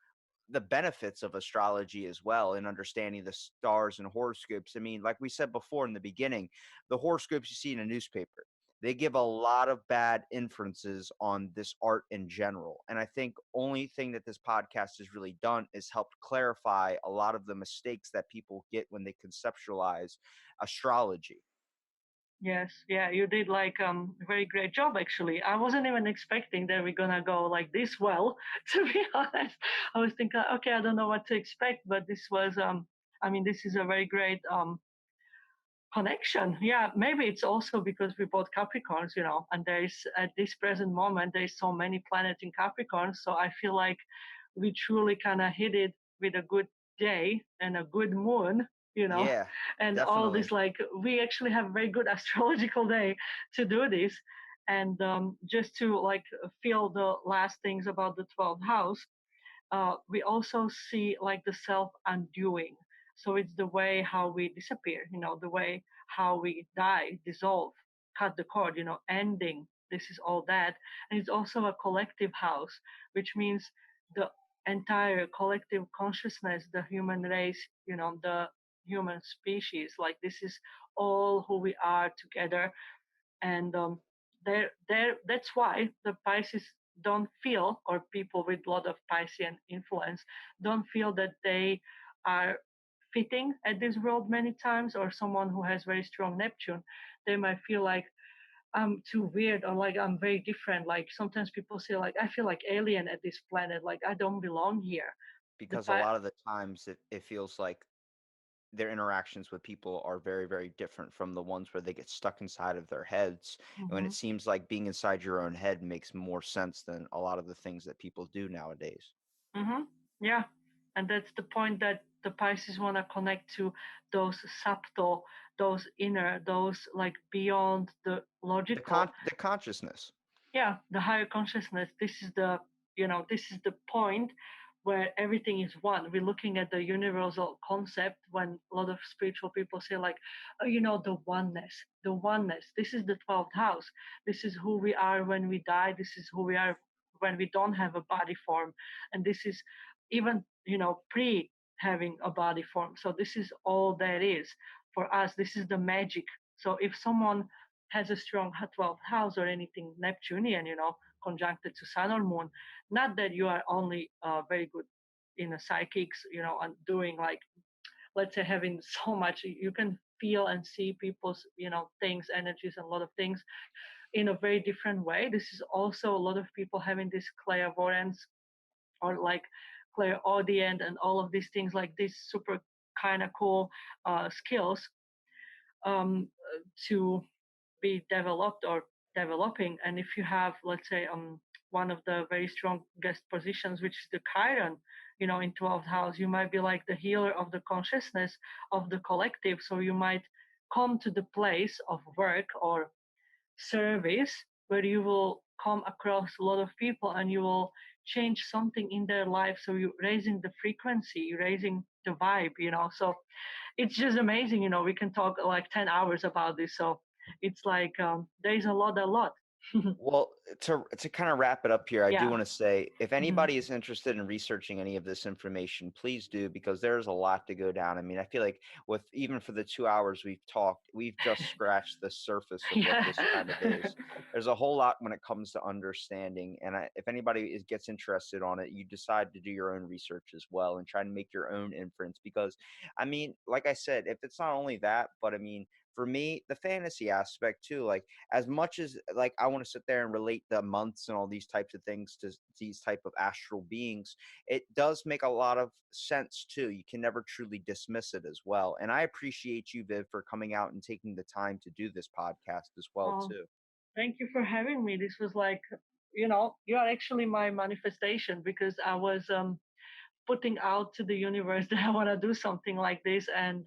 the benefits of astrology as well, in understanding the stars and horoscopes. I mean, like we said before in the beginning, the horoscopes you see in a newspaper, they give a lot of bad inferences on this art in general. And I think only thing that this podcast has really done is helped clarify a lot of the mistakes that people get when they conceptualize astrology. Yes, yeah, you did like a very great job actually. I wasn't even expecting that we're gonna go like this well, to be honest. I was thinking, okay, I don't know what to expect, but this was I mean, this is a very great connection. Yeah, maybe it's also because we both Capricorns, and there's at this present moment there's so many planets in Capricorn, so I feel like we truly kind of hit it with a good day and a good moon, you know, Yeah, and all definitely. this, like we actually have a very good astrological day to do this. And just to like feel the last things about the 12th house, we also see like the self undoing. So it's the way how we disappear, the way how we die, dissolve, cut the cord, ending. This is all that. And it's also a collective house, which means the entire collective consciousness, the human race, the human species. Like this is all who we are together. And that's why the Pisces don't feel, or people with a lot of Piscean influence don't feel that they are fitting at this world many times, or someone who has very strong Neptune, they might feel like I'm too weird, or like I'm very different. Like sometimes people say like I feel like alien at this planet, like I don't belong here. The Because a lot of the times it feels like their interactions with people are very, very different from the ones where they get stuck inside of their heads. And when it Mhm. seems like being inside your own head makes more sense than a lot of the things that people do nowadays. Yeah, and that's the point, that the Pisces want to connect to those subtle, those inner, those like beyond the logical. The consciousness. Yeah, the higher consciousness. This is the, this is the point where everything is one. We're looking at the universal concept when a lot of spiritual people say like, oh, the oneness, the oneness. This is the 12th house. This is who we are when we die. This is who we are when we don't have a body form. And this is even, pre having a body form. So this is all there is for us. This is the magic. So if someone has a strong 12th house or anything Neptunian, conjuncted to Sun or Moon, not that you are only very good in a psychics, and doing like, let's say, having so much, you can feel and see people's, things, energies, and a lot of things in a very different way. This is also a lot of people having this clairvoyance or like clairaudient and all of these things, like these super kind of cool skills to be developed or developing. And if you have, let's say, one of the very strong guest positions, which is the Chiron, in 12th house, you might be like the healer of the consciousness of the collective. So you might come to the place of work or service where you will come across a lot of people and you will change something in their life. So you're raising the frequency, you're raising the vibe, so it's just amazing. We can talk like 10 hours about this. So it's like there's a lot. Well, to kind of wrap it up here, I do Yeah. want to say if Hmm. anybody is interested in researching any of this information, please do, because there's a lot to go down. I mean, I feel like with even for the 2 hours we've talked, we've just scratched the surface of what Yeah. this kind of is. There's a whole lot when it comes to understanding, and if anybody gets interested on it, you decide to do your own research as well and try to make your own inference. Because, I mean, like I said, if it's not only that, but I mean, for me, the fantasy aspect too, like as much as like I want to sit there and relate the months and all these types of things to these type of astral beings, it does make a lot of sense too. You can never truly dismiss it as well. And I appreciate you, Viv, for coming out and taking the time to do this podcast as well Well, too. thank you for having me. This was like, you are actually my manifestation because I was putting out to the universe that I want to do something like this. And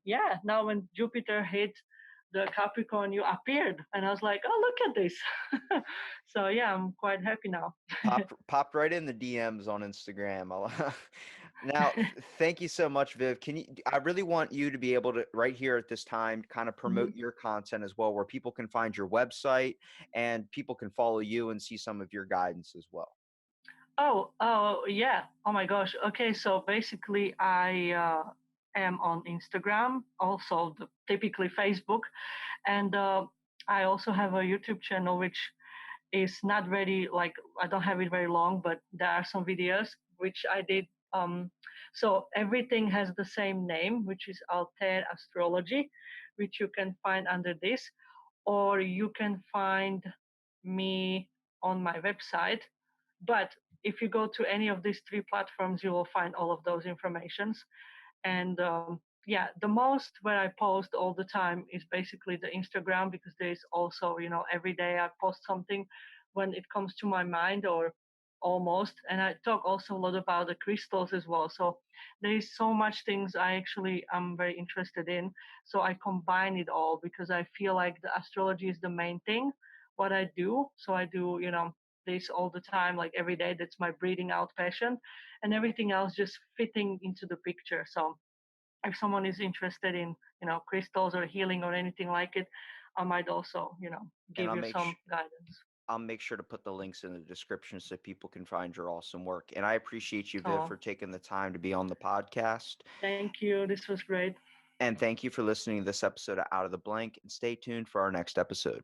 yeah, now when Jupiter hit the Capricorn, you appeared, and I was like, oh, look at this. So yeah, I'm quite happy now. Popped right in the DMs on Instagram. Now, thank you so much, Viv. I really want you to be able to right here at this time kind of Mhm. promote your content as well, where people can find your website and people can follow you and see some of your guidance as well. Oh, yeah. Oh my gosh. Okay, so basically, I am on Instagram, also typically Facebook, and I also have a YouTube channel which is not very like I don't have it very long, but there are some videos which I did. So everything has the same name, which is Altair Astrology, which you can find under this, or you can find me on my website. But if you go to any of these three platforms, you will find all of those informations. And yeah, the most where I post all the time is basically the Instagram because there's also, every day I post something when it comes to my mind or almost. And I talk also a lot about the crystals as well. So there is so much things I actually am very interested in. So I combine it all because I feel like the astrology is the main thing, what I do. So I do, this all the time, like every day. That's my breathing out passion, and everything else just fitting into the picture. So if someone is interested in crystals or healing or anything like it, I might also And give you some guidance. I'll make sure to put the links in the description so people can find your awesome work. And I appreciate you, Viv, Oh, for taking the time to be on the podcast. thank you, this was great. And thank you for listening to this episode of Out of the Blank. And stay tuned for our next episode.